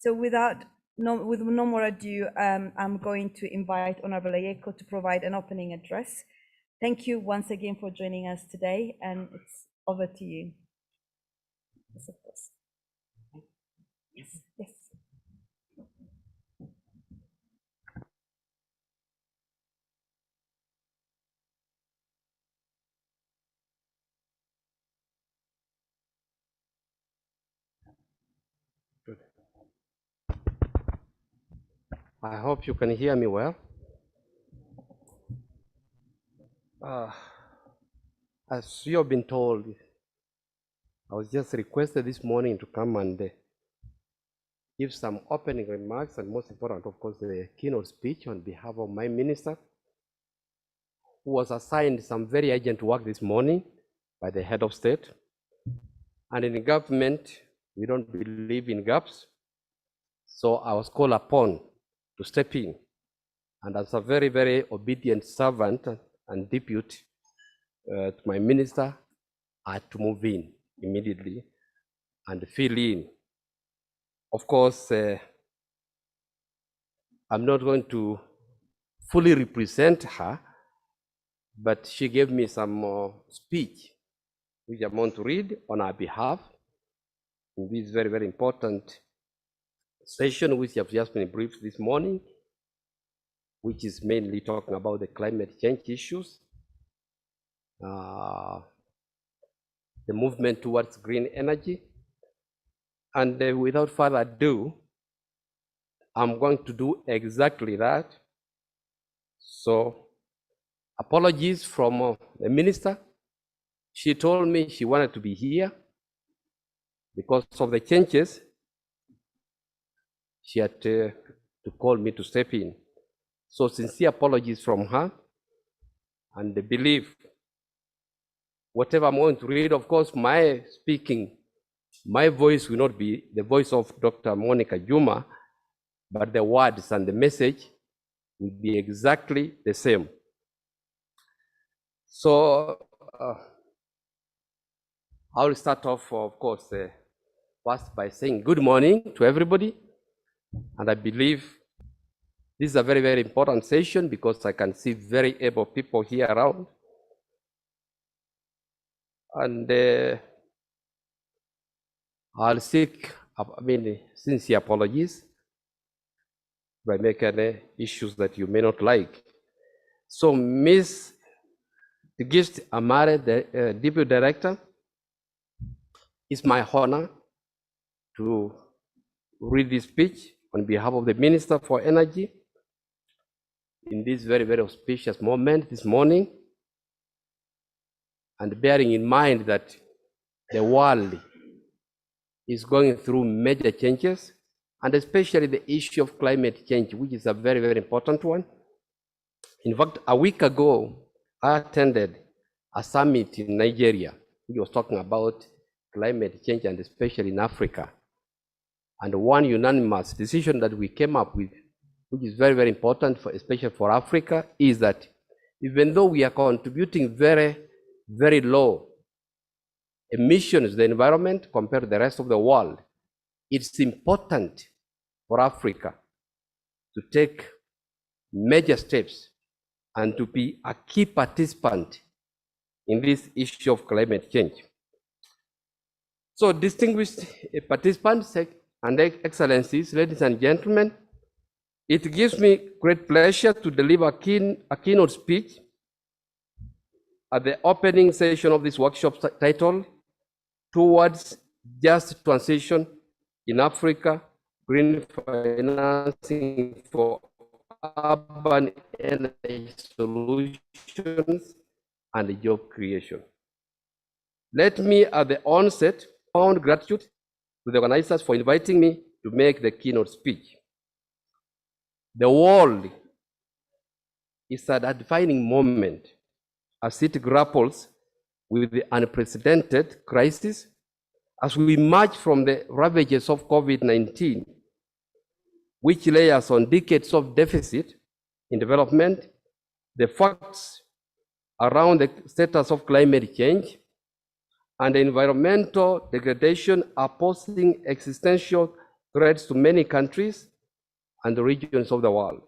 So with no more ado, I'm going to invite Honorable Ayeko to provide an opening address. Thank you once again for joining us today, and it's over to you. Yes, of course. Yes, yes. Good. I hope you can hear me well. As you have been told, I was just requested this morning to come and give some opening remarks, and most important, of course, the keynote speech on behalf of my minister, who was assigned some very urgent work this morning by the head of state. And in government, we don't believe in gaps. So I was called upon to step in. And as a very, very obedient servant and deputy to my minister, I had to move in immediately and fill in. Of course, I'm not going to fully represent her, but she gave me some speech, which I'm going to read on our behalf in this very, very important session, which have just been briefed this morning, which is mainly talking about the climate change issues, the movement towards green energy. And without further ado, I'm going to do exactly that. So apologies from the minister. She told me she wanted to be here because of the changes. She had to call me to step in. So sincere apologies from her, and I believe whatever I'm going to read, of course, my voice will not be the voice of Dr. Monica Juma, but the words and the message will be exactly the same. So I'll start off, of course, first by saying good morning to everybody. And I believe this is a very, very important session because I can see very able people here around. And I'll seek, sincere apologies if I make any issues that you may not like. So Ms. Tigist Amare, the Deputy Director, it's my honor to read this speech on behalf of the Minister for Energy in this very, very auspicious moment this morning, and bearing in mind that the world is going through major changes, and especially the issue of climate change, which is a very, very important one. In fact, a week ago, I attended a summit in Nigeria, which was talking about climate change, and especially in Africa. And one unanimous decision that we came up with, which is very, very important, especially for Africa, is that even though we are contributing very, very low emissions to the environment compared to the rest of the world, it's important for Africa to take major steps and to be a key participant in this issue of climate change. So distinguished participants and excellencies, ladies and gentlemen, it gives me great pleasure to deliver a keynote speech at the opening session of this workshop titled Towards Just Transition in Africa, Green Financing for Urban Energy Solutions and Job Creation. Let me at the onset profound gratitude to the organizers for inviting me to make the keynote speech. The world is at a defining moment as it grapples with the unprecedented crisis as we emerge from the ravages of COVID-19, which layers on decades of deficit in development, the facts around the status of climate change and environmental degradation are posing existential threats to many countries and regions of the world.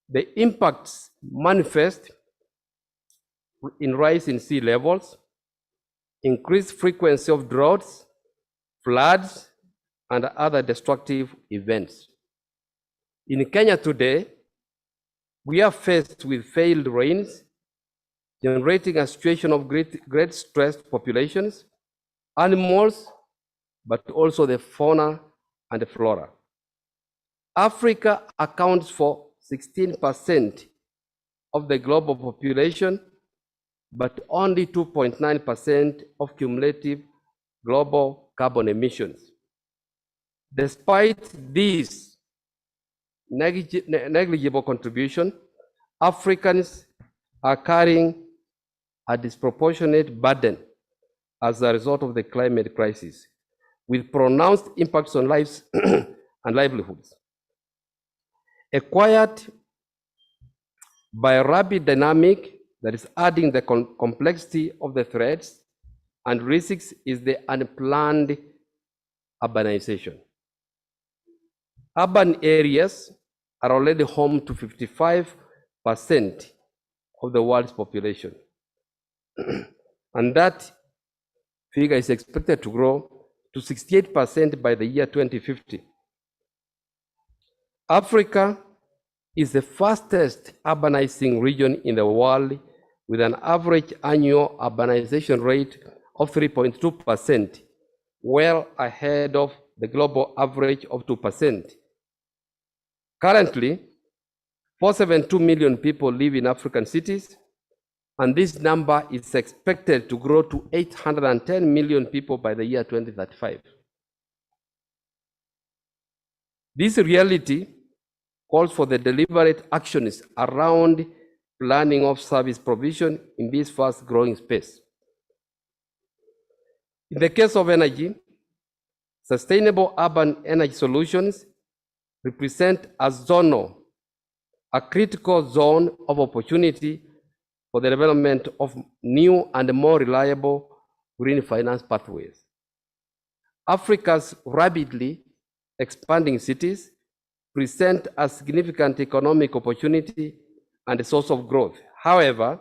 The impacts manifest in rise in sea levels, increased frequency of droughts, floods, and other destructive events. In Kenya today, we are faced with failed rains, generating a situation of great stress to populations, animals, but also the fauna and the flora. Africa accounts for 16% of the global population, but only 2.9% of cumulative global carbon emissions. Despite this negligible contribution, Africans are carrying a disproportionate burden as a result of the climate crisis, with pronounced impacts on lives and livelihoods. Acquired by a rapid dynamic that is adding the complexity of the threats and risks is the unplanned urbanization. Urban areas are already home to 55% of the world's population. And that figure is expected to grow to 68% by the year 2050. Africa is the fastest urbanizing region in the world, with an average annual urbanization rate of 3.2%, well ahead of the global average of 2%. Currently, 472 million people live in African cities, and this number is expected to grow to 810 million people by the year 2035. This reality calls for the deliberate actions around planning of service provision in this fast-growing space. In the case of energy, sustainable urban energy solutions represent a critical zone of opportunity for the development of new and more reliable green finance pathways. Africa's rapidly expanding cities present a significant economic opportunity and a source of growth. However,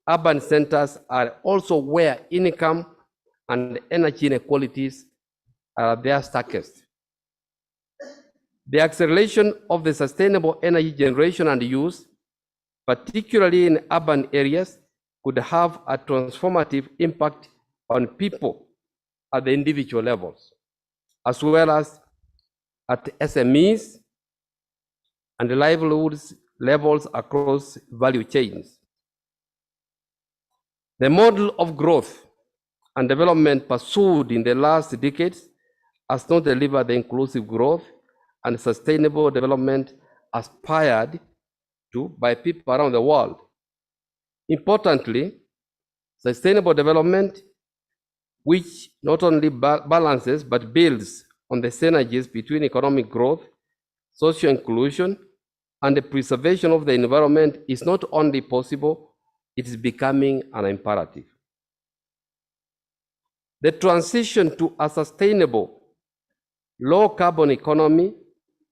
urban centers are also where income and energy inequalities are their starkest. The acceleration of the sustainable energy generation and use, particularly in urban areas, could have a transformative impact on people at the individual levels, as well as at SMEs and the livelihoods levels across value chains. The model of growth and development pursued in the last decades has not delivered the inclusive growth and sustainable development aspired to by people around the world. Importantly, sustainable development, which not only balances but builds on the synergies between economic growth, social inclusion, and the preservation of the environment, is not only possible, it is becoming an imperative. The transition to a sustainable, low-carbon economy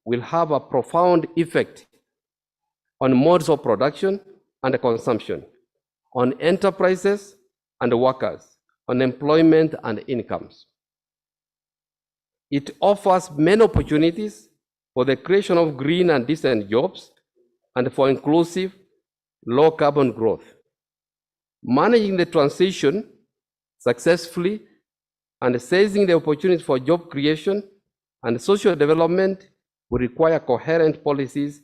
will have a profound effect on modes of production and consumption, on enterprises and workers, on employment and incomes. It offers many opportunities for the creation of green and decent jobs and for inclusive, low-carbon growth. Managing the transition successfully and seizing the opportunities for job creation and social development will require coherent policies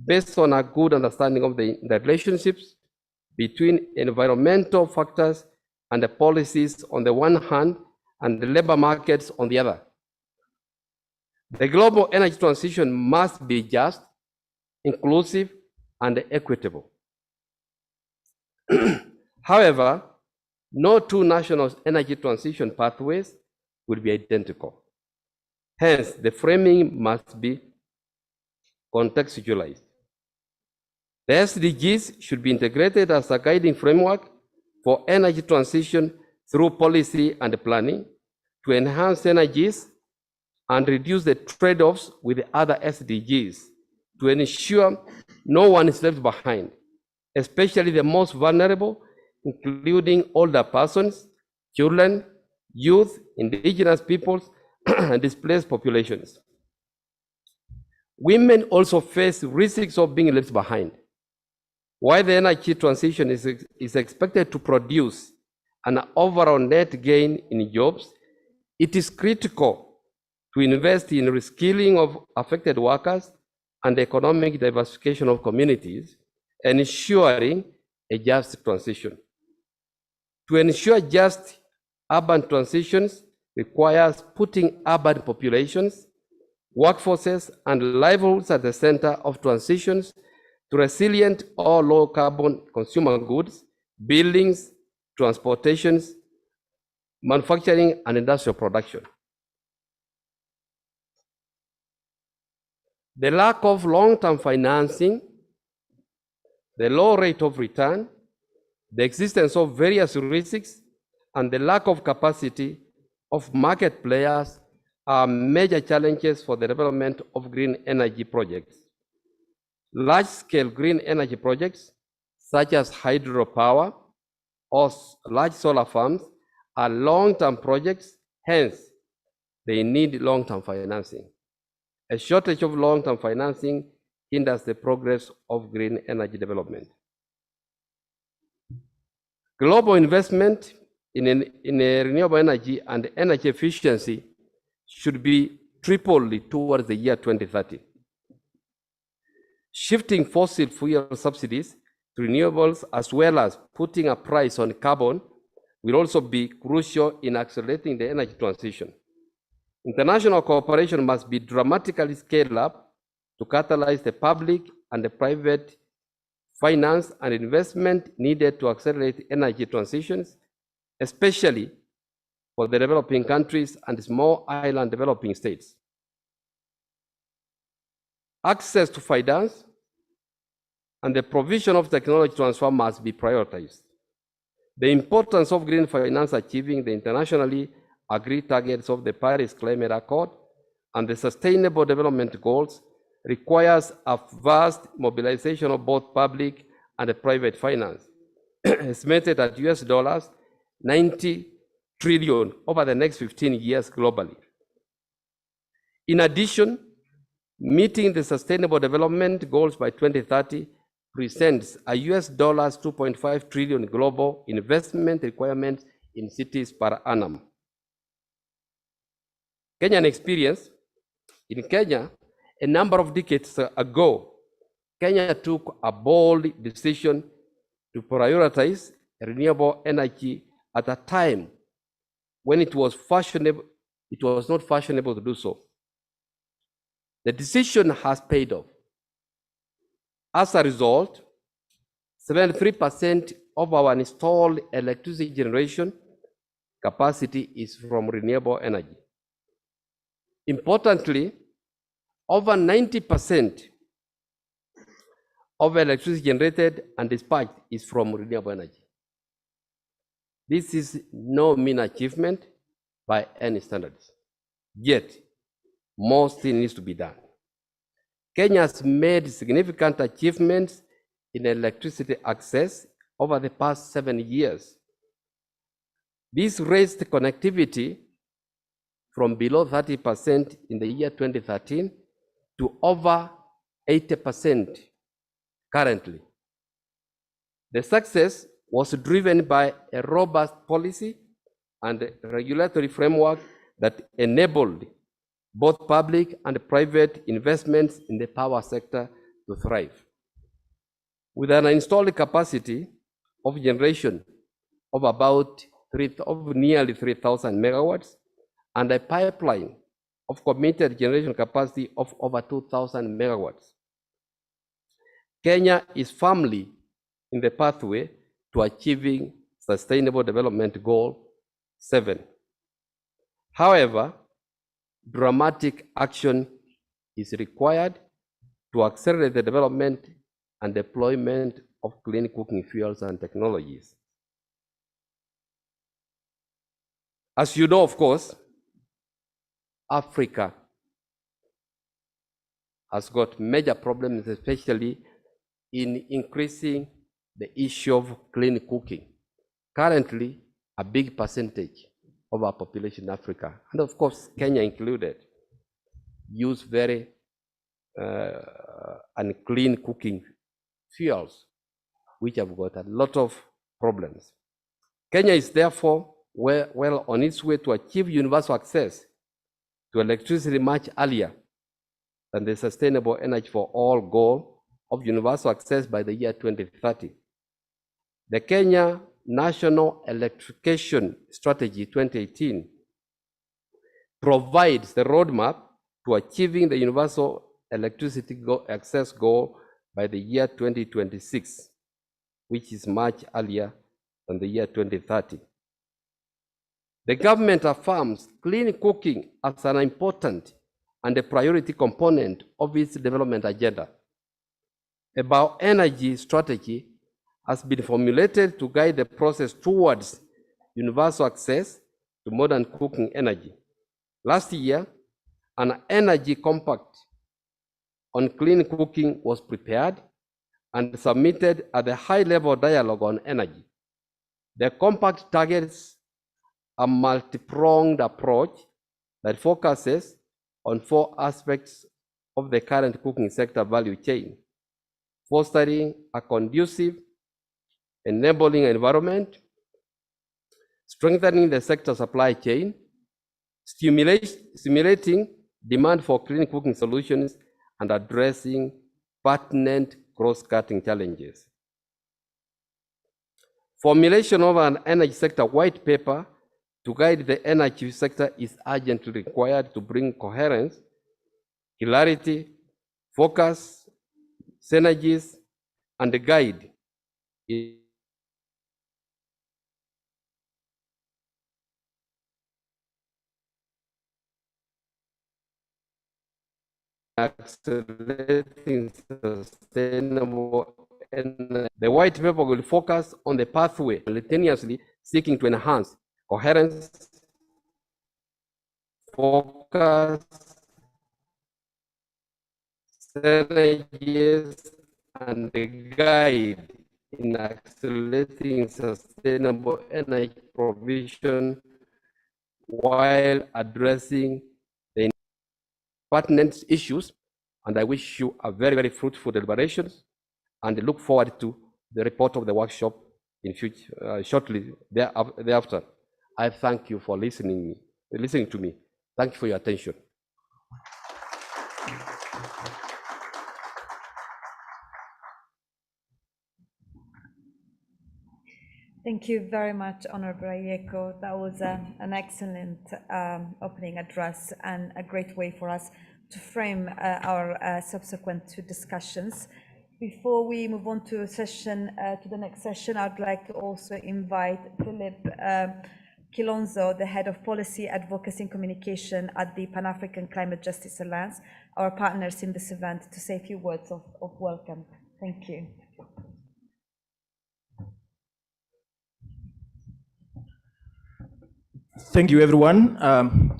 based on a good understanding of the relationships between environmental factors and the policies on the one hand and the labor markets on the other. The global energy transition must be just, inclusive, and equitable. However, no two national energy transition pathways will be identical. Hence, the framing must be contextualized. The SDGs should be integrated as a guiding framework for energy transition through policy and planning to enhance energies and reduce the trade-offs with the other SDGs to ensure no one is left behind, especially the most vulnerable, including older persons, children, youth, indigenous peoples, and displaced populations. Women also face risks of being left behind. While the energy transition is expected to produce an overall net gain in jobs, it is critical to invest in reskilling of affected workers and economic diversification of communities, ensuring a just transition. To ensure just urban transitions requires putting urban populations, workforces, and livelihoods at the center of transitions to resilient or low carbon consumer goods, buildings, transportations, manufacturing, and industrial production. The lack of long-term financing, the low rate of return, the existence of various risks, and the lack of capacity of market players are major challenges for the development of green energy projects. Large-scale green energy projects, such as hydropower or large solar farms, are long-term projects, hence they need long-term financing. A shortage of long-term financing hinders the progress of green energy development. Global investment in renewable energy and energy efficiency should be tripled towards the year 2030. Shifting fossil fuel subsidies to renewables, as well as putting a price on carbon, will also be crucial in accelerating the energy transition. International cooperation must be dramatically scaled up to catalyze the public and the private finance and investment needed to accelerate energy transitions, especially for the developing countries and small island developing states. Access to finance and the provision of technology transfer must be prioritized. The importance of green finance achieving the internationally agreed targets of the Paris Climate Accord and the Sustainable Development Goals requires a vast mobilization of both public and private finance, estimated at US $90 trillion over the next 15 years globally. In addition, meeting the Sustainable Development Goals by 2030 presents a US $2.5 trillion global investment requirement in cities per annum. Kenyan experience. In Kenya, a number of decades ago, Kenya took a bold decision to prioritize renewable energy at a time when it was not fashionable to do so. The decision has paid off. As a result, 73% of our installed electricity generation capacity is from renewable energy. Importantly, over 90% of electricity generated and dispatched is from renewable energy. This is no mean achievement by any standards. Yet, more still needs to be done. Kenya has made significant achievements in electricity access over the past 7 years. This raised connectivity from below 30% in the year 2013 to over 80% currently. The success was driven by a robust policy and regulatory framework that enabled both public and private investments in the power sector to thrive. With an installed capacity of generation of nearly 3,000 megawatts and a pipeline of committed generation capacity of over 2,000 megawatts, Kenya is firmly in the pathway to achieving Sustainable Development Goal 7. However, dramatic action is required to accelerate the development and deployment of clean cooking fuels and technologies. As you know, of course, Africa has got major problems, especially in increasing the issue of clean cooking. Currently, a big percentage of our population in Africa, and of course Kenya included, use very unclean cooking fuels, which have got a lot of problems. Kenya is therefore well on its way to achieve universal access to electricity much earlier than the Sustainable Energy for All goal of universal access by the year 2030. The Kenya National Electrification Strategy 2018 provides the roadmap to achieving the universal electricity access goal by the year 2026, which is much earlier than the year 2030. The government affirms clean cooking as an important and a priority component of its development agenda. A bioenergy strategy has been formulated to guide the process towards universal access to modern cooking energy. Last year, an energy compact on clean cooking was prepared and submitted at the high-level dialogue on energy. The compact targets a multi-pronged approach that focuses on 4 aspects of the current cooking sector value chain: fostering a conducive, enabling environment, strengthening the sector supply chain, stimulating demand for clean cooking solutions, and addressing pertinent cross-cutting challenges. Formulation of an energy sector white paper to guide the energy sector is urgently required to bring coherence, clarity, focus, synergies, and guide accelerating sustainable energy. The white paper will focus on the pathway, simultaneously seeking to enhance coherence, focus, synergies, and the guide in accelerating sustainable energy provision while addressing the pertinent issues. And I wish you a very, very fruitful deliberations, and look forward to the report of the workshop in future, shortly thereafter. I thank you for listening to me. Thank you for your attention. Thank you very much, Honorable Ayeko. That was an excellent opening address and a great way for us to frame our subsequent discussions. Before we move on to the next session, I'd like to also invite Philip Kilonzo, the Head of Policy, Advocacy and Communication at the Pan-African Climate Justice Alliance, our partners in this event, to say a few words of welcome. Thank you. Thank you, everyone.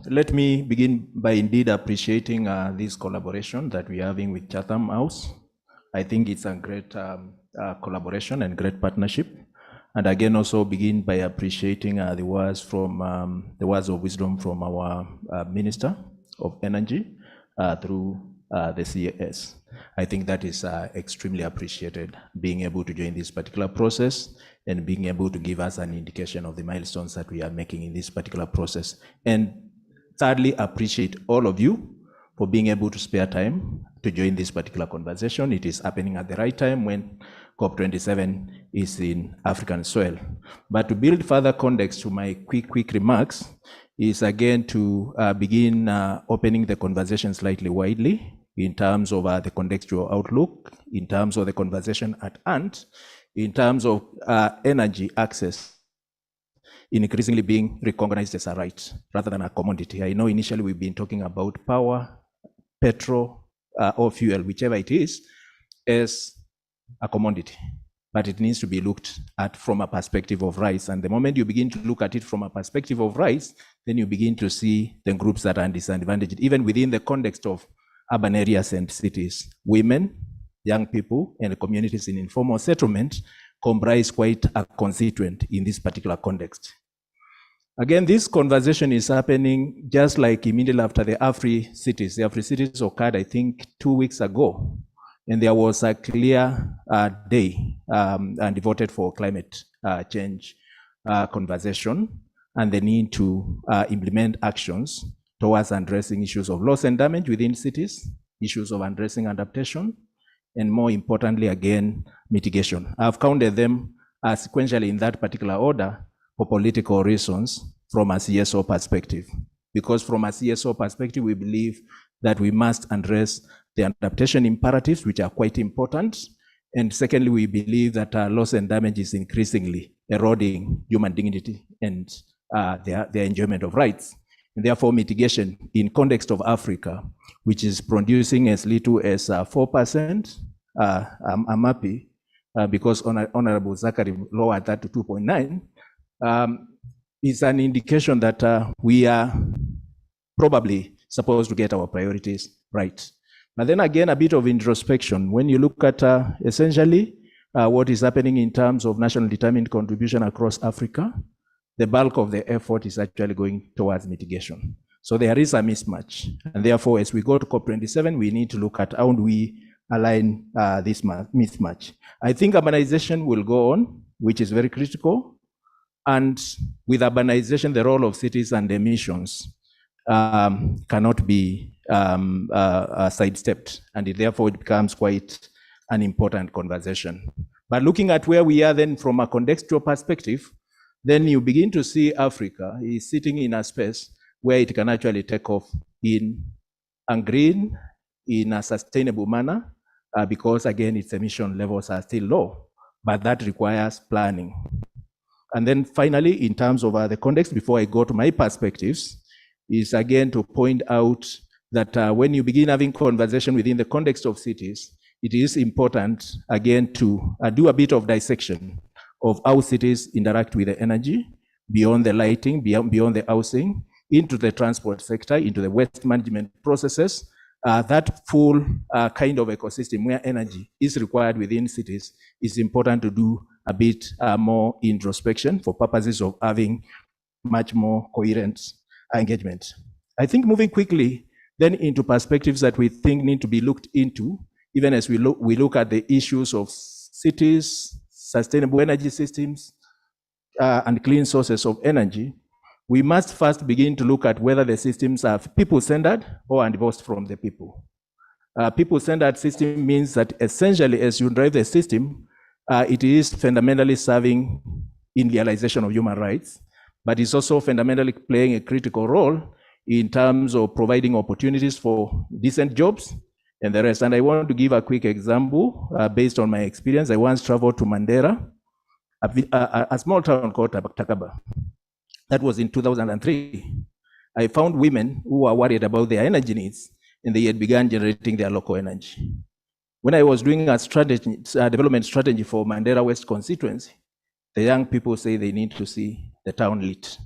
Let me begin by indeed appreciating this collaboration that we're having with Chatham House. I think it's a great collaboration and great partnership. And again, also begin by appreciating the words of wisdom from our Minister of Energy through the CAS. I think that is extremely appreciated, being able to join this particular process and being able to give us an indication of the milestones that we are making in this particular process. And thirdly, appreciate all of you for being able to spare time to join this particular conversation. It is happening at the right time when COP27 is in African soil. But to build further context to my quick remarks is again to begin opening the conversation slightly widely in terms of the contextual outlook, in terms of the conversation at hand, in terms of energy access increasingly being recognized as a right rather than a commodity. I know initially we've been talking about power, petrol, or fuel, whichever it is, as a commodity. but it needs to be looked at from a perspective of rights. And the moment you begin to look at it from a perspective of rights, then you begin to see the groups that are disadvantaged, even within the context of urban areas and cities. Women, young people, and communities in informal settlement comprise quite a constituent in this particular context. Again, this conversation is happening just like immediately after the Afri cities. The Afri cities occurred, I think, 2 weeks ago. And there was a clear day devoted for climate change conversation and the need to implement actions towards addressing issues of loss and damage within cities, issues of addressing adaptation, and more importantly, again, mitigation. I've counted them sequentially in that particular order for political reasons from a CSO perspective. Because from a CSO perspective, we believe that we must address the adaptation imperatives, which are quite important. And secondly, we believe that loss and damage is increasingly eroding human dignity and their enjoyment of rights. And therefore, mitigation in context of Africa, which is producing as little as 4%, I'm happy because Honorable Zachary lowered that to 2.9, is an indication that we are probably supposed to get our priorities right. But then again, a bit of introspection. When you look at essentially what is happening in terms of national determined contribution across Africa, the bulk of the effort is actually going towards mitigation. So there is a mismatch. And therefore, as we go to COP27, we need to look at how do we align this mismatch. I think urbanization will go on, which is very critical. And with urbanization, the role of cities and emissions cannot be sidestepped, and therefore it becomes quite an important conversation. But looking at where we are then from a contextual perspective, then you begin to see Africa is sitting in a space where it can actually take off in a green, in a sustainable manner, because again, its emission levels are still low, but that requires planning. And then finally, in terms of the context, before I go to my perspectives, is again to point out that when you begin having conversation within the context of cities, it is important, again, to do a bit of dissection of how cities interact with the energy, beyond the lighting, beyond the housing, into the transport sector, into the waste management processes, that full kind of ecosystem where energy is required within cities is important to do a bit more introspection for purposes of having much more coherent engagement. I think moving quickly then into perspectives that we think need to be looked into, even as we look at the issues of cities, sustainable energy systems, and clean sources of energy, we must first begin to look at whether the systems are people-centered or divorced from the people. People-centered system means that essentially as you drive the system, it is fundamentally serving in realization of human rights, but it's also fundamentally playing a critical role in terms of providing opportunities for decent jobs and the rest. And I want to give a quick example based on my experience. I once traveled to Mandera, a small town called Takaba. That was in 2003. I found women who were worried about their energy needs, and they had begun generating their local energy. When I was doing a development strategy for Mandera West constituency, the young people say they need to see the town lit.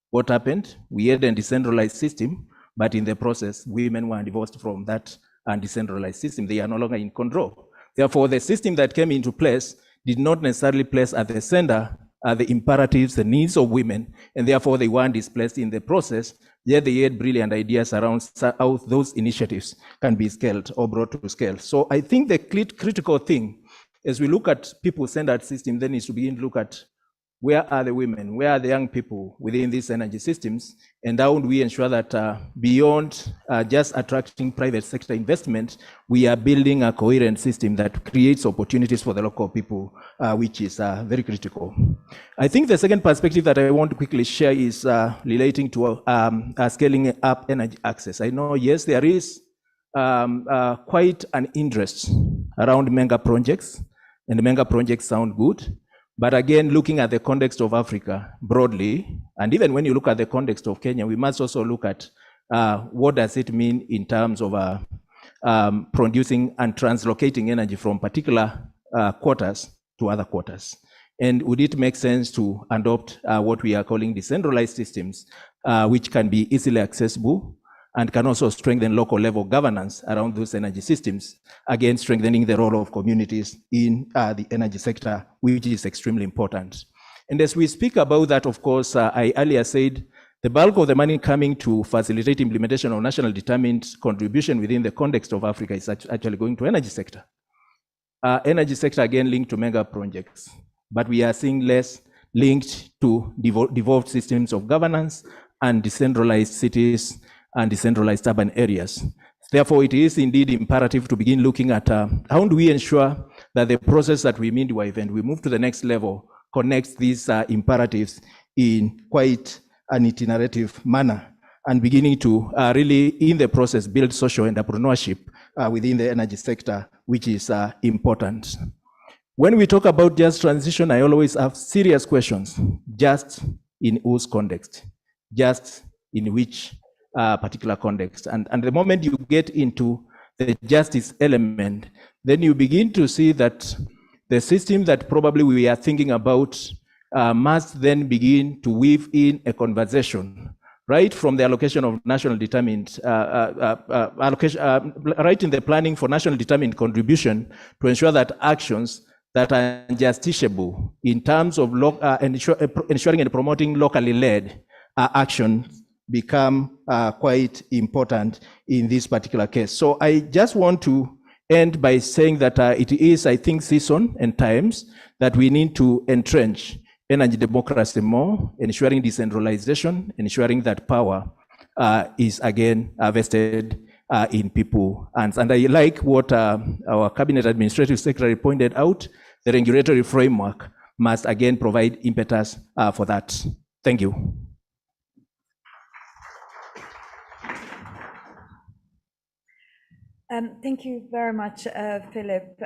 What happened? We had a decentralized system, but in the process, women were divorced from that decentralized system. They are no longer in control. Therefore, the system that came into place did not necessarily place at the center the imperatives, the needs of women, and therefore they weren't displaced in the process, yet they had brilliant ideas around how those initiatives can be scaled or brought to scale. So I think the critical thing, as we look at people-centered system, then is to begin to look at where are the women, where are the young people within these energy systems, and how do we ensure that beyond just attracting private sector investment, we are building a coherent system that creates opportunities for the local people, which is very critical. I think the second perspective that I want to quickly share is relating to scaling up energy access. I know, yes, there is quite an interest around mega projects, and the mega projects sound good. But again, looking at the context of Africa broadly, and even when you look at the context of Kenya, we must also look at what does it mean in terms of producing and translocating energy from particular quarters to other quarters? And would it make sense to adopt what we are calling decentralized systems, which can be easily accessible and can also strengthen local level governance around those energy systems, again, strengthening the role of communities in the energy sector, which is extremely important. And as we speak about that, of course, I earlier said the bulk of the money coming to facilitate implementation of national determined contribution within the context of Africa is actually going to energy sector. Energy sector, again, linked to mega projects, but we are seeing less linked to devolved systems of governance and decentralized cities and decentralized urban areas. Therefore, it is indeed imperative to begin looking at how do we ensure that the process that we midwife and we move to the next level connects these imperatives in quite an iterative manner, and beginning to really, in the process, build social entrepreneurship within the energy sector, which is important. When we talk about just transition, I always have serious questions. Just in whose context? Just in which particular context? And the moment you get into the justice element, then you begin to see that the system that probably we are thinking about must then begin to weave in a conversation, right from the allocation of national determined, right in the planning for national determined contribution, to ensure that actions that are justiciable in terms of ensuring and promoting locally led actions become quite important in this particular case. So I just want to end by saying that it is, I think, season and times that we need to entrench energy democracy more, ensuring decentralization, ensuring that power is again vested in people. And I like what our Cabinet Administrative Secretary pointed out, the regulatory framework must again provide impetus for that. Thank you. Thank you very much, Philip.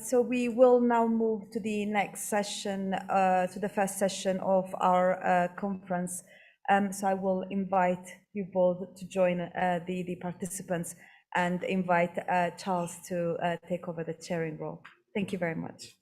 So we will now move to the next session, to the first session of our conference. So I will invite you both to join the participants and invite Charles to take over the chairing role. Thank you very much.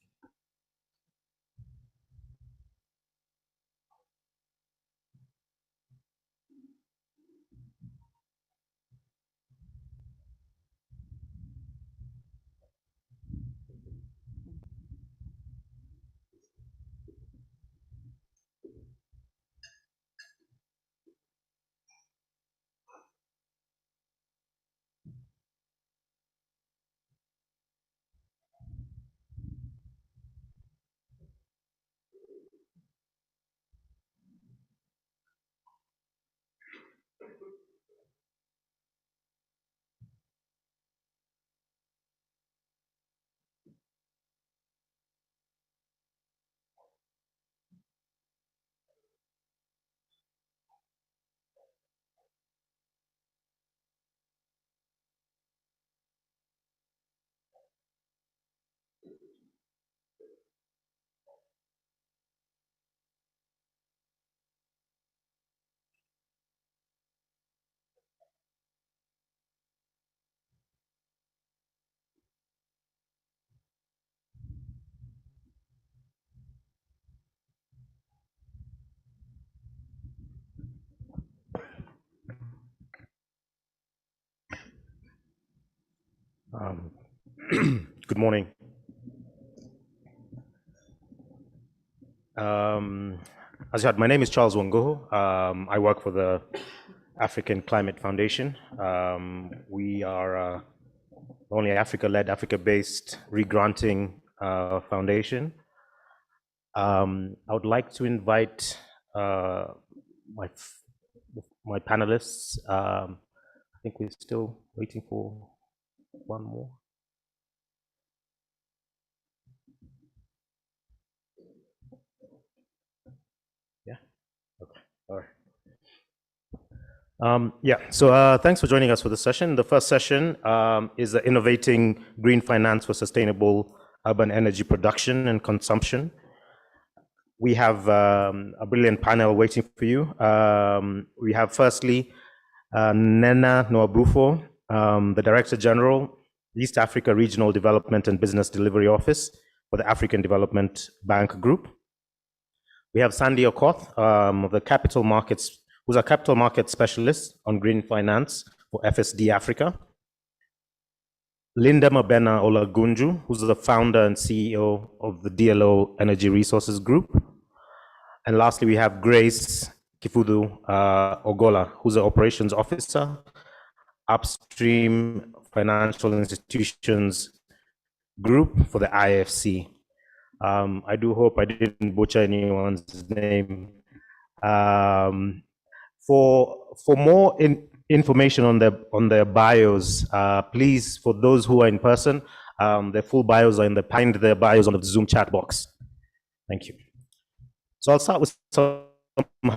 Good morning. As you heard, my name is Charles Wong. I work for the African Climate Foundation. We are only Africa-led, Africa-based regranting foundation. I would like to invite my panelists. I think we're still waiting for one more. Yeah. Okay. All right. So thanks for joining us for this session. The first session is the Innovating Green Finance for Sustainable Urban Energy Production and Consumption. We have a brilliant panel waiting for you. We have firstly Nena Noabufo, the Director General, East Africa Regional Development and Business Delivery Office, for the African Development Bank Group. We have Sandy Okoth, of the capital markets, who's a capital market specialist on green finance for FSD Africa. Linda Mabena Olagunju, who's the founder and CEO of the DLO Energy Resources Group. And lastly, we have Grace Kifudu Ogola, who's the operations officer, Upstream Financial Institutions Group for the IFC. I do hope I didn't butcher anyone's name. For more information on their bios, please, for those who are in person, their full bios are behind their bios on the Zoom chat box. Thank you. So I'll start with some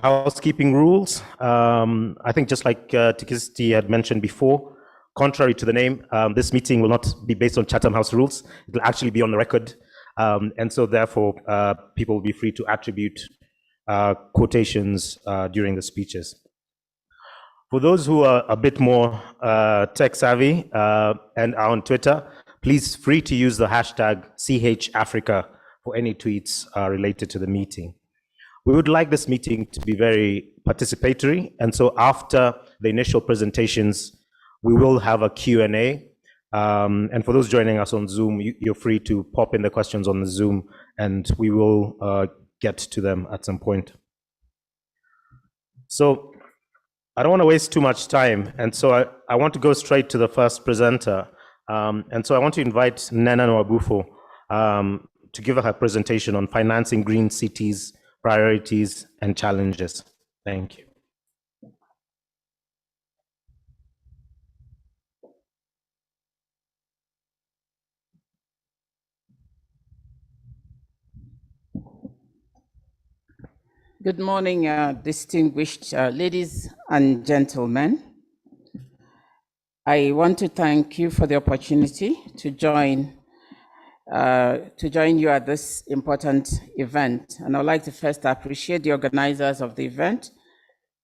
housekeeping rules. I think just like Tikisti had mentioned before, contrary to the name, this meeting will not be based on Chatham House rules. It will actually be on the record. And so therefore, people will be free to attribute quotations during the speeches. For those who are a bit more tech savvy and are on Twitter, please free to use the hashtag #CHAfrica for any tweets related to the meeting. We would like this meeting to be very participatory, and so after the initial presentations, we will have a Q&A. And for those joining us on Zoom, you're free to pop in the questions on the Zoom, and we will get to them at some point. So I don't want to waste too much time, and so I want to go straight to the first presenter. And so I want to invite Nena Nwabufo to give her presentation on financing green cities, priorities, and challenges. Thank you. Good morning, distinguished ladies and gentlemen. I want to thank you for the opportunity to join you at this important event. And I'd like to first appreciate the organizers of the event,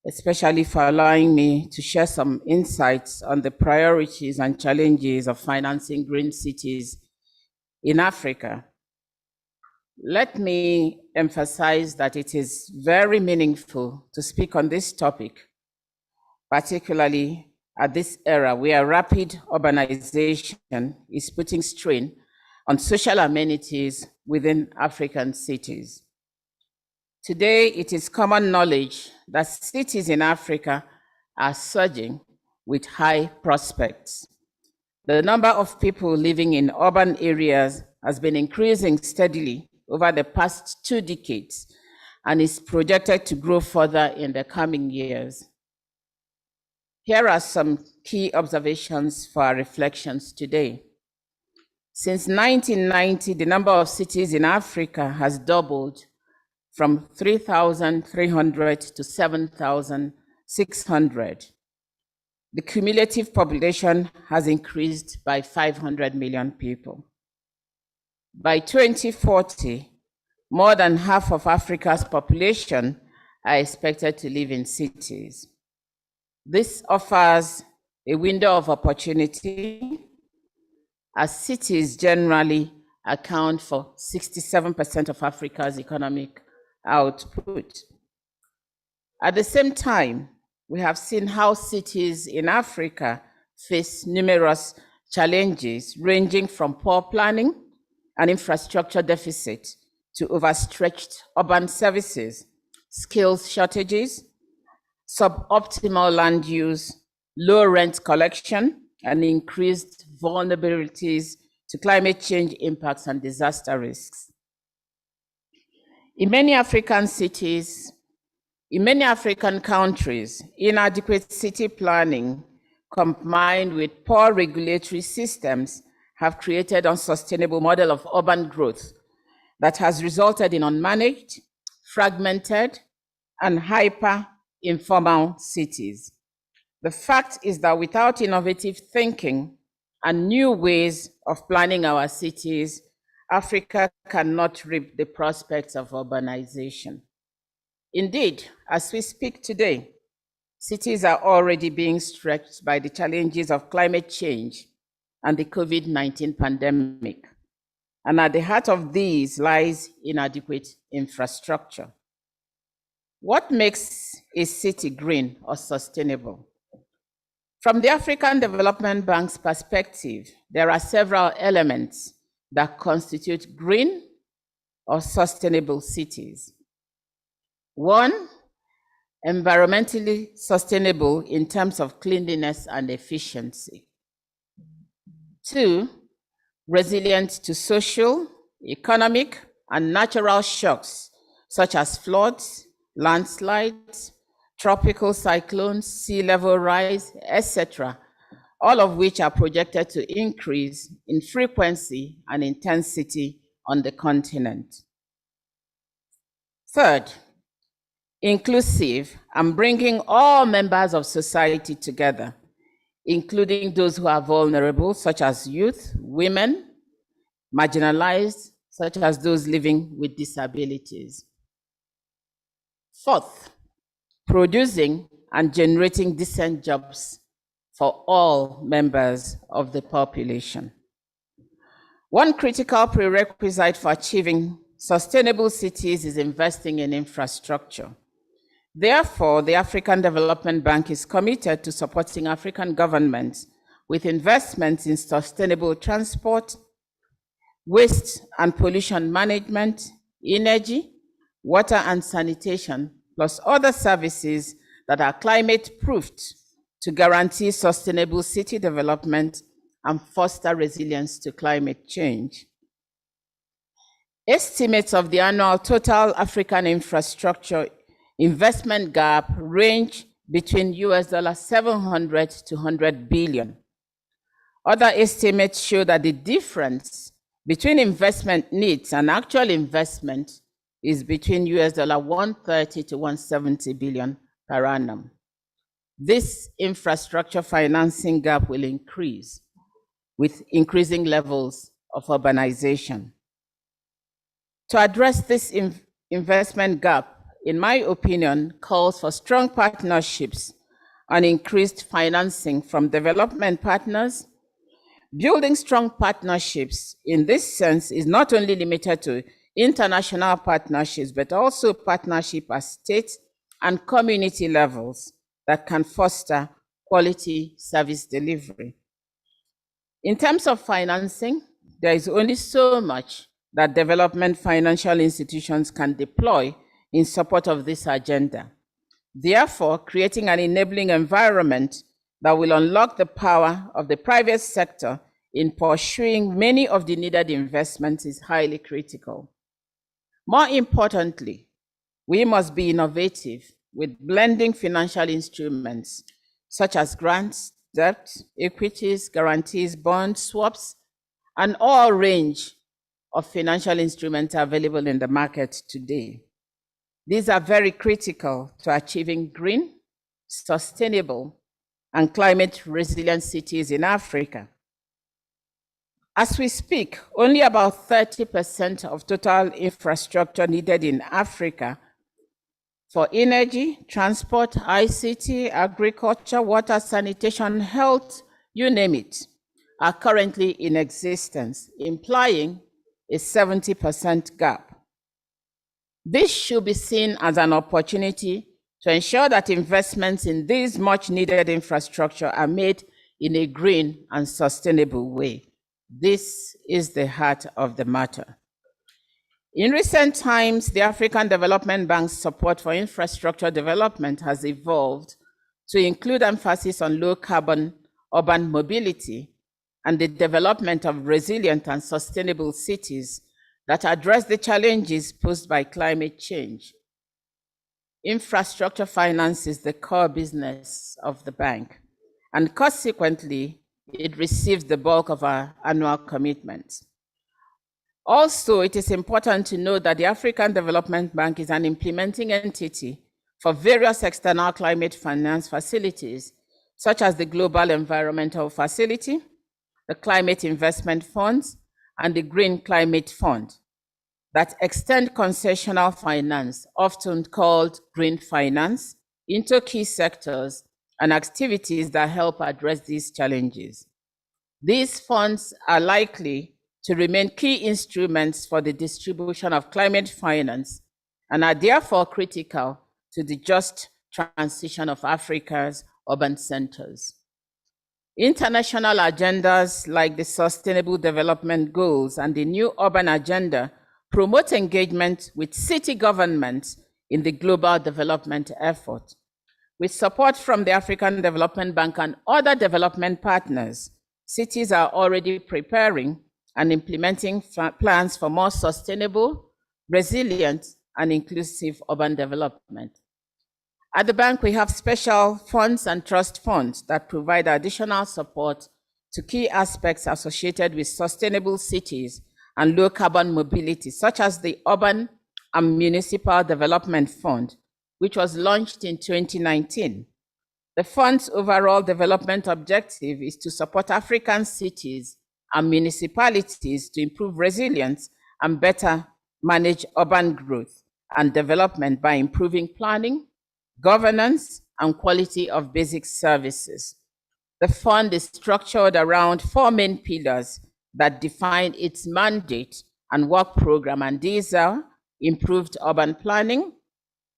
especially for allowing me to share some insights on the priorities and challenges of financing green cities in Africa. Let me emphasize that it is very meaningful to speak on this topic, particularly at this era where rapid urbanization is putting strain on social amenities within African cities. Today, it is common knowledge that cities in Africa are surging with high prospects. The number of people living in urban areas has been increasing steadily over the past 2 decades and is projected to grow further in the coming years. Here are some key observations for our reflections today. Since 1990, the number of cities in Africa has doubled from 3,300 to 7,600. The cumulative population has increased by 500 million people. By 2040, more than half of Africa's population are expected to live in cities. This offers a window of opportunity, as cities generally account for 67% of Africa's economic output. At the same time, we have seen how cities in Africa face numerous challenges, ranging from poor planning and infrastructure deficit to overstretched urban services, skills shortages, suboptimal land use, low rent collection, and increased vulnerabilities to climate change impacts and disaster risks. In many African countries, inadequate city planning combined with poor regulatory systems have created an unsustainable model of urban growth that has resulted in unmanaged, fragmented, and hyper-informal cities. The fact is that without innovative thinking and new ways of planning our cities, Africa cannot reap the prospects of urbanization. Indeed, as we speak today, cities are already being stretched by the challenges of climate change and the COVID-19 pandemic. and at the heart of these lies inadequate infrastructure. What makes a city green or sustainable? From the African Development Bank's perspective, there are several elements that constitute green or sustainable cities. One, environmentally sustainable in terms of cleanliness and efficiency. Two, resilient to social, economic, and natural shocks, such as floods, landslides, tropical cyclones, sea level rise, etc., all of which are projected to increase in frequency and intensity on the continent. Third, inclusive and bringing all members of society together, including those who are vulnerable, such as youth, women, marginalized, such as those living with disabilities. Fourth, producing and generating decent jobs for all members of the population. One critical prerequisite for achieving sustainable cities is investing in infrastructure. Therefore, the African Development Bank is committed to supporting African governments with investments in sustainable transport, waste and pollution management, energy, water and sanitation, plus other services that are climate-proofed to guarantee sustainable city development and foster resilience to climate change. Estimates of the annual total African infrastructure investment gap range between $700 to $100 billion. Other estimates show that the difference between investment needs and actual investment is between $130 to $170 billion per annum. This infrastructure financing gap will increase with increasing levels of urbanization. To address this investment gap, in my opinion, calls for strong partnerships and increased financing from development partners. Building strong partnerships in this sense is not only limited to international partnerships, but also partnership at state and community levels that can foster quality service delivery. In terms of financing, there is only so much that development financial institutions can deploy in support of this agenda. Therefore, creating an enabling environment that will unlock the power of the private sector in pursuing many of the needed investments is highly critical. More importantly, we must be innovative with blending financial instruments such as grants, debt, equities, guarantees, bonds, swaps, and all range of financial instruments available in the market today. These are very critical to achieving green, sustainable, and climate resilient cities in Africa. As we speak, only about 30% of total infrastructure needed in Africa for energy, transport, ICT, agriculture, water, sanitation, health, you name it, are currently in existence, implying a 70% gap. This should be seen as an opportunity to ensure that investments in this much needed infrastructure are made in a green and sustainable way. This is the heart of the matter. In recent times, the African Development Bank's support for infrastructure development has evolved to include emphasis on low carbon urban mobility and the development of resilient and sustainable cities that address the challenges posed by climate change. Infrastructure finance is the core business of the bank, and consequently, it receives the bulk of our annual commitments. Also, it is important to note that the African Development Bank is an implementing entity for various external climate finance facilities, such as the Global Environmental Facility, the Climate Investment Funds, and the Green Climate Fund, that extend concessional finance, often called green finance, into key sectors and activities that help address these challenges. These funds are likely to remain key instruments for the distribution of climate finance and are therefore critical to the just transition of Africa's urban centers. International agendas like the Sustainable Development Goals and the New Urban Agenda promote engagement with city governments in the global development effort. With support from the African Development Bank and other development partners, cities are already preparing and implementing plans for more sustainable, resilient, and inclusive urban development. At the bank, we have special funds and trust funds that provide additional support to key aspects associated with sustainable cities and low carbon mobility, such as the Urban and Municipal Development Fund, which was launched in 2019. The fund's overall development objective is to support African cities and municipalities to improve resilience and better manage urban growth and development by improving planning, governance, and quality of basic services. The fund is structured around 4 main pillars that define its mandate and work program, and these are improved urban planning,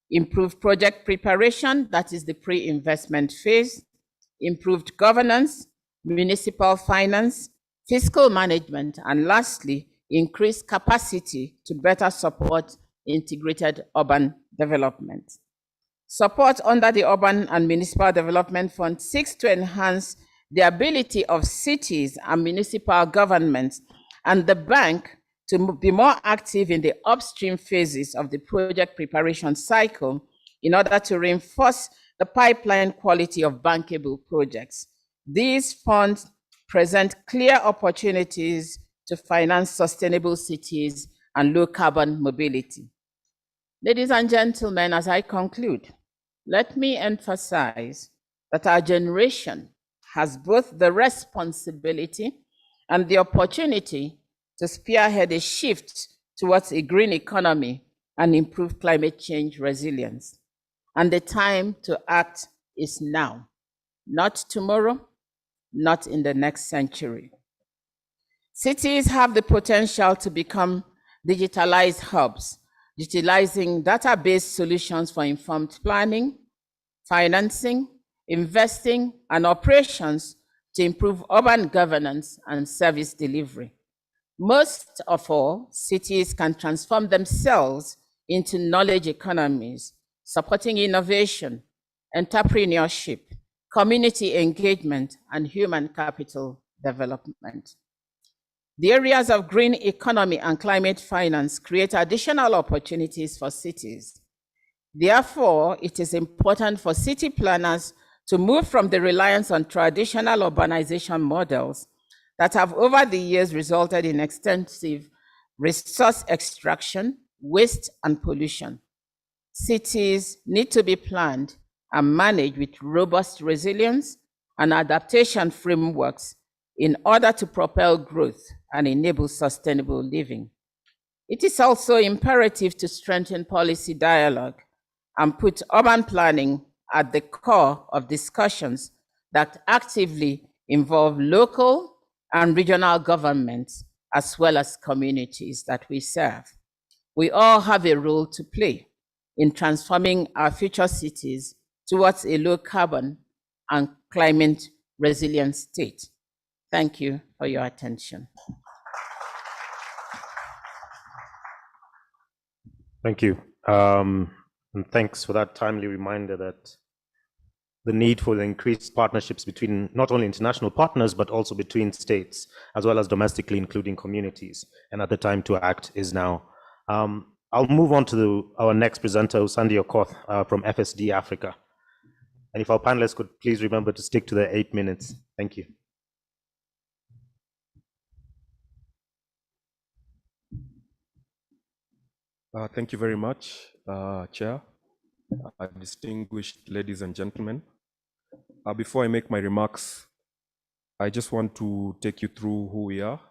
improved project preparation, that is the pre-investment phase, improved governance, municipal finance, fiscal management, and lastly, increased capacity to better support integrated urban development. Support under the Urban and Municipal Development Fund seeks to enhance the ability of cities and municipal governments and the bank to be more active in the upstream phases of the project preparation cycle in order to reinforce the pipeline quality of bankable projects. These funds present clear opportunities to finance sustainable cities and low carbon mobility. Ladies and gentlemen, as I conclude, let me emphasize that our generation has both the responsibility and the opportunity to spearhead a shift towards a green economy and improve climate change resilience. And the time to act is now, not tomorrow, not in the next century. Cities have the potential to become digitalized hubs, utilizing data-based solutions for informed planning, financing, investing, and operations to improve urban governance and service delivery. Most of all, cities can transform themselves into knowledge economies, supporting innovation, entrepreneurship, community engagement, and human capital development. The areas of green economy and climate finance create additional opportunities for cities. Therefore, it is important for city planners to move from the reliance on traditional urbanization models that have over the years resulted in extensive resource extraction, waste, and pollution. Cities need to be planned and managed with robust resilience and adaptation frameworks in order to propel growth and enable sustainable living. It is also imperative to strengthen policy dialogue and put urban planning at the core of discussions that actively involve local and regional governments, as well as communities that we serve. We all have a role to play in transforming our future cities towards a low carbon and climate resilient state. Thank you for your attention. Thank you. And thanks for that timely reminder that the need for the increased partnerships between not only international partners, but also between states, as well as domestically, including communities. And that the time to act is now. I'll move on to our next presenter, Usandi Okoth from FSD Africa. And if our panelists could please remember to stick to the 8 minutes. Thank you. Thank you very much, Chair, distinguished ladies and gentlemen. Before I make my remarks, I just want to take you through who we are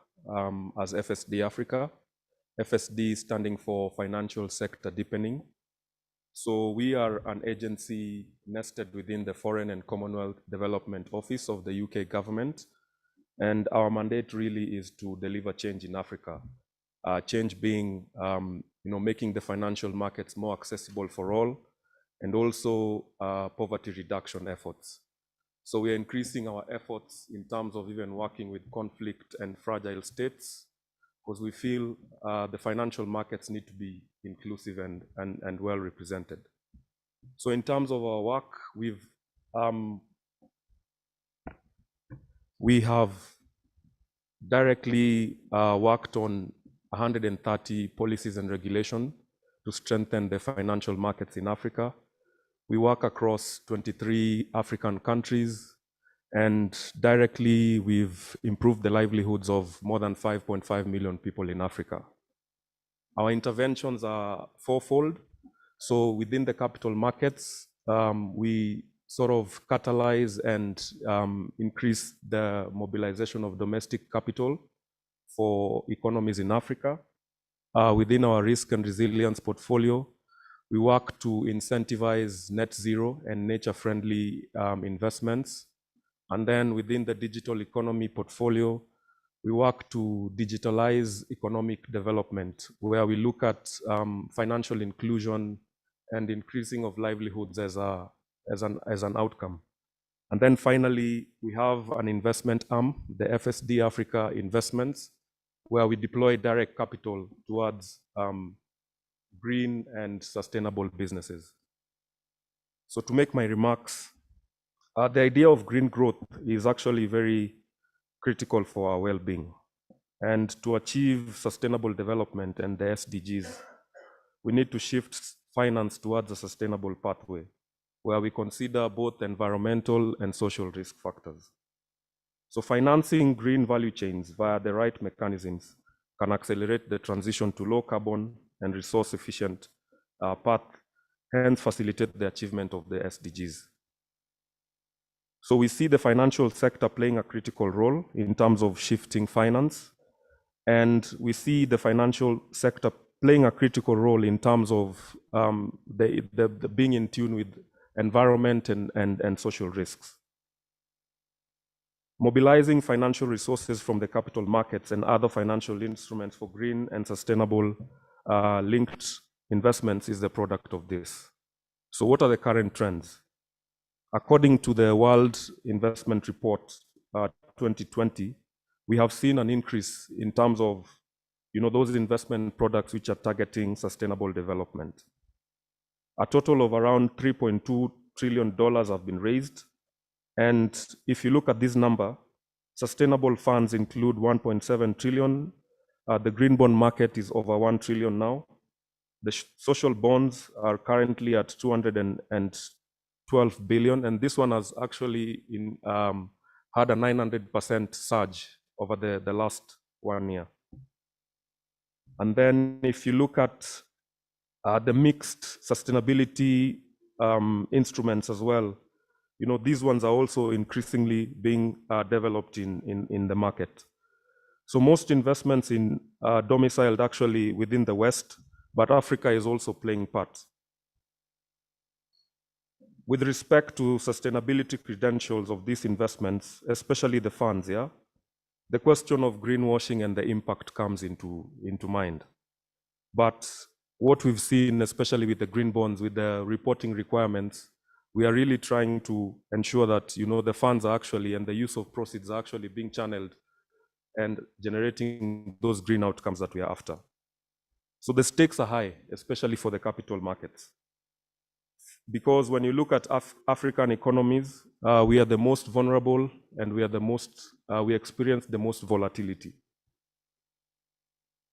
as FSD Africa. FSD standing for Financial Sector Deepening. So we are an agency nested within the Foreign and Commonwealth Development Office of the UK government. And our mandate really is to deliver change in Africa. Change being, making the financial markets more accessible for all, and also poverty reduction efforts. So we are increasing our efforts in terms of even working with conflict and fragile states, because we feel the financial markets need to be inclusive and well represented. So in terms of our work, we have directly worked on 130 policies and regulations to strengthen the financial markets in Africa. We work across 23 African countries, and directly we've improved the livelihoods of more than 5.5 million people in Africa. Our interventions are fourfold. So within the capital markets, we sort of catalyze and increase the mobilization of domestic capital for economies in Africa. Within our risk and resilience portfolio, we work to incentivize net zero and nature-friendly investments. And then within the digital economy portfolio, we work to digitalize economic development, where we look at financial inclusion and increasing of livelihoods as an outcome. And then finally, we have an investment arm, the FSD Africa Investments, where we deploy direct capital towards green and sustainable businesses. So to make my remarks, the idea of green growth is actually very critical for our well-being. And to achieve sustainable development and the SDGs, we need to shift finance towards a sustainable pathway, where we consider both environmental and social risk factors. So financing green value chains via the right mechanisms can accelerate the transition to low carbon and resource efficient path, hence facilitate the achievement of the SDGs. So we see the financial sector playing a critical role in terms of shifting finance, and we see the financial sector playing a critical role in terms of the being in tune with environment and social risks. Mobilizing financial resources from the capital markets and other financial instruments for green and sustainable linked investments is the product of this. So what are the current trends? According to the World Investment Report 2020, we have seen an increase in terms of those investment products which are targeting sustainable development. A total of around $3.2 trillion have been raised. And if you look at this number, sustainable funds include 1.7 trillion. The green bond market is over 1 trillion now. The social bonds are currently at 212 billion. And this one has actually had a 900% surge over the last 1 year. And then if you look at the mixed sustainability instruments as well, these ones are also increasingly being developed in the market. So most investments in domiciled actually within the West, but Africa is also playing part. With respect to sustainability credentials of these investments, especially the funds, the question of greenwashing and the impact comes into mind. But what we've seen, especially with the green bonds, with the reporting requirements, we are really trying to ensure that the funds are actually, and the use of proceeds are actually being channeled and generating those green outcomes that we are after. So the stakes are high, especially for the capital markets. Because when you look at African economies, we are the most vulnerable, and we experience the most volatility.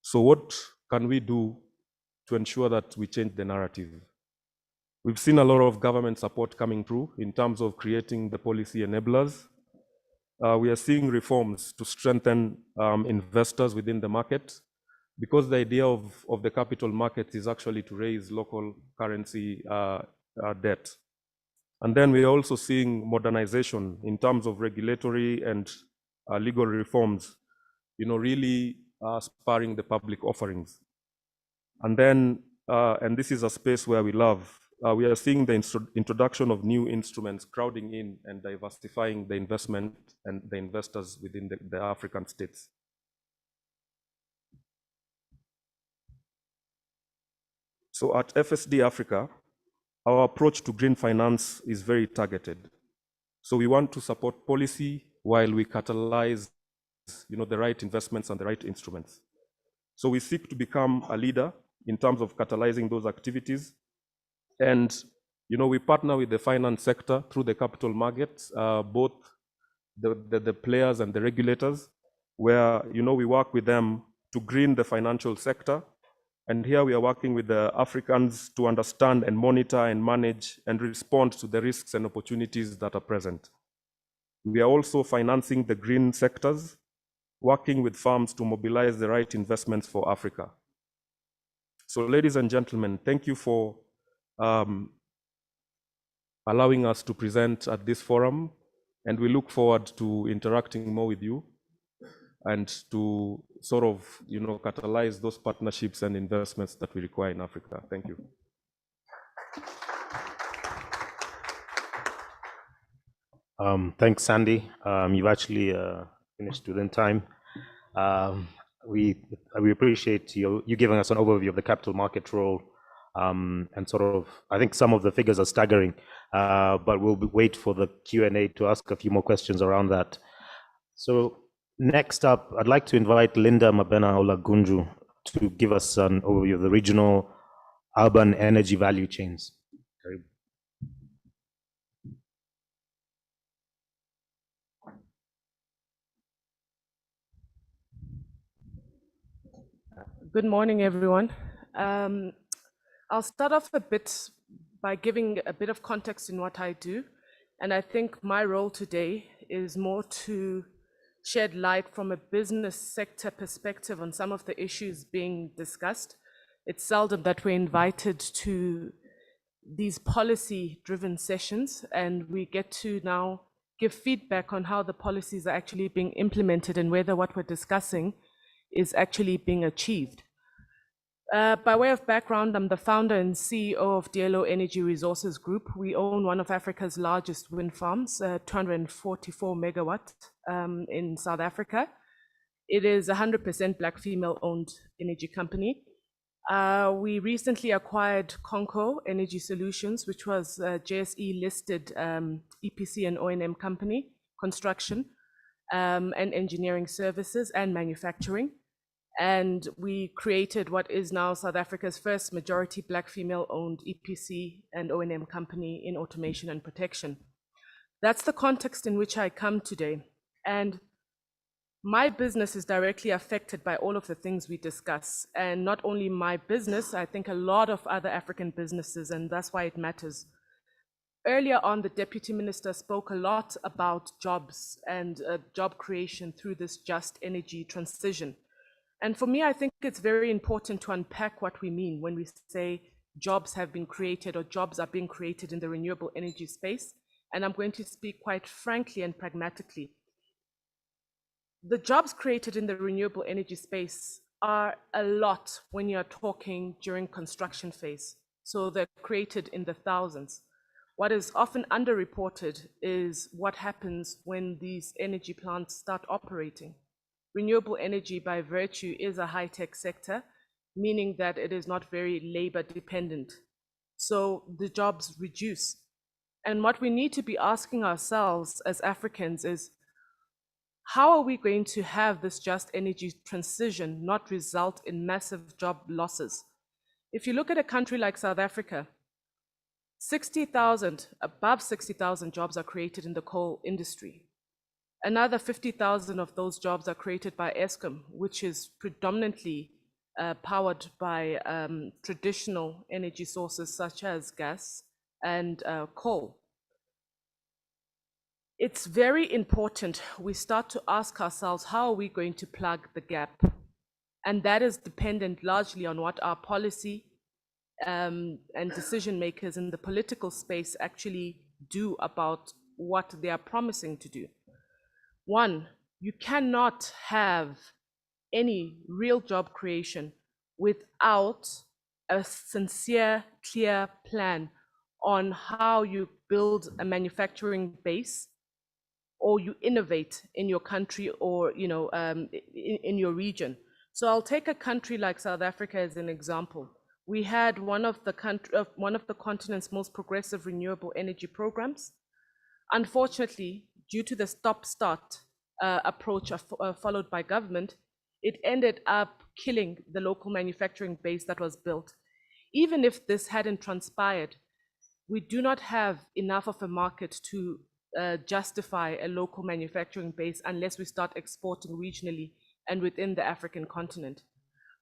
So what can we do to ensure that we change the narrative? We've seen a lot of government support coming through in terms of creating the policy enablers. We are seeing reforms to strengthen investors within the market, because the idea of the capital markets is actually to raise local currency debt. And then we're also seeing modernization in terms of regulatory and legal reforms, really spurring the public offerings. And then, and this is a space where we love, we are seeing the introduction of new instruments crowding in and diversifying the investment and the investors within the African states. So at FSD Africa, our approach to green finance is very targeted. So we want to support policy while we catalyze, the right investments and the right instruments. So we seek to become a leader in terms of catalyzing those activities. And, we partner with the finance sector through the capital markets, both the players and the regulators, where, we work with them to green the financial sector. And here we are working with the Africans to understand and monitor and manage and respond to the risks and opportunities that are present. We are also financing the green sectors, working with firms to mobilize the right investments for Africa. So ladies and gentlemen, thank you for allowing us to present at this forum, and we look forward to interacting more with you and to sort of, catalyze those partnerships and investments that we require in Africa. Thank you. Thanks, Sandy. You've actually finished within time. We appreciate you giving us an overview of the capital market role, and sort of, I think some of the figures are staggering, but we'll wait for the Q&A to ask a few more questions around that. So next up, I'd like to invite Linda Mabena Olagunju to give us an overview of the regional urban energy value chains. Good morning, everyone. I'll start off a bit by giving a bit of context in what I do. And I think my role today is more to shed light from a business sector perspective on some of the issues being discussed. It's seldom that we're invited to these policy-driven sessions, and we get to now give feedback on how the policies are actually being implemented and whether what we're discussing is actually being achieved. By way of background, I'm the founder and CEO of DLO Energy Resources Group. We own one of Africa's largest wind farms, 244 megawatt in South Africa. It is 100% Black female-owned energy company. We recently acquired Conco Energy Solutions, which was a JSE-listed EPC and O&M company, construction and engineering services and manufacturing. And we created what is now South Africa's first majority Black female-owned EPC and O&M company in automation and protection. That's the context in which I come today. And my business is directly affected by all of the things we discuss. And not only my business, I think a lot of other African businesses, and that's why it matters. Earlier on, the Deputy Minister spoke a lot about jobs and job creation through this just energy transition. And for me, I think it's very important to unpack what we mean when we say jobs have been created or jobs are being created in the renewable energy space. And I'm going to speak quite frankly and pragmatically. The jobs created in the renewable energy space are a lot when you're talking during construction phase. So they're created in the thousands. What is often underreported is what happens when these energy plants start operating. Renewable energy by virtue is a high-tech sector, meaning that it is not very labor dependent. So the jobs reduce. And what we need to be asking ourselves as Africans is, how are we going to have this just energy transition not result in massive job losses? If you look at a country like South Africa, 60,000, above 60,000 jobs are created in the coal industry. Another 50,000 of those jobs are created by Eskom, which is predominantly powered by traditional energy sources such as gas and coal. It's very important we start to ask ourselves, how are we going to plug the gap? And that is dependent largely on what our policy and decision makers in the political space actually do about what they are promising to do. One, you cannot have any real job creation without a sincere, clear plan on how you build a manufacturing base or you innovate in your country or in your region. So I'll take a country like South Africa as an example. We had one of the continent's most progressive renewable energy programs. Unfortunately, due to the stop-start approach followed by government, it ended up killing the local manufacturing base that was built. Even if this hadn't transpired, we do not have enough of a market to justify a local manufacturing base unless we start exporting regionally and within the African continent.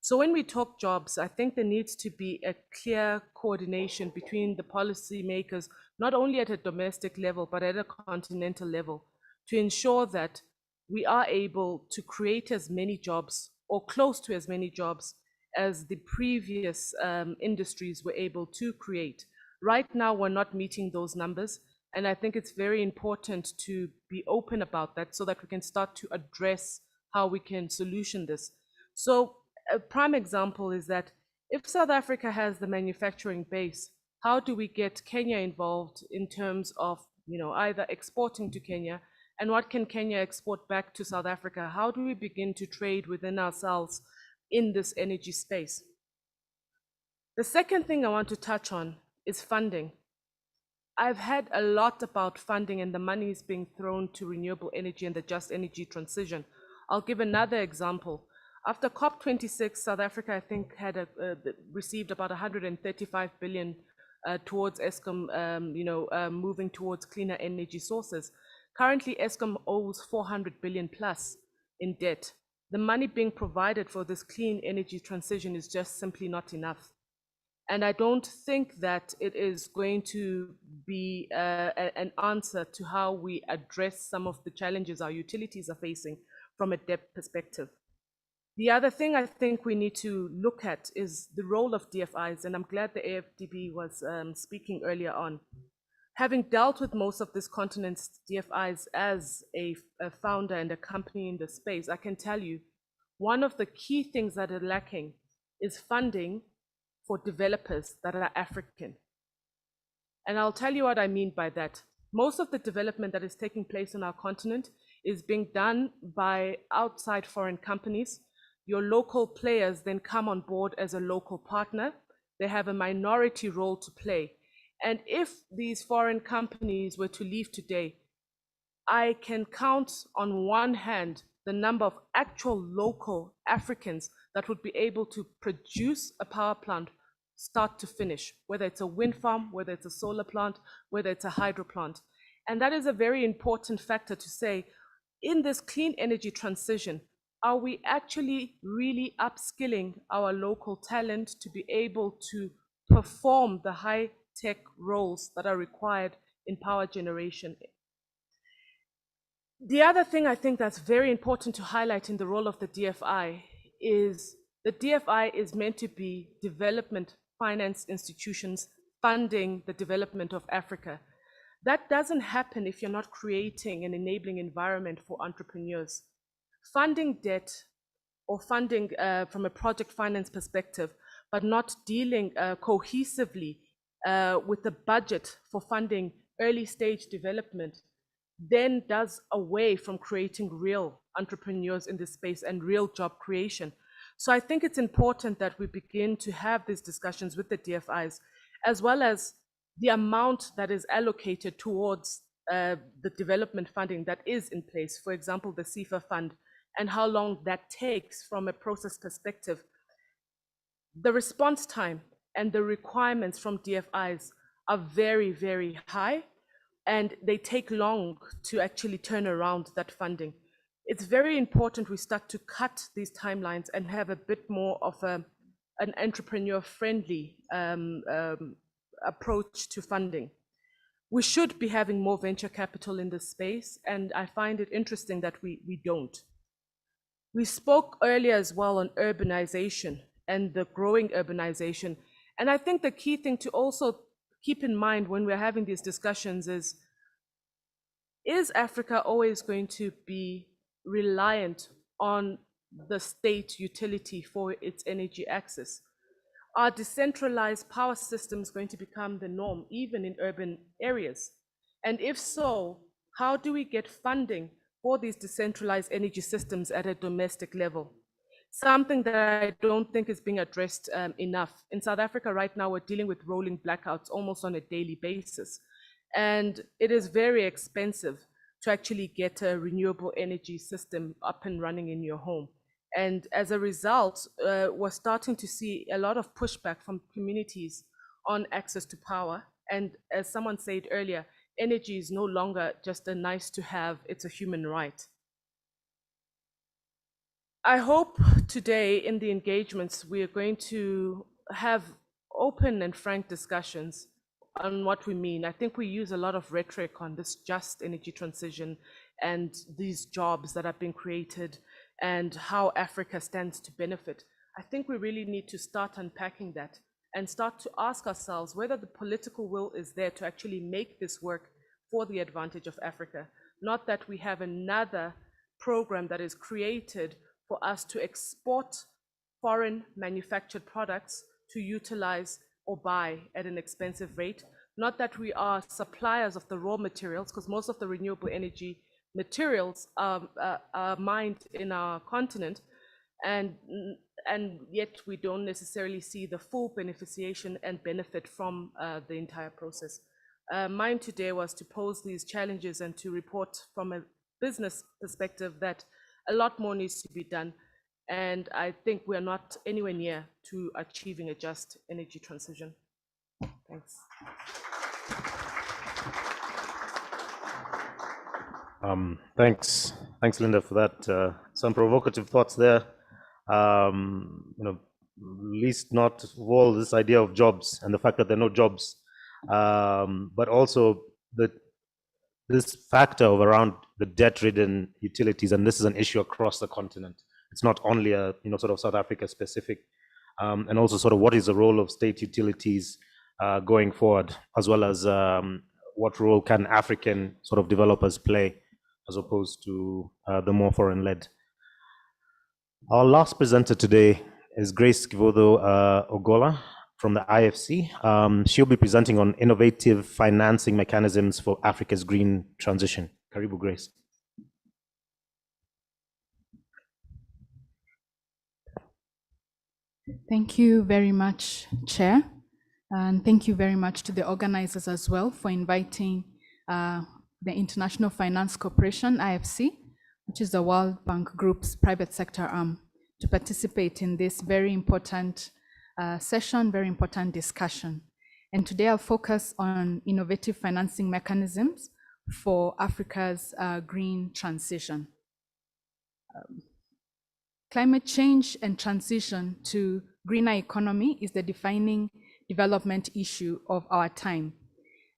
So when we talk jobs, I think there needs to be a clear coordination between the policymakers, not only at a domestic level, but at a continental level, to ensure that we are able to create as many jobs or close to as many jobs as the previous industries were able to create. Right now, we're not meeting those numbers. And I think it's very important to be open about that so that we can start to address how we can solution this. So a prime example is that if South Africa has the manufacturing base, how do we get Kenya involved in terms of either exporting to Kenya, and what can Kenya export back to South Africa? How do we begin to trade within ourselves in this energy space? The second thing I want to touch on is funding. I've had a lot about funding and the money is being thrown to renewable energy and the just energy transition. I'll give another example. After COP26, South Africa, I think, had received about 135 billion towards Eskom, moving towards cleaner energy sources. Currently, Eskom owes 400 billion plus in debt. The money being provided for this clean energy transition is just simply not enough. And I don't think that it is going to be an answer to how we address some of the challenges our utilities are facing from a debt perspective. The other thing I think we need to look at is the role of DFIs, and I'm glad the AFDB was speaking earlier on. Having dealt with most of this continent's DFIs as a founder and a company in the space, I can tell you one of the key things that are lacking is funding for developers that are African. And I'll tell you what I mean by that. Most of the development that is taking place on our continent is being done by outside foreign companies. Your local players then come on board as a local partner. They have a minority role to play. And if these foreign companies were to leave today, I can count on one hand the number of actual local Africans that would be able to produce a power plant start to finish, whether it's a wind farm, whether it's a solar plant, whether it's a hydro plant. And that is a very important factor to say, in this clean energy transition, are we actually really upskilling our local talent to be able to perform the high-tech roles that are required in power generation? The other thing I think that's very important to highlight in the role of the DFI is the DFI is meant to be development finance institutions funding the development of Africa. That doesn't happen if you're not creating an enabling environment for entrepreneurs. Funding debt or funding from a project finance perspective, but not dealing cohesively with the budget for funding early stage development, then does away from creating real entrepreneurs in this space and real job creation. So I think it's important that we begin to have these discussions with the DFIs, as well as the amount that is allocated towards the development funding that is in place, for example, the CIFA fund, and how long that takes from a process perspective. The response time and the requirements from DFIs are very, very high, and they take long to actually turn around that funding. It's very important we start to cut these timelines and have a bit more of an entrepreneur-friendly approach to funding. We should be having more venture capital in this space, and I find it interesting that we don't. We spoke earlier as well on urbanization and the growing urbanization. And I think the key thing to also keep in mind when we're having these discussions is Africa always going to be reliant on the state utility for its energy access? Are decentralized power systems going to become the norm, even in urban areas? And if so, how do we get funding for these decentralized energy systems at a domestic level? Something that I don't think is being addressed enough. In South Africa right now, we're dealing with rolling blackouts almost on a daily basis. And it is very expensive to actually get a renewable energy system up and running in your home. And as a result, we're starting to see a lot of pushback from communities on access to power. And as someone said earlier, energy is no longer just a nice to have, it's a human right. I hope today in the engagements, we are going to have open and frank discussions on what we mean. I think we use a lot of rhetoric on this just energy transition and these jobs that are being created and how Africa stands to benefit. I think we really need to start unpacking that and start to ask ourselves whether the political will is there to actually make this work for the advantage of Africa. Not that we have another program that is created for us to export foreign manufactured products to utilize or buy at an expensive rate. Not that we are suppliers of the raw materials, because most of the renewable energy materials are mined in our continent, and yet we don't necessarily see the full beneficiation and benefit from the entire process. Mine today was to pose these challenges and to report from a business perspective that a lot more needs to be done. And I think we're not anywhere near to achieving a just energy transition. Thanks. Thanks, Linda, for that. Some provocative thoughts there. Least not of all this idea of jobs and the fact that there are no jobs, but also this factor of around the debt-ridden utilities, and this is an issue across the continent. It's not only a sort of South Africa specific, and also sort of what is the role of state utilities going forward, as well as what role can African sort of developers play as opposed to the more foreign-led. Our last presenter today is Grace Kivodo Ogola from the IFC. She'll be presenting on innovative financing mechanisms for Africa's green transition. Karibu, Grace. Thank you very much, Chair. And thank you very much to the organizers as well for inviting the International Finance Corporation, IFC, which is the World Bank Group's private sector arm, to participate in this very important session, very important discussion. And today I'll focus on innovative financing mechanisms for Africa's green transition. Climate change and transition to greener economy is the defining development issue of our time,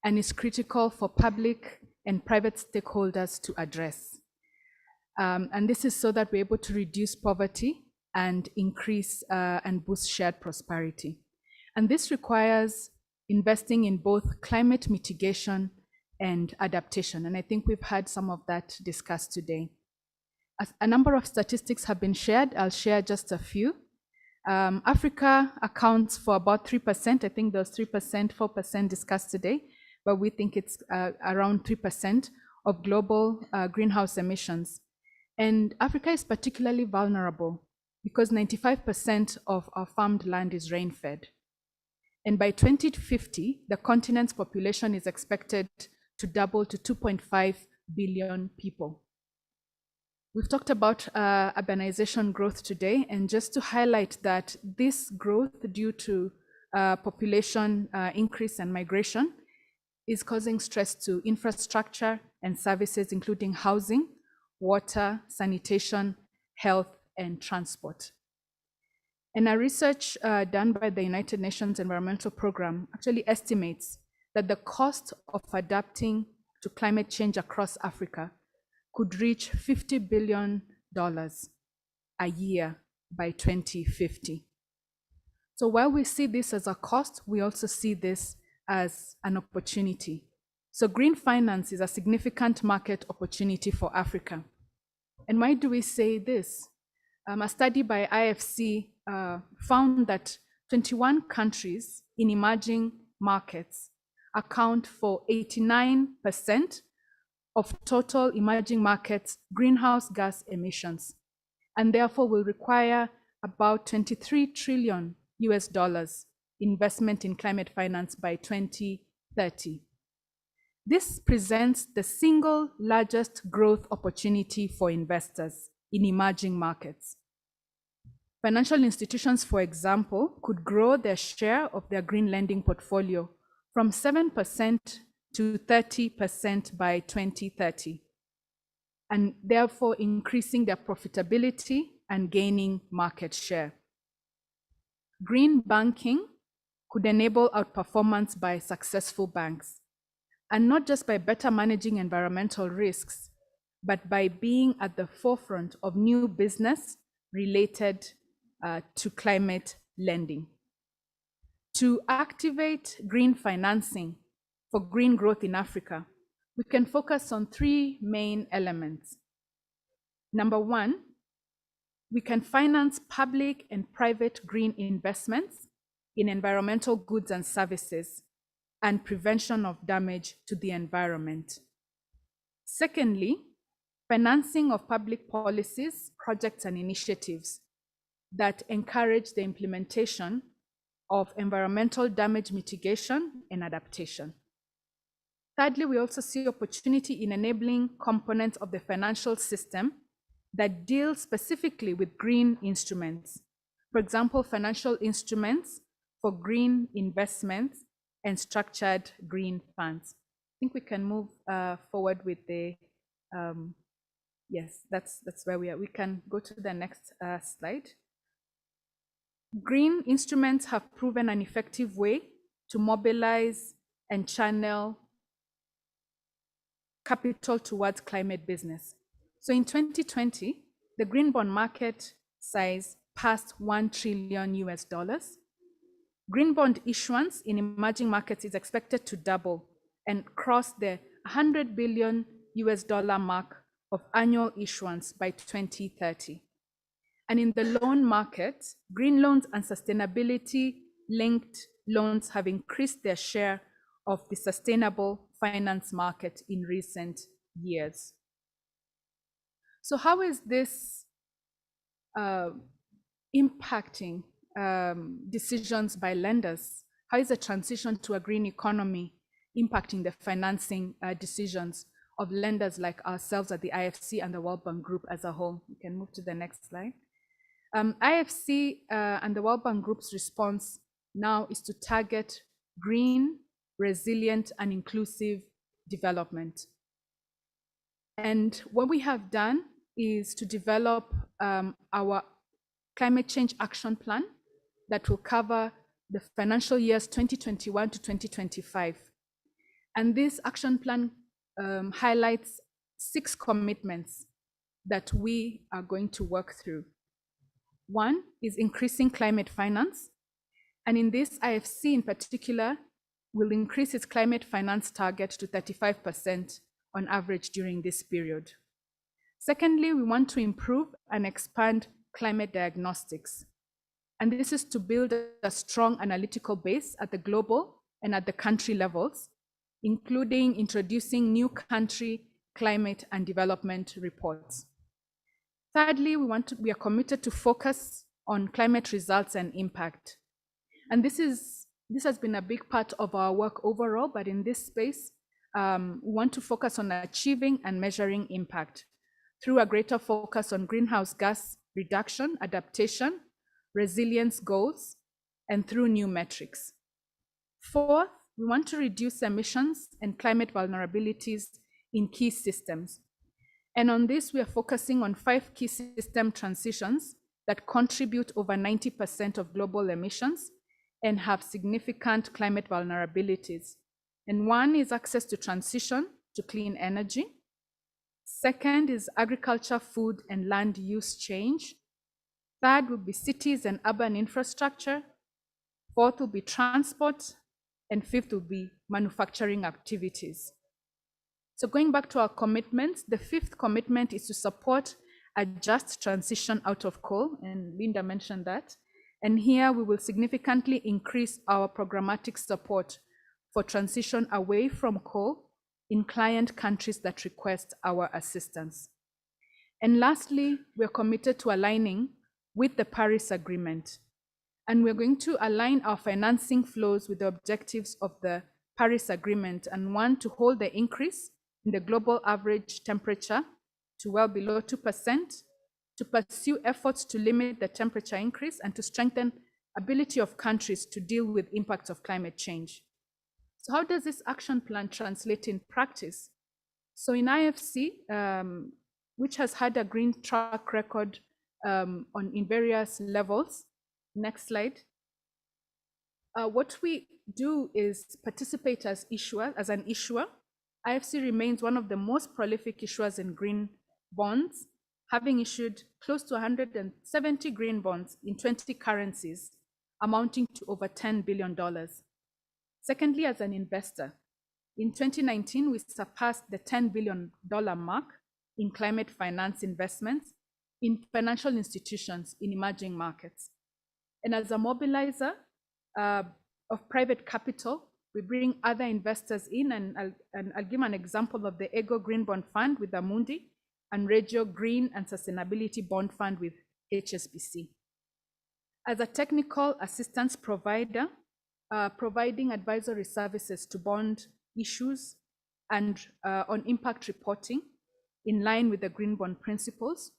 and is critical for public and private stakeholders to address. And this is so that we're able to reduce poverty and increase and boost shared prosperity. And this requires investing in both climate mitigation and adaptation. And I think we've had some of that discussed today. As a number of statistics have been shared, I'll share just a few. Africa accounts for about 3%. I think there's 3%, 4% discussed today, but we think it's around 3% of global greenhouse emissions. And Africa is particularly vulnerable because 95% of our farmed land is rain-fed. And by 2050, the continent's population is expected to double to 2.5 billion people. We've talked about urbanization growth today, and just to highlight that this growth due to population increase and migration is causing stress to infrastructure and services, including housing, water, sanitation, health, and transport. And our research done by the United Nations Environmental Programme actually estimates that the cost of adapting to climate change across Africa could reach $50 billion a year by 2050. So while we see this as a cost, we also see this as an opportunity. So green finance is a significant market opportunity for Africa. And why do we say this? A study by IFC found that 21 countries in emerging markets account for 89% of total emerging markets greenhouse gas emissions, and therefore will require about 23 trillion US dollars investment in climate finance by 2030. This presents the single largest growth opportunity for investors in emerging markets. Financial institutions, for example, could grow their share of their green lending portfolio from 7% to 30% by 2030, and therefore increasing their profitability and gaining market share. Green banking could enable outperformance by successful banks, and not just by better managing environmental risks, but by being at the forefront of new business related to climate lending. To activate green financing for green growth in Africa, we can focus on three main elements. Number one, we can finance public and private green investments in environmental goods and services and prevention of damage to the environment. Secondly, financing of public policies, projects, and initiatives that encourage the implementation of environmental damage mitigation and adaptation. Thirdly, we also see opportunity in enabling components of the financial system that deal specifically with green instruments. For example, financial instruments for green investments and structured green funds. I think we can move forward with the, yes, that's where we are. We can go to the next slide. Green instruments have proven an effective way to mobilize and channel capital towards climate business. So in 2020, the green bond market size passed $1 trillion US. Green bond issuance in emerging markets is expected to double and cross the $100 billion US mark of annual issuance by 2030. And in the loan market, green loans and sustainability-linked loans have increased their share of the sustainable finance market in recent years. So how is this impacting decisions by lenders? How is the transition to a green economy impacting the financing decisions of lenders like ourselves at the IFC and the World Bank Group as a whole? We can move to the next slide. IFC and the World Bank Group's response now is to target green, resilient, and inclusive development. And what we have done is to develop our climate change action plan that will cover the financial years 2021 to 2025. And this action plan highlights 6 commitments that we are going to work through. One is increasing climate finance. And in this, IFC in particular will increase its climate finance target to 35% on average during this period. Secondly, we want to improve and expand climate diagnostics. And this is to build a strong analytical base at the global and at the country levels, including introducing new country climate and development reports. Thirdly, we are committed to focus on climate results and impact. And this has been a big part of our work overall, but in this space, we want to focus on achieving and measuring impact through a greater focus on greenhouse gas reduction, adaptation, resilience goals, and through new metrics. Fourth, we want to reduce emissions and climate vulnerabilities in key systems. And on this, we are focusing on 5 key system transitions that contribute over 90% of global emissions and have significant climate vulnerabilities. And one is access to transition to clean energy. Second is agriculture, food, and land use change. Third will be cities and urban infrastructure. Fourth will be transport. And fifth will be manufacturing activities. So going back to our commitments, the 5th commitment is to support a just transition out of coal, and Linda mentioned that, And here we will significantly increase our programmatic support for transition away from coal in client countries that request our assistance. And lastly, we're committed to aligning with the Paris Agreement. And we're going to align our financing flows with the objectives of the Paris Agreement, and one, to hold the increase in the global average temperature to well below 2%, to pursue efforts to limit the temperature increase, and to strengthen ability of countries to deal with impacts of climate change. So how does this action plan translate in practice? So in IFC, which has had a green track record in various levels. Next slide. What we do is participate as an issuer. IFC remains one of the most prolific issuers in green bonds, having issued close to 170 green bonds in 20 currencies, amounting to over $10 billion. Secondly, as an investor, in 2019, we surpassed the $10 billion mark in climate finance investments in financial institutions in emerging markets. And as a mobilizer of private capital, we bring other investors in, and I'll give an example of the Ego Green Bond Fund with Amundi and Regio Green and Sustainability Bond Fund with HSBC. As a technical assistance provider, providing advisory services to bond issues and on impact reporting in line with the Green Bond Principles.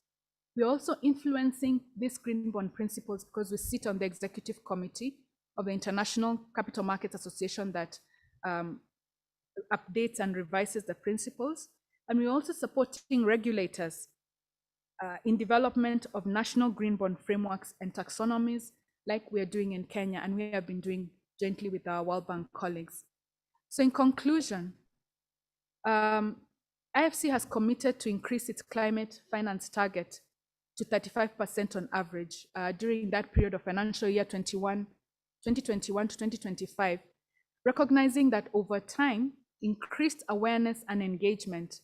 We're also influencing these Green Bond Principles because we sit on the executive committee of the International Capital Markets Association that updates and revises the principles. And we're also supporting regulators in development of national green bond frameworks and taxonomies, like we're doing in Kenya, and we have been doing jointly with our World Bank colleagues. So in conclusion, IFC has committed to increase its climate finance target to 35% on average during that period of financial year 2021 to 2025, recognizing that over time, increased awareness and engagement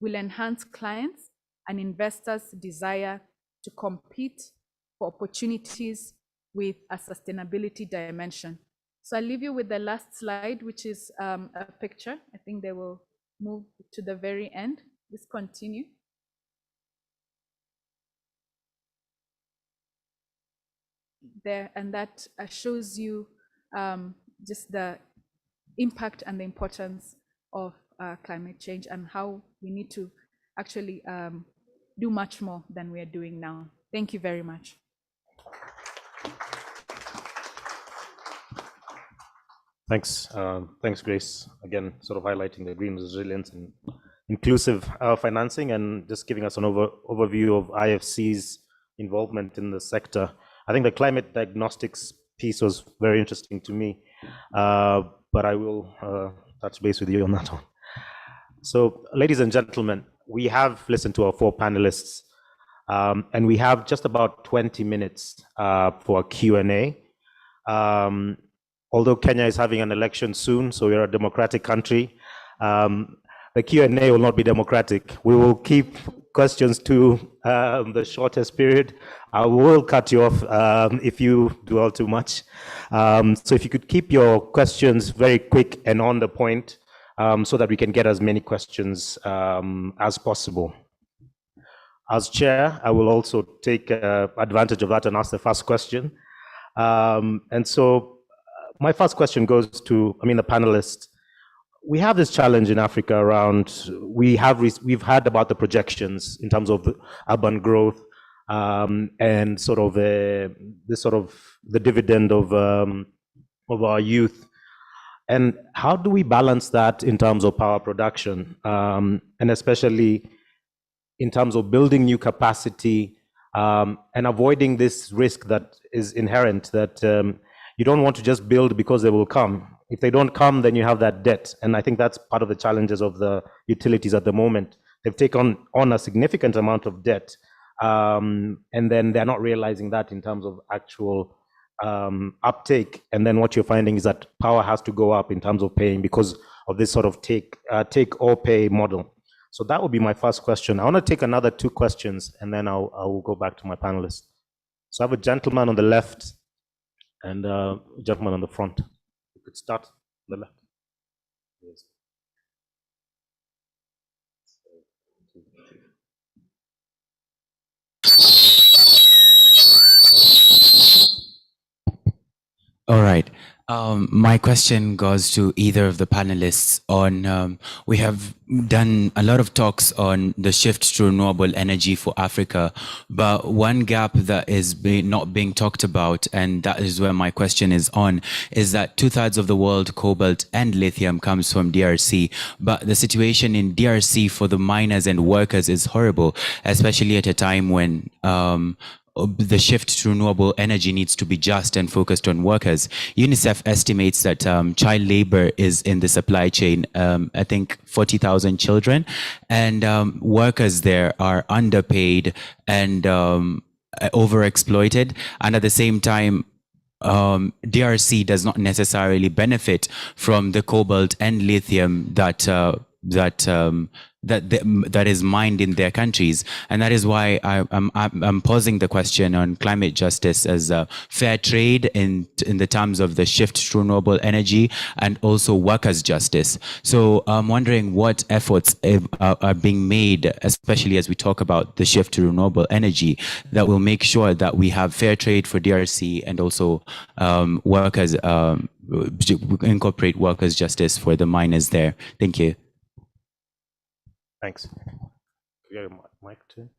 will enhance clients and investors' desire to compete for opportunities with a sustainability dimension. So I'll leave you with the last slide, which is a picture. I think they will move to the very end. Let's continue. There, and that shows you just the impact and the importance of climate change and how we need to actually do much more than we are doing now. Thank you very much. Thanks. Thanks, Grace. Again, sort of highlighting the green resilience and inclusive financing, and just giving us an overview of IFC's involvement in the sector. I think the climate diagnostics piece was very interesting to me, but I will touch base with you on that one. So, ladies and gentlemen, we have listened to our four panelists, and we have just about 20 minutes for a Q&A. Although Kenya is having an election soon, so we're a democratic country, the Q&A will not be democratic. We will keep questions to the shortest period. I will cut you off if you dwell too much. So if you could keep your questions very quick and on the point, so that we can get as many questions as possible. As chair, I will also take advantage of that and ask the first question. And so my first question goes to, the panelists. We have this challenge in Africa around, we've had about the projections in terms of urban growth and sort of the dividend of our youth. And how do we balance that in terms of power production, and especially in terms of building new capacity and avoiding this risk that is inherent, that you don't want to just build because they will come. If they don't come, then you have that debt. And I think that's part of the challenges of the utilities at the moment. They've taken on a significant amount of debt, and then they're not realizing that in terms of actual uptake. And then what you're finding is that power has to go up in terms of paying because of this sort of take or pay model. So that would be my first question. I want to take another two questions, and then I will go back to my panelists. So I have a gentleman on the left, And gentleman on the front, you could start on the left. Yes. All right. My question goes to either of the panelists on, we have done a lot of talks on the shift to renewable energy for Africa, but one gap that is not being talked about, and that is where my question is on, is that 2/3 of the world cobalt and lithium comes from DRC, but the situation in DRC for the miners and workers is horrible, especially at a time when the shift to renewable energy needs to be just and focused on workers. UNICEF estimates that child labor is in the supply chain, I think 40,000 children, and workers there are underpaid and overexploited. And at the same time, DRC does not necessarily benefit from the cobalt and lithium that is mined in their countries, and that is why I'm posing the question on climate justice as fair trade in the terms of the shift to renewable energy, and also workers' justice. So I'm wondering what efforts are being made, especially as we talk about the shift to renewable energy, that will make sure that we have fair trade for DRC and also workers, incorporate workers' justice for the miners there. Thank you. Thanks. You got a mic too?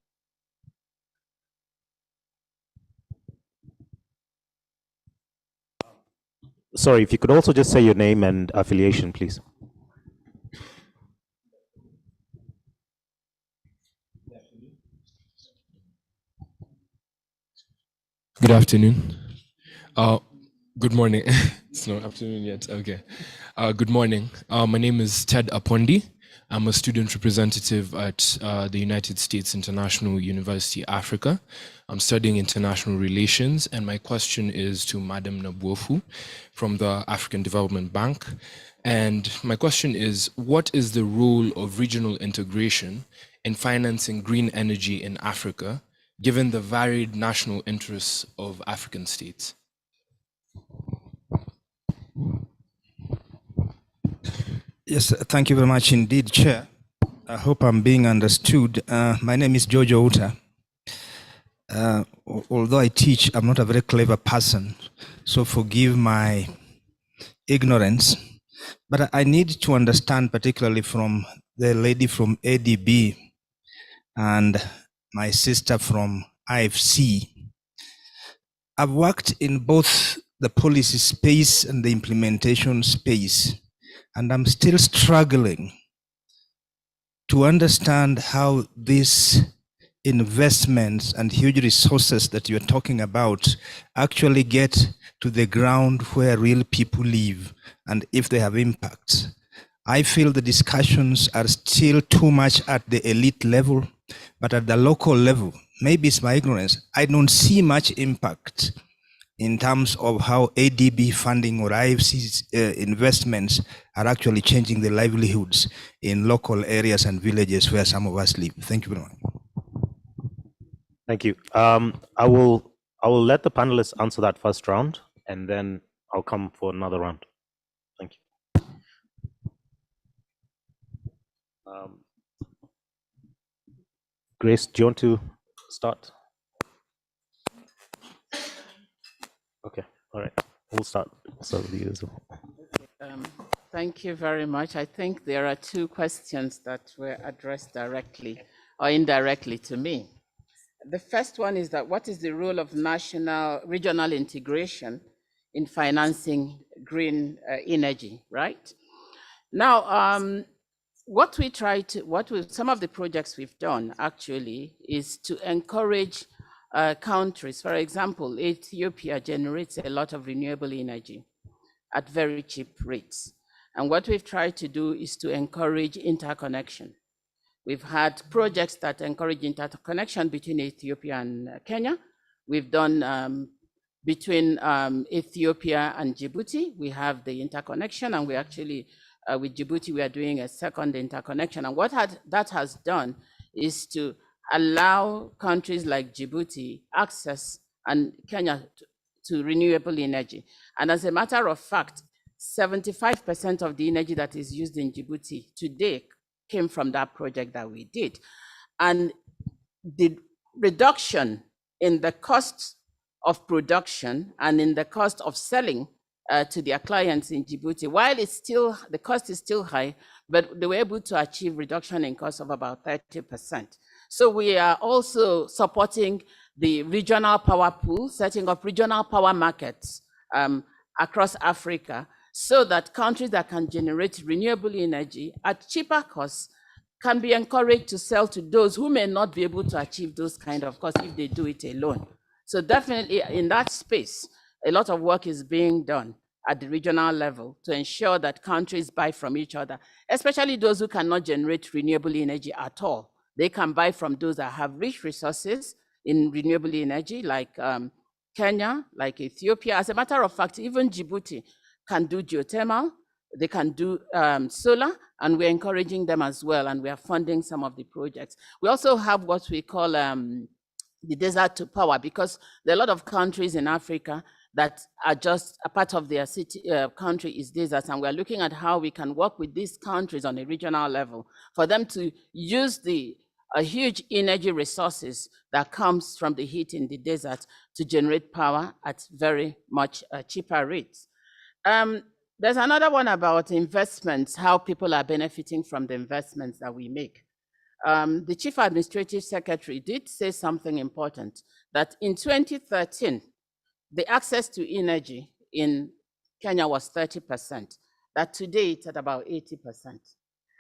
Sorry, if you could also just say your name and affiliation, please. Good afternoon. Good morning. It's not afternoon yet. Okay. Good morning. My name is Ted Apondi. I'm a student representative at the United States International University, Africa. I'm studying international relations, and my question is to Madam Nabuofu from the African Development Bank. And my question is, what is the role of regional integration in financing green energy in Africa, given the varied national interests of African states? Yes, thank you very much indeed, Chair. I hope I'm being understood. My name is Jojo Uta. Although I teach, I'm not a very clever person, so forgive my ignorance. But I need to understand, particularly from the lady from ADB and my sister from IFC. I've worked in both the policy space and the implementation space, and I'm still struggling to understand how these investments and huge resources that you're talking about actually get to the ground where real people live and if they have impact. I feel the discussions are still too much at the elite level, but at the local level, maybe it's my ignorance, I don't see much impact in terms of how ADB funding or IFC's investments are actually changing the livelihoods in local areas and villages where some of us live. Thank you very much. Thank you. I will let the panelists answer that first round, and then I'll come for another round. Thank you. Grace, do you want to start? Okay, all right. We'll start with you as well. Thank you very much. I think there are two questions that were addressed directly or indirectly to me. The first one is that what is the role of regional integration in financing green energy, right? Now, some of the projects we've done actually is to encourage countries. For example, Ethiopia generates a lot of renewable energy at very cheap rates. And what we've tried to do is to encourage interconnection. We've had projects that encourage interconnection between Ethiopia and Kenya. We've done between Ethiopia and Djibouti. We have the interconnection, and we actually, with Djibouti, we are doing a second interconnection. And what that has done is to allow countries like Djibouti access and Kenya to renewable energy. And as a matter of fact, 75% of the energy that is used in Djibouti today came from that project that we did. And the reduction in the cost of production and in the cost of selling to their clients in Djibouti, while the cost is still high, but they were able to achieve reduction in cost of about 30%. So we are also supporting the regional power pool, setting up regional power markets across Africa, so that countries that can generate renewable energy at cheaper costs can be encouraged to sell to those who may not be able to achieve those kind of costs if they do it alone. So definitely in that space, a lot of work is being done at the regional level to ensure that countries buy from each other, especially those who cannot generate renewable energy at all. They can buy from those that have rich resources in renewable energy, like Kenya, like Ethiopia. As a matter of fact, even Djibouti can do geothermal, they can do solar, and we're encouraging them as well, and we are funding some of the projects. We also have what we call the desert to power, because there are a lot of countries in Africa that are just a part of their country is deserts, and we're looking at how we can work with these countries on a regional level for them to use the huge energy resources that comes from the heat in the desert to generate power at very much cheaper rates. There's another one about investments, how people are benefiting from the investments that we make. The Chief Administrative Secretary did say something important, that in 2013, the access to energy in Kenya was 30%, that today it's at about 80%.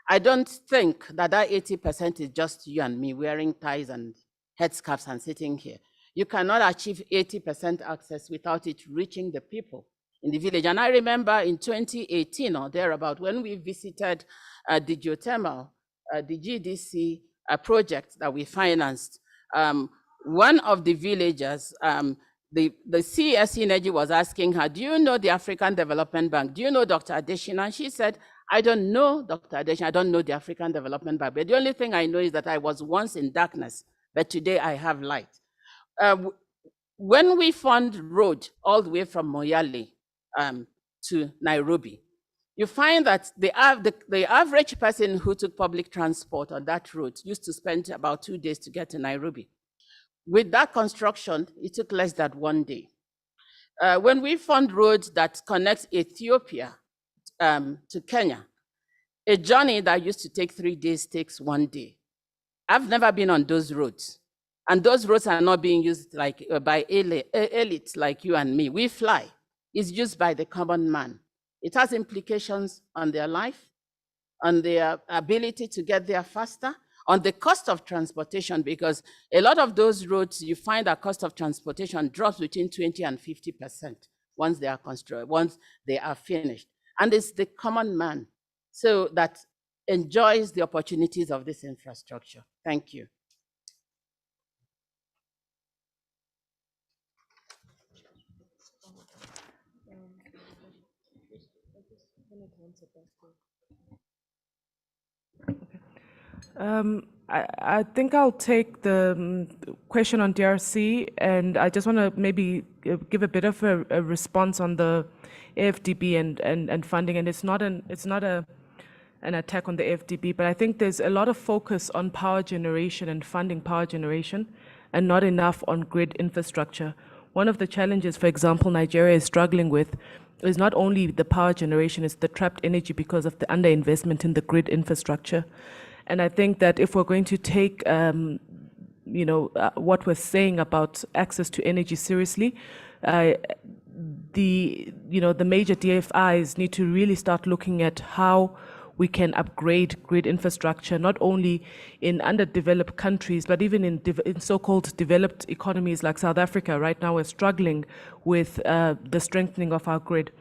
I don't think that that 80% is just you and me wearing ties and headscarves and sitting here. You cannot achieve 80% access without it reaching the people in the village. And I remember in 2018 or thereabout, when we visited the geothermal, the GDC project that we financed, one of the villagers, the CES Energy was asking her, do you know the African Development Bank? Do you know Dr. Adesina? And she said, I don't know Dr. Adesina, I don't know the African Development Bank, but the only thing I know is that I was once in darkness, but today I have light. When we fund road all the way from Moyale to Nairobi, you find that the average person who took public transport on that route used to spend about 2 days to get to Nairobi. With that construction, it took less than 1 day. When we fund roads that connect Ethiopia to Kenya, a journey that used to take 3 days takes 1 day. I've never been on those roads, and those roads are not being used like by elites like you and me. We fly. It's used by the common man. It has implications on their life, on their ability to get there faster, on the cost of transportation, because a lot of those roads, you find that cost of transportation drops between 20 and 50% once they are constructed, once they are finished. And it's the common man so that enjoys the opportunities of this infrastructure. Thank you. I think I'll take the question on DRC, and I just want to maybe give a bit of a response on the AFDB and funding. And it's not an attack on the AFDB, but I think there's a lot of focus on power generation and funding power generation, and not enough on grid infrastructure. One of the challenges, for example, Nigeria is struggling with is not only the power generation, it's the trapped energy because of the underinvestment in the grid infrastructure. And I think that if we're going to take, what we're saying about access to energy seriously, the major DFIs need to really start looking at how we can upgrade grid infrastructure, not only in underdeveloped countries, but even in so-called developed economies like South Africa. Right now, we're struggling with the strengthening of our grid.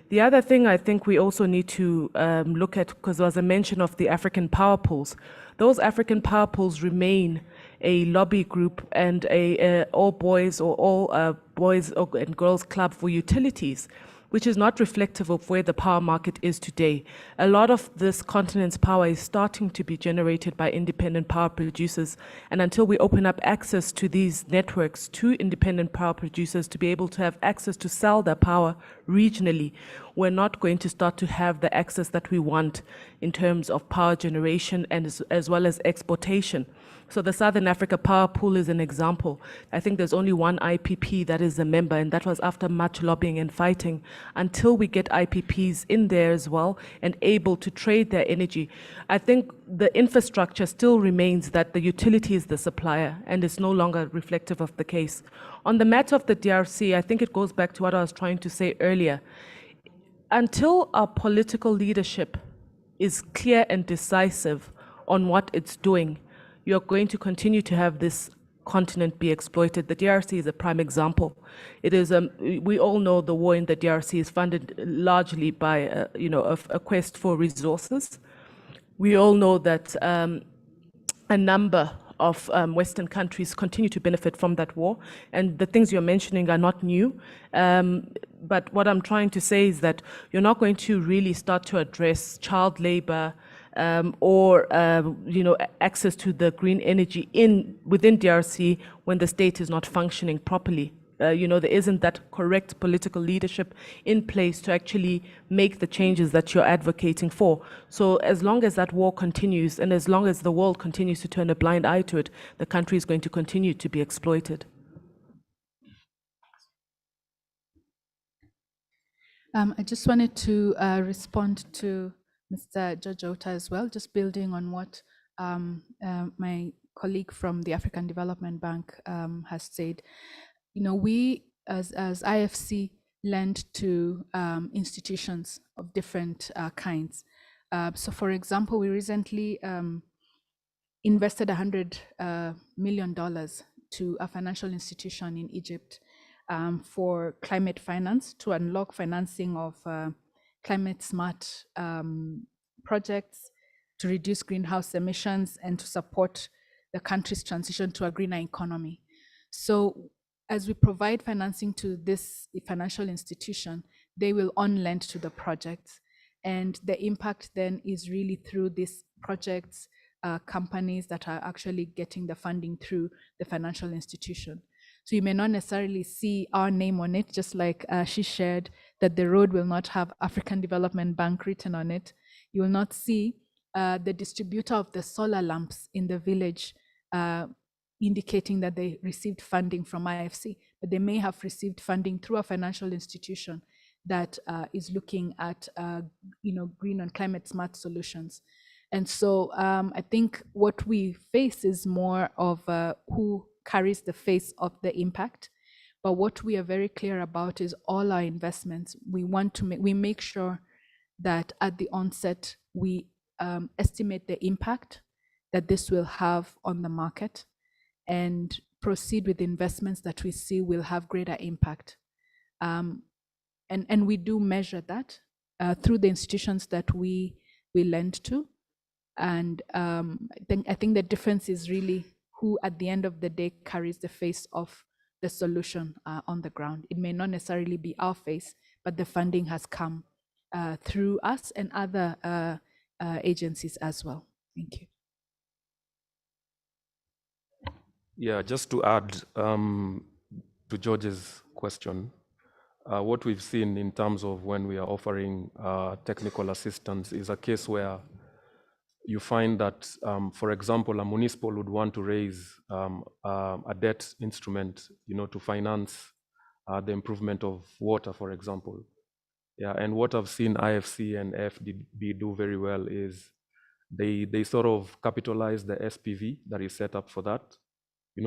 The other thing I think we also need to look at, because there was a mention of the African power pools. Those African power pools remain a lobby group and a all boys or all boys and girls club for utilities. which is not reflective of where the power market is today. A lot of this continent's power is starting to be generated by independent power producers. And until we open up access to these networks to independent power producers to be able to have access to sell their power regionally, we're not going to start to have the access that we want in terms of power generation and as well as exportation. So the Southern Africa Power Pool is an example. I think there's only one IPP that is a member, and that was after much lobbying and fighting. Until we get IPPs in there as well and able to trade their energy, I think the infrastructure still remains that the utility is the supplier, and it's no longer reflective of the case. On the matter of the DRC, I think it goes back to what I was trying to say earlier. Until our political leadership is clear and decisive on what it's doing, you're going to continue to have this continent be exploited. The DRC is a prime example. It is, we all know the war in the DRC is funded largely by, a quest for resources. We all know that a number of Western countries continue to benefit from that war, and the things you're mentioning are not new. But what I'm trying to say is that you're not going to really start to address child labor, or access to the green energy within DRC when the state is not functioning properly. There isn't that correct political leadership in place to actually make the changes that you're advocating for. So as long as that war continues and as long as the world continues to turn a blind eye to it, the country is going to continue to be exploited. I just wanted to respond to Mr. Jojota as well, just building on what my colleague from the African Development Bank has said. We as IFC lend to institutions of different kinds. So for example, we recently invested $100 million to a financial institution in Egypt for climate finance to unlock financing of climate smart projects to reduce greenhouse emissions and to support the country's transition to a greener economy. So as we provide financing to this financial institution, they will on lend to the projects. And the impact then is really through these projects, companies that are actually getting the funding through the financial institution. So you may not necessarily see our name on it, just like she shared that the road will not have African Development Bank written on it. You will not see the distributor of the solar lamps in the village indicating that they received funding from IFC, but they may have received funding through a financial institution that is looking at green and climate smart solutions. And so I think what we face is more of who carries the face of the impact. But what we are very clear about is all our investments. We make sure that at the onset, we estimate the impact that this will have on the market and proceed with investments that we see will have greater impact. And we do measure that through the institutions that we lend to. And I think the difference is really who at the end of the day carries the face of the solution on the ground. It may not necessarily be our face, but the funding has come through us and other agencies as well. Thank you. Yeah, just to add to George's question, what we've seen in terms of when we are offering technical assistance is a case where you find that, for example, a municipal would want to raise a debt instrument, to finance the improvement of water, for example. Yeah, and what I've seen IFC and FDB do very well is they sort of capitalize the SPV that is set up for that,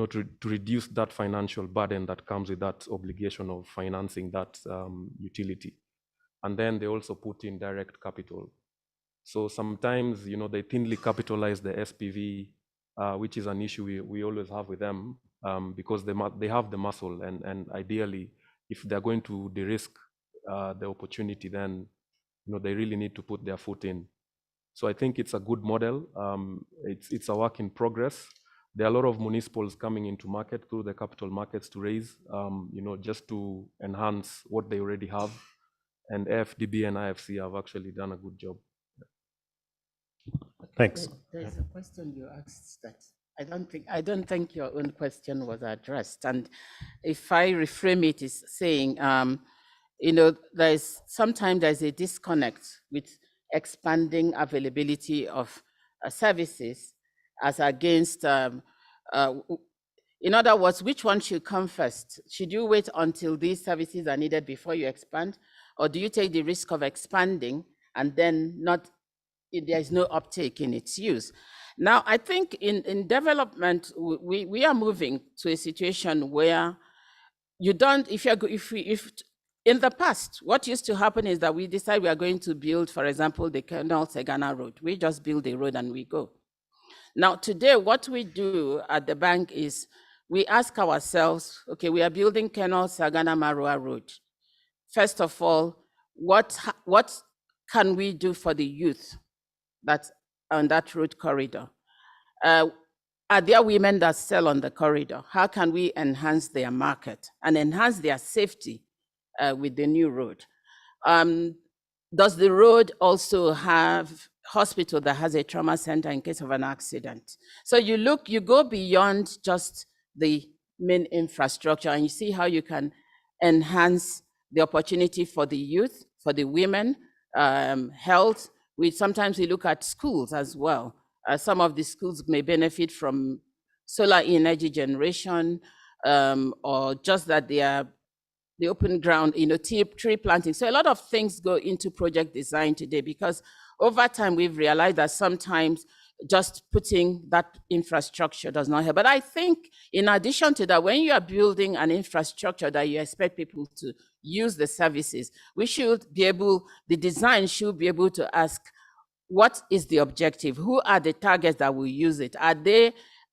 to reduce that financial burden that comes with that obligation of financing that utility. And then they also put in direct capital. So sometimes, they thinly capitalize the SPV, which is an issue we always have with them, because they have the muscle, and ideally, if they're going to de-risk the opportunity, then they really need to put their foot in. So I think it's a good model. It's a work in progress. There are a lot of municipals coming into market through the capital markets to raise, just to enhance what they already have. and AFDB and IFC have actually done a good job. Thanks. There's a question you asked that I don't think your own question was addressed. And if I reframe it, is saying, you know, sometimes there's a disconnect with expanding availability of services as against, in other words, which one should come first? Should you wait until these services are needed before you expand? Or do you take the risk of expanding and then there is no uptake in its use? Now, I think in development, we are moving to a situation where you don't, if in the past, what used to happen is that we decide we are going to build, for example, the Kenyan road. We just build a road and we go. Now, today, what we do at the bank is we ask ourselves, okay, we are building Kenyan-Sagana-Marua road. First of all, what can we do for the youth that's on that road corridor? Are there women that sell on the corridor? How can we enhance their market and enhance their safety with the new road? Does the road also have hospital that has a trauma center in case of an accident? So you go beyond just the main infrastructure and you see how you can enhance the opportunity for the youth, for the women, health. Sometimes we look at schools as well. Some of the schools may benefit from solar energy generation, or just that they are the open ground, tree planting. So a lot of things go into project design today, because over time we've realized that sometimes just putting that infrastructure does not help. But I think in addition to that, when you are building an infrastructure that you expect people to use the services, the design should be able to ask, what is the objective? Who are the targets that will use it?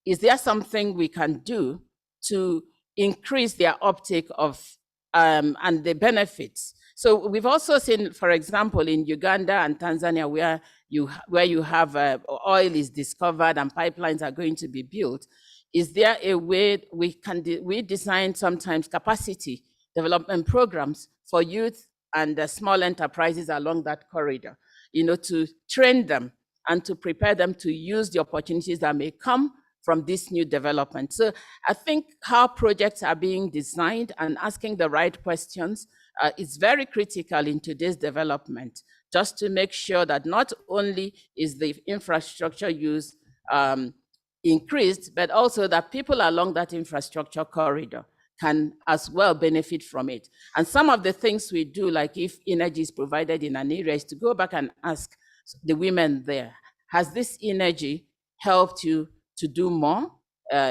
Is there something we can do to increase their uptake of and the benefits? So we've also seen, for example, in Uganda and Tanzania, where you have oil is discovered and pipelines are going to be built. Is there a way we design sometimes capacity development programs for youth and small enterprises along that corridor, to train them and to prepare them to use the opportunities that may come from this new development? So I think how projects are being designed and asking the right questions is very critical in today's development, just to make sure that not only is the infrastructure use increased, but also that people along that infrastructure corridor can as well benefit from it. And some of the things we do, like if energy is provided in an area, is to go back and ask the women there, has this energy helped you to do more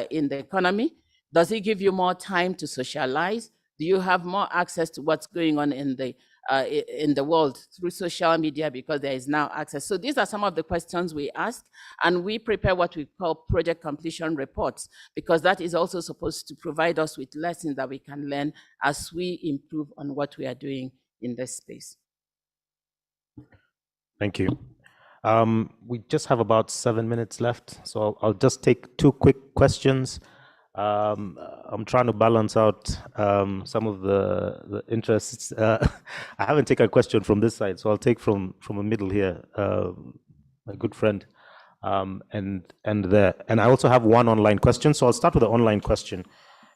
in the economy? Does it give you more time to socialize? Do you have more access to what's going on in the world through social media, because there is now access? So these are some of the questions we ask, and we prepare what we call project completion reports, because that is also supposed to provide us with lessons that we can learn as we improve on what we are doing in this space. Thank you. We just have about 7 minutes left, so I'll just take 2 quick questions. I'm trying to balance out some of the interests. I haven't taken a question from this side, so I'll take from the middle here, my good friend, and there. And I also have one online question, so I'll start with the online question.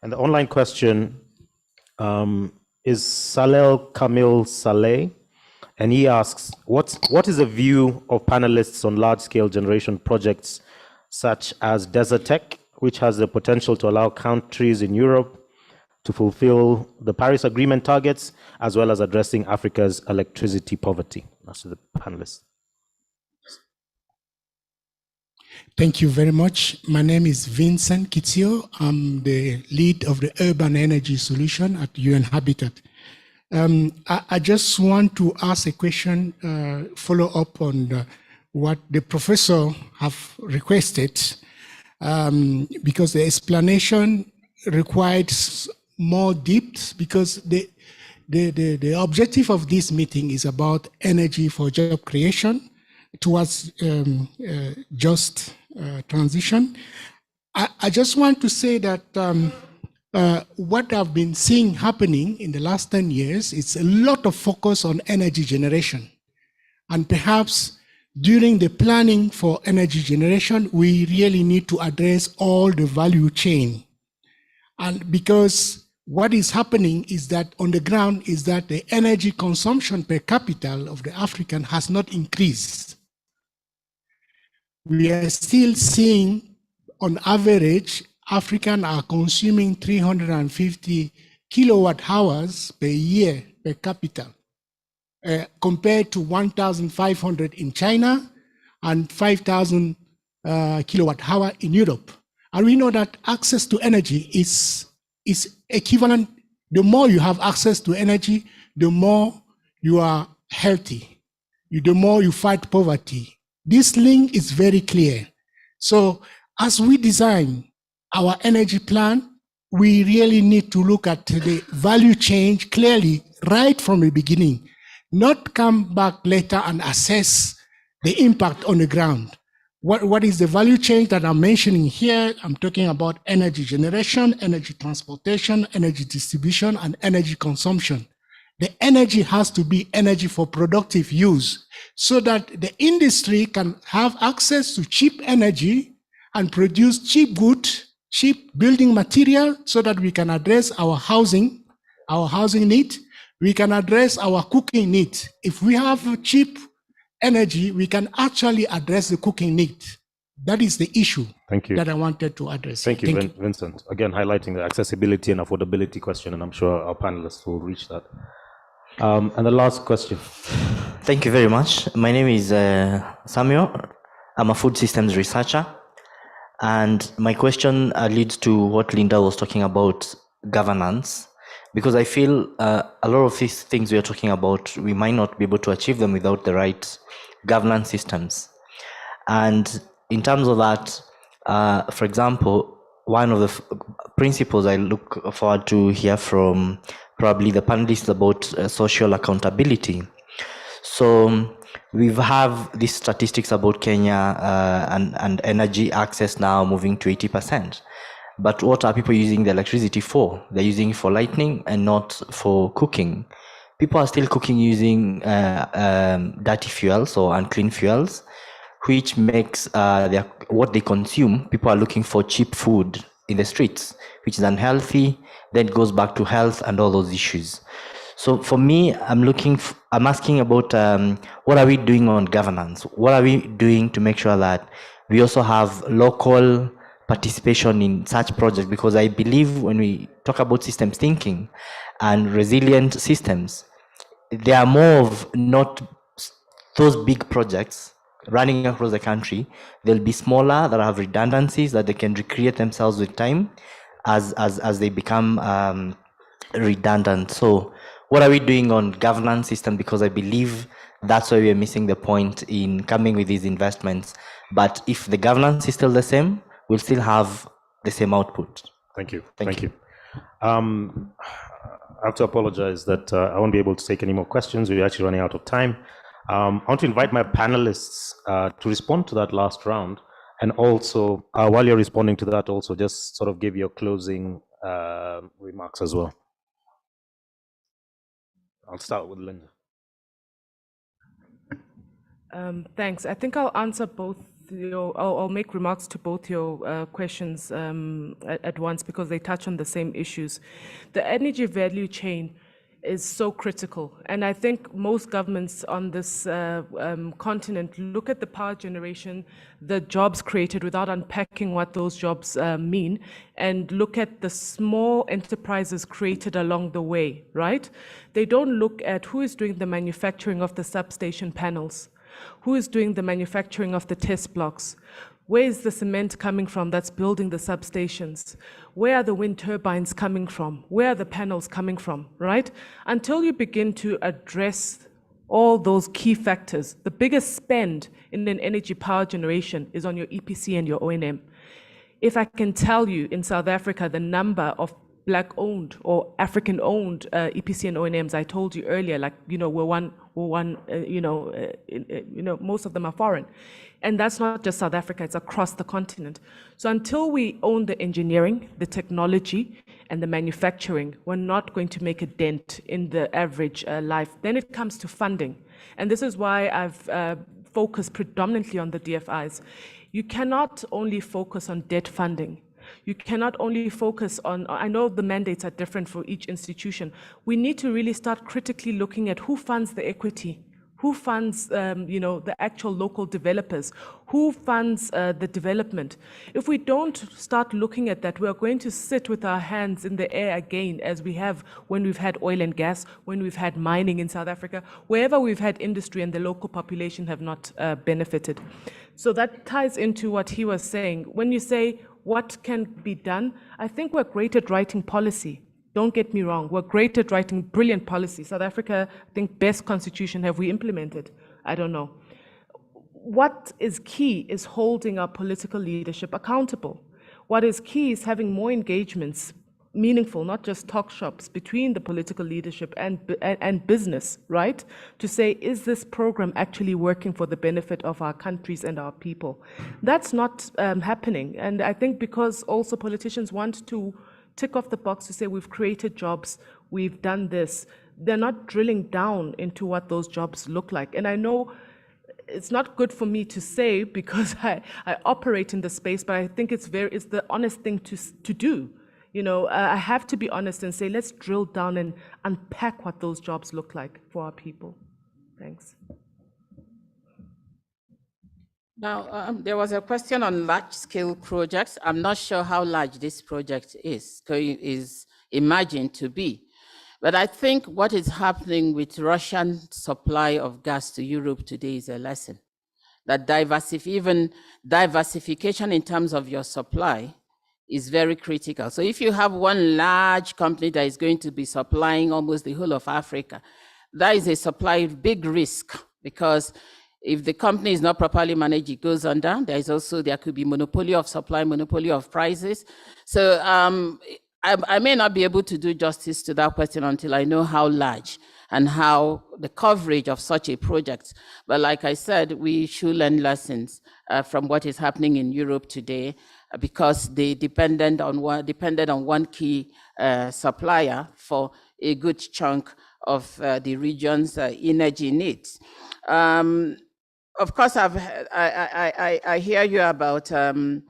And the online question is Salel Kamil Saleh, and he asks, what is the view of panelists on large-scale generation projects such as Desert Tech, which has the potential to allow countries in Europe to fulfill the Paris Agreement targets, as well as addressing Africa's electricity poverty? That's to the panelists. Thank you very much. My name is Vincent Kitio. I'm the lead of the Urban Energy Solution at UN Habitat. I just want to ask a question, follow up on what the professor have requested, because the explanation requires more depth, because the objective of this meeting is about energy for job creation towards just transition. I just want to say that what I've been seeing happening in the last 10 years is a lot of focus on energy generation. And perhaps during the planning for energy generation, we really need to address all the value chain. And because what is happening is that on the ground is that the energy consumption per capita of the African has not increased. We are still seeing, on average, Africans are consuming 350 kilowatt hours per year per capita, compared to 1,500 in China and 5,000 kilowatt hour in Europe. And we know that access to energy is equivalent. The more you have access to energy, the more you are healthy, the more you fight poverty. This link is very clear. So as we design our energy plan, we really need to look at the value chain clearly right from the beginning, not come back later and assess the impact on the ground. What is the value chain that I'm mentioning here? I'm talking about energy generation, energy transportation, energy distribution, and energy consumption. The energy has to be energy for productive use so that the industry can have access to cheap energy and produce cheap goods, cheap building material so that we can address our housing need. We can address our cooking need. If we have cheap energy, we can actually address the cooking need. That is the issue that I wanted to address. Thank you, Vincent. Again, highlighting the accessibility and affordability question, and I'm sure our panelists will reach that. And the last question. Thank you very much. My name is Samuel. I'm a food systems researcher. And my question leads to what Linda was talking about, governance, because I feel a lot of these things we are talking about, we might not be able to achieve them without the right governance systems. And in terms of that, for example, one of the principles I look forward to hear from probably the panelists about social accountability. So we have these statistics about Kenya and energy access now moving to 80%. But what are people using the electricity for? They're using it for lighting and not for cooking. People are still cooking using dirty fuels or unclean fuels, which makes what they consume, people are looking for cheap food in the streets, which is unhealthy, then it goes back to health and all those issues. So for me, I'm asking about what are we doing on governance? What are we doing to make sure that we also have local participation in such projects? Because I believe when we talk about systems thinking and resilient systems, they are more of not those big projects running across the country. They'll be smaller, that have redundancies that they can recreate themselves with time as they become redundant. So what are we doing on governance system? Because I believe that's why we are missing the point in coming with these investments. But if the governance is still the same, we'll still have the same output. Thank you. Thank you. I have to apologize that I won't be able to take any more questions. We're actually running out of time. I want to invite my panelists to respond to that last round. And also, while you're responding to that, also just sort of give your closing remarks as well. I'll start with Linda. Thanks. I think I'll answer both I'll make remarks to both your questions at once because they touch on the same issues. The energy value chain is so critical. And I think most governments on this continent look at the power generation, the jobs created without unpacking what those jobs mean, and look at the small enterprises created along the way, right? They don't look at who is doing the manufacturing of the substation panels, who is doing the manufacturing of the test blocks, where is the cement coming from that's building the substations? Where are the wind turbines coming from? Where are the panels coming from, right? Until you begin to address all those key factors, the biggest spend in an energy power generation is on your EPC and your O&M. If I can tell you in South Africa, the number of Black-owned or African-owned EPC and O&Ms, I told you earlier, like, most of them are foreign. And that's not just South Africa, it's across the continent. So until we own the engineering, the technology, and the manufacturing, we're not going to make a dent in the average life. Then it comes to funding. And this is why I've focused predominantly on the DFIs. You cannot only focus on debt funding. You cannot only focus on, I know the mandates are different for each institution. We need to really start critically looking at who funds the equity, who funds the actual local developers, who funds the development. If we don't start looking at that, we are going to sit with our hands in the air again, as we have when we've had oil and gas, when we've had mining in South Africa, wherever we've had industry and the local population have not benefited. So that ties into what he was saying. When you say what can be done, I think we're great at writing policy. Don't get me wrong, we're great at writing brilliant policy. South Africa, I think, best constitution have we implemented? I don't know. What is key is holding our political leadership accountable. What is key is having more engagements, meaningful, not just talk shops, between the political leadership and business, right? To say, is this program actually working for the benefit of our countries and our people? That's not happening. And I think because also politicians want to tick off the box to say we've created jobs, we've done this. They're not drilling down into what those jobs look like. And I know it's not good for me to say because I operate in the space, but I think it's the honest thing to do. I have to be honest and say, let's drill down and unpack what those jobs look like for our people. Thanks. Now, there was a question on large-scale projects. I'm not sure how large this project is imagined to be. But I think what is happening with Russian supply of gas to Europe today is a lesson. That even diversification in terms of your supply is very critical. So if you have one large company that is going to be supplying almost the whole of Africa, that is a big risk, because if the company is not properly managed, it goes under. There could be monopoly of supply, monopoly of prices. So I may not be able to do justice to that question until I know how large and how the coverage of such a project. But like I said, we should learn lessons from what is happening in Europe today, because they depended on one key supplier for a good chunk of the region's energy needs. Of course, I hear you about the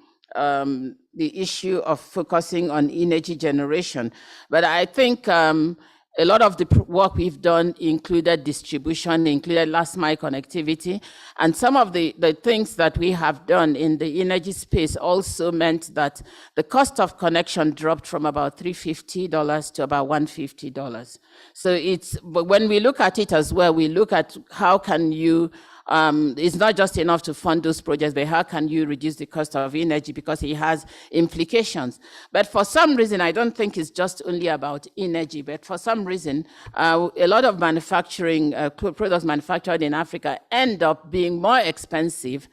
issue of focusing on energy generation, but I think a lot of the work we've done included distribution, included last mile connectivity, and some of the things that we have done in the energy space also meant that the cost of connection dropped from about $350 to about $150. So but when we look at it as well, we look at how can you it's not just enough to fund those projects, but how can you reduce the cost of energy, because it has implications. But for some reason, I don't think it's just only about energy, but for some reason, a lot of manufacturing, products manufactured in Africa end up being more expensive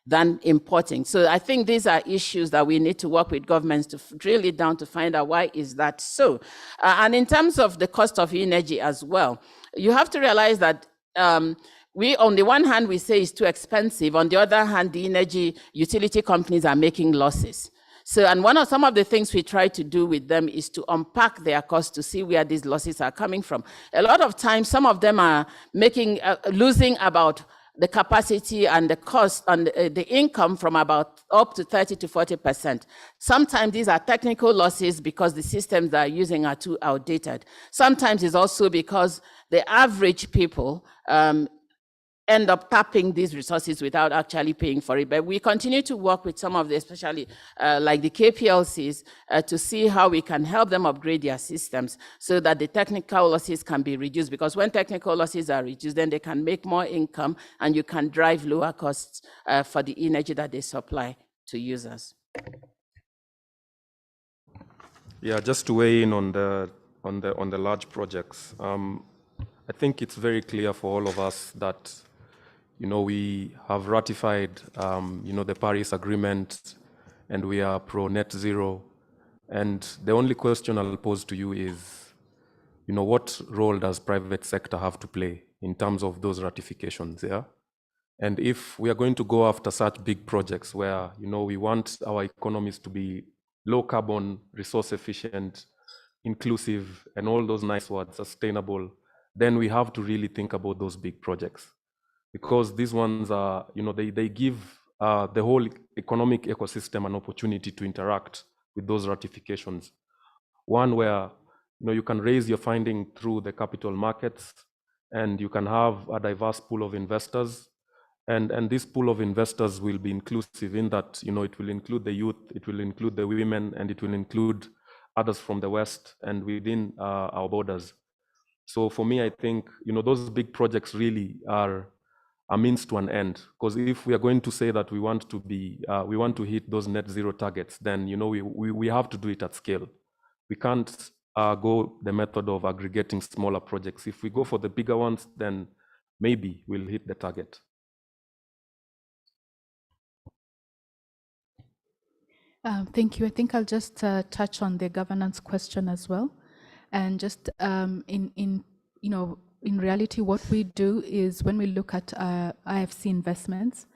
than importing. So I think these are issues that we need to work with governments to drill it down to find out why is that so. And in terms of the cost of energy as well, you have to realize that on the one hand, we say it's too expensive. On the other hand, the energy utility companies are making losses. So, and some of the things we try to do with them is to unpack their costs to see where these losses are coming from. A lot of times, some of them are losing about the capacity and the cost and the income from about up to 30 to 40%. Sometimes these are technical losses because the systems they're using are too outdated. Sometimes it's also because the average people end up tapping these resources without actually paying for it. But we continue to work with some of the, especially like the KPLCs, to see how we can help them upgrade their systems so that the technical losses can be reduced. Because when technical losses are reduced, then they can make more income and you can drive lower costs for the energy that they supply to users. Yeah, just to weigh in on the large projects. I think it's very clear for all of us that we have ratified, the Paris Agreement, and we are pro net zero. And the only question I'll pose to you is, what role does private sector have to play in terms of those ratifications? Yeah. And if we are going to go after such big projects where, we want our economies to be low carbon, resource efficient, inclusive, and all those nice words, sustainable, then we have to really think about those big projects, because these ones are, they give the whole economic ecosystem an opportunity to interact with those ratifications. One where you can raise your funding through the capital markets, and you can have a diverse pool of investors, and this pool of investors will be inclusive in that it will include the youth, it will include the women, and it will include others from the West and within our borders. So for me, I think those big projects really are a means to an end, because if we are going to say that we want to hit those net zero targets, then we have to do it at scale. We can't go the method of aggregating smaller projects. If we go for the bigger ones, then maybe we'll hit the target. Thank you. I think I'll just touch on the governance question as well, and just in reality, what we do is when we look at IFC investments,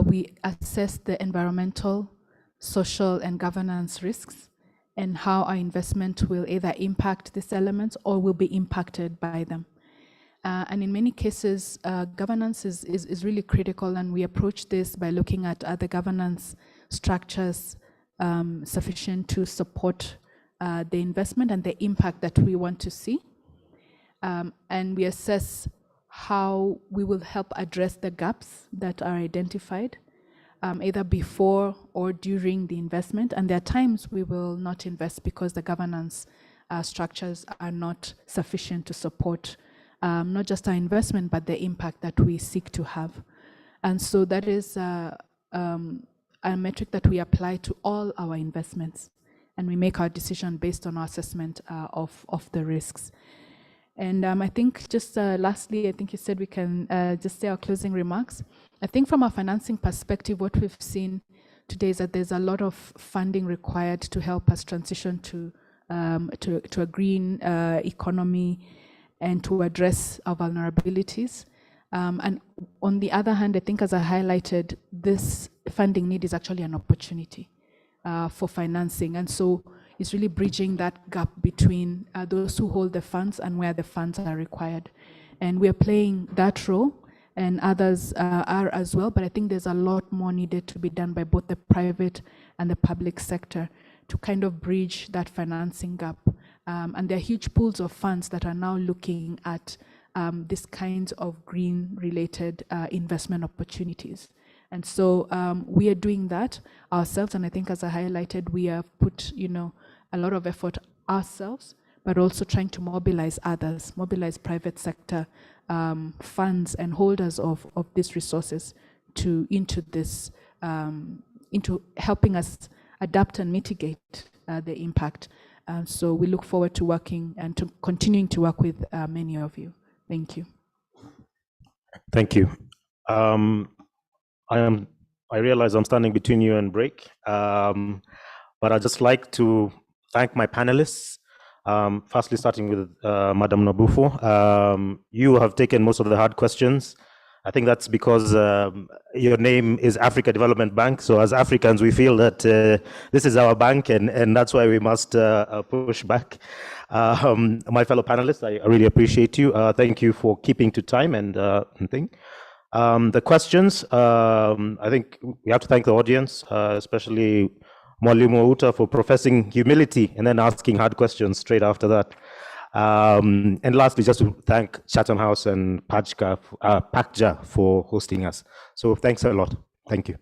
we assess the environmental, social, and governance risks, and how our investment will either impact these elements or will be impacted by them. And in many cases, governance is really critical, and we approach this by looking at other governance structures sufficient to support the investment and the impact that we want to see. And we assess how we will help address the gaps that are identified, either before or during the investment. And there are times we will not invest because the governance structures are not sufficient to support not just our investment, but the impact that we seek to have. And so that is a metric that we apply to all our investments, and we make our decision based on our assessment of the risks. And I think just lastly, I think you said we can just say our closing remarks. I think from a financing perspective, what we've seen today is that there's a lot of funding required to help us transition to a green economy and to address our vulnerabilities. And on the other hand, I think as I highlighted, this funding need is actually an opportunity for financing. And so it's really bridging that gap between those who hold the funds and where the funds are required. And we're playing that role, and others are as well, but I think there's a lot more needed to be done by both the private and the public sector to kind of bridge that financing gap. And there are huge pools of funds that are now looking at these kinds of green-related investment opportunities. And so we are doing that ourselves, and I think as I highlighted, we have put a lot of effort ourselves, but also trying to mobilize others, mobilize private sector funds and holders of these resources into helping us adapt and mitigate the impact. So we look forward to working and to continuing to work with many of you. Thank you. Thank you. I realize I'm standing between you and break, but I'd just like to thank my panelists. Firstly, starting with Madam Nabufo. You have taken most of the hard questions. I think that's because your name is Africa Development Bank. So as Africans, we feel that this is our bank, and that's why we must push back. My fellow panelists, I really appreciate you. Thank you for keeping to time and thing. The questions, I think we have to thank the audience, especially Mwalimu Outa for professing humility and then asking hard questions straight after that. And lastly, just to thank Chatham House and PACJA for hosting us. So thanks a lot. Thank you.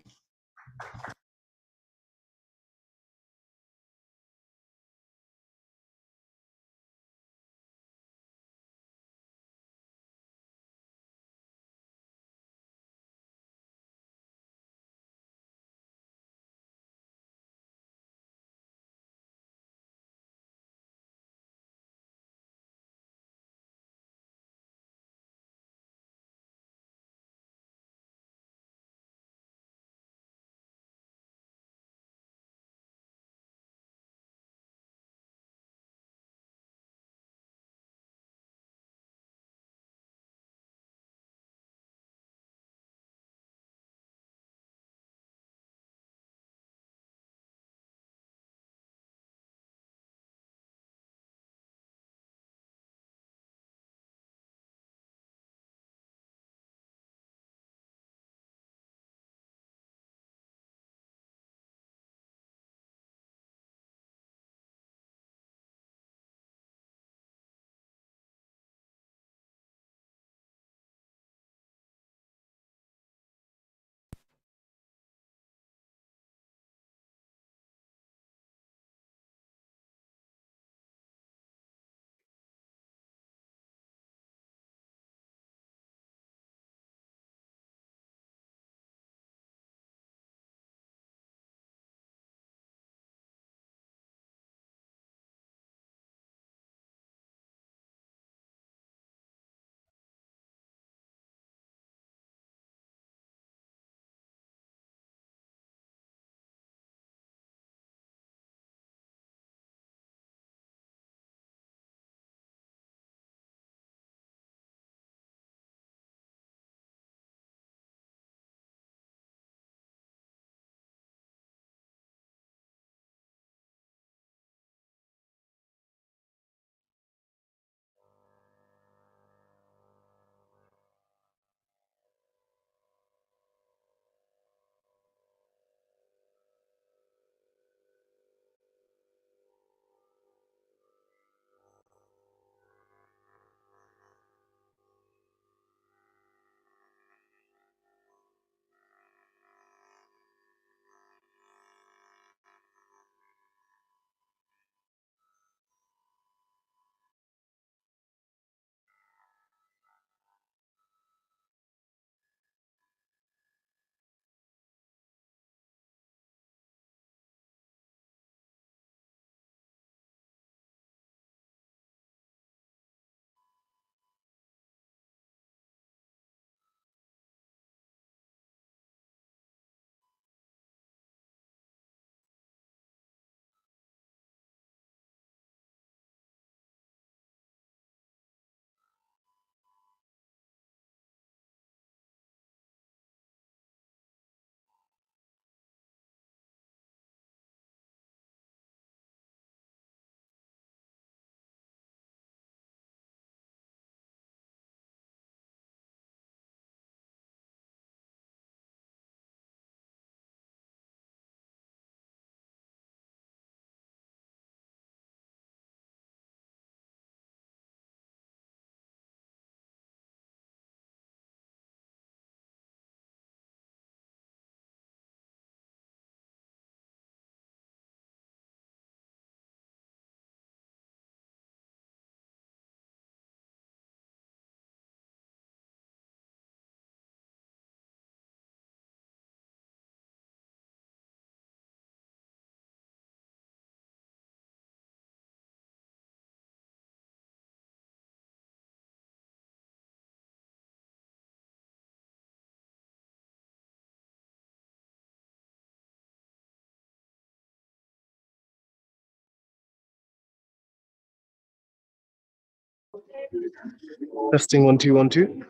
Testing 1 2 1 2.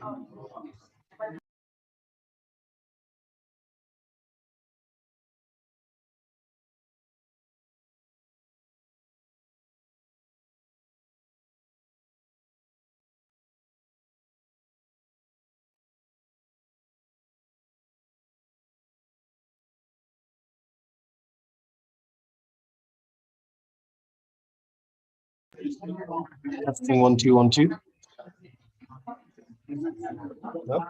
Testing 1 2 1 2. No?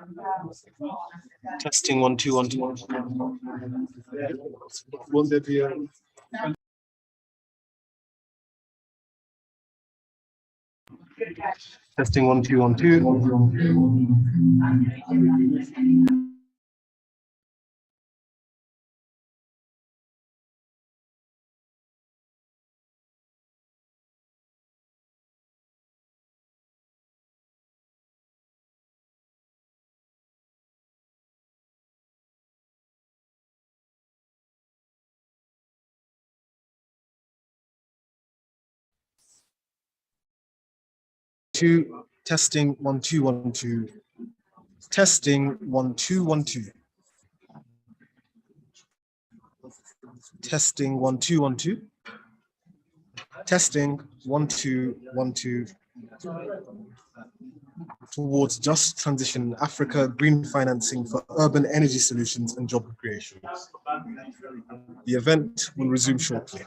Testing 1 2 1 2. Won't there be a testing 1 2 1 2. Testing 1 2 1 2. Testing 1 2 1 2. Testing 1 2 1 2. Testing 1 2 1 2. Towards just transition in Africa, green financing for urban energy solutions and job creation. The event will resume shortly.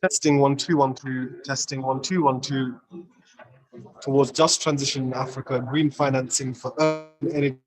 Testing 1 2 1 2. Testing 1 2 1 2. Towards just transition in Africa, green financing for urban energy.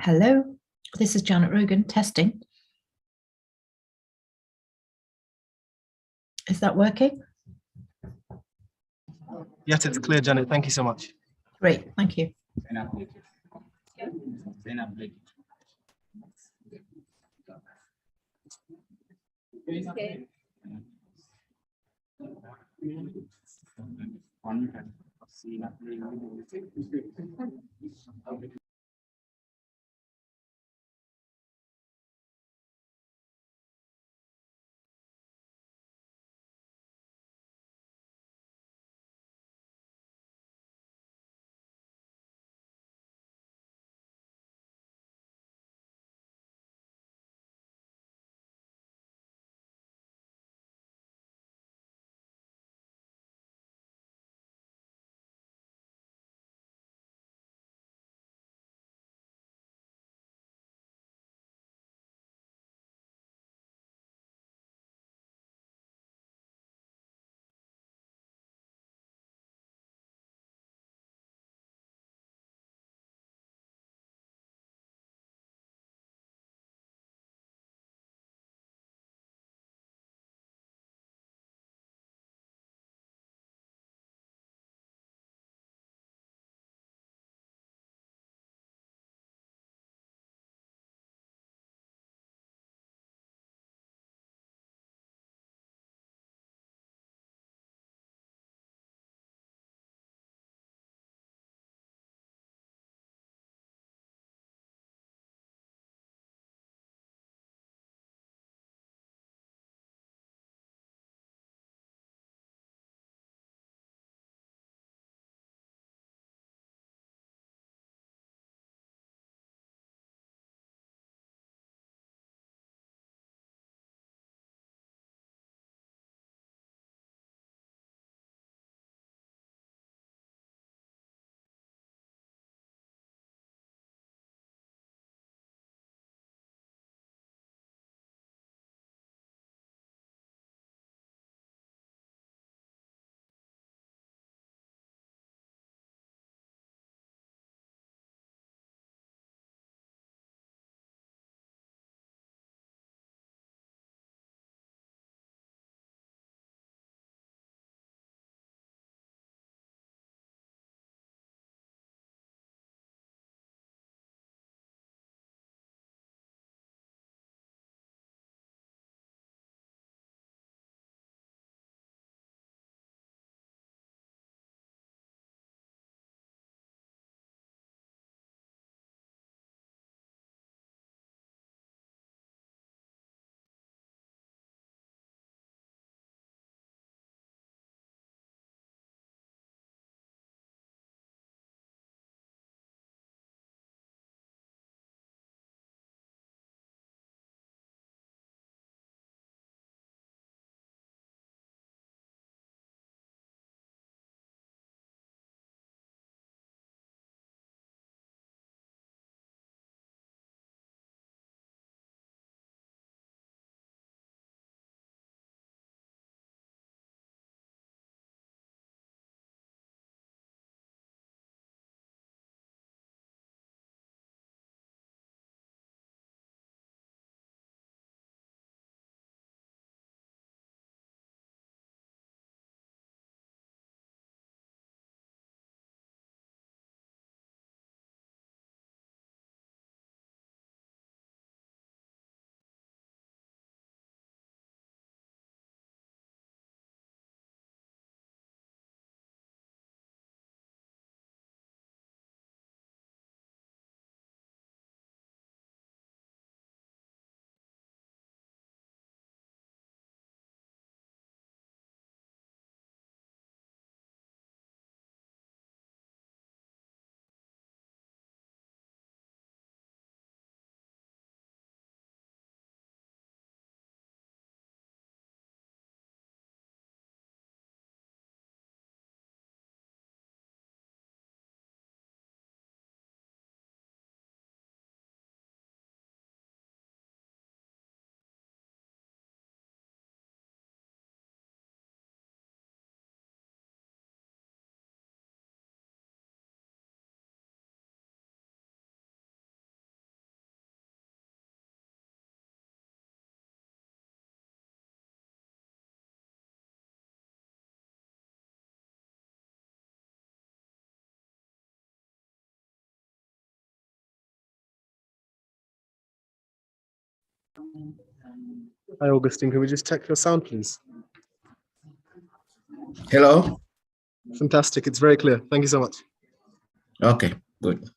Hello, this is Janet Rogan, testing. Is that working? Yes, it's clear, Janet. Thank you so much. Great, thank you. Hi, Augustine. Can we just check your sound, please? Hello? Fantastic. It's very clear. Thank you so much. Okay, good.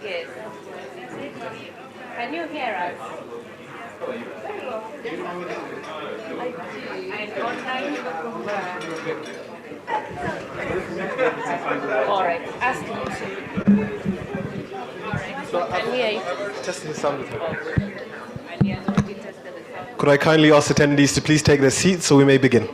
Yes. Can you hear us? Very well. I do. And online all right. Ask you to. All right. Can hear you. Testing the sound. And he has already tested the sound. Could I kindly ask attendees to please take their seats so we may begin?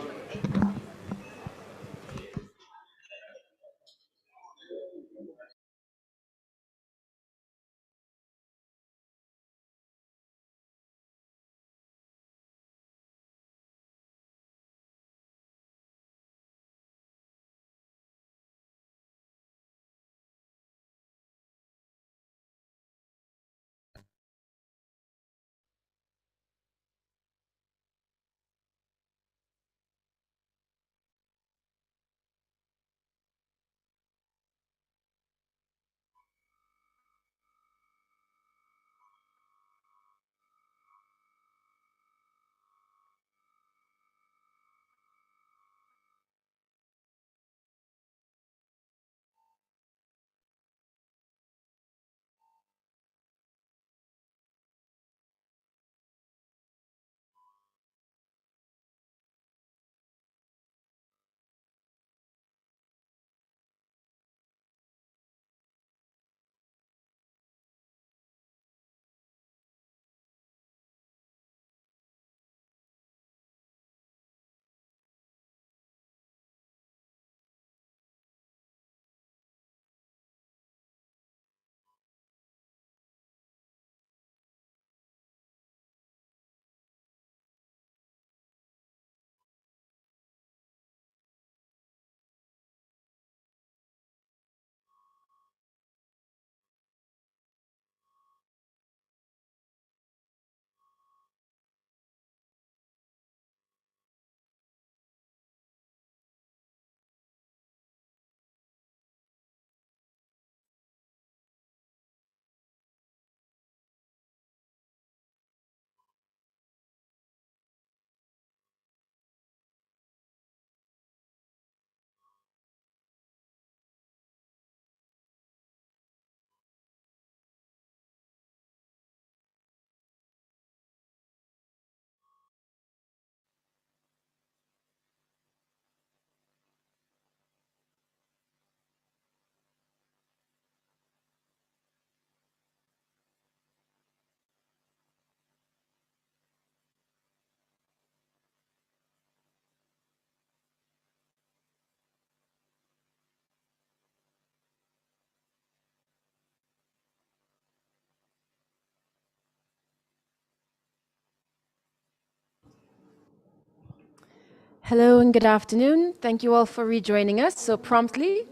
Hello and good afternoon. Thank you all for rejoining us so promptly.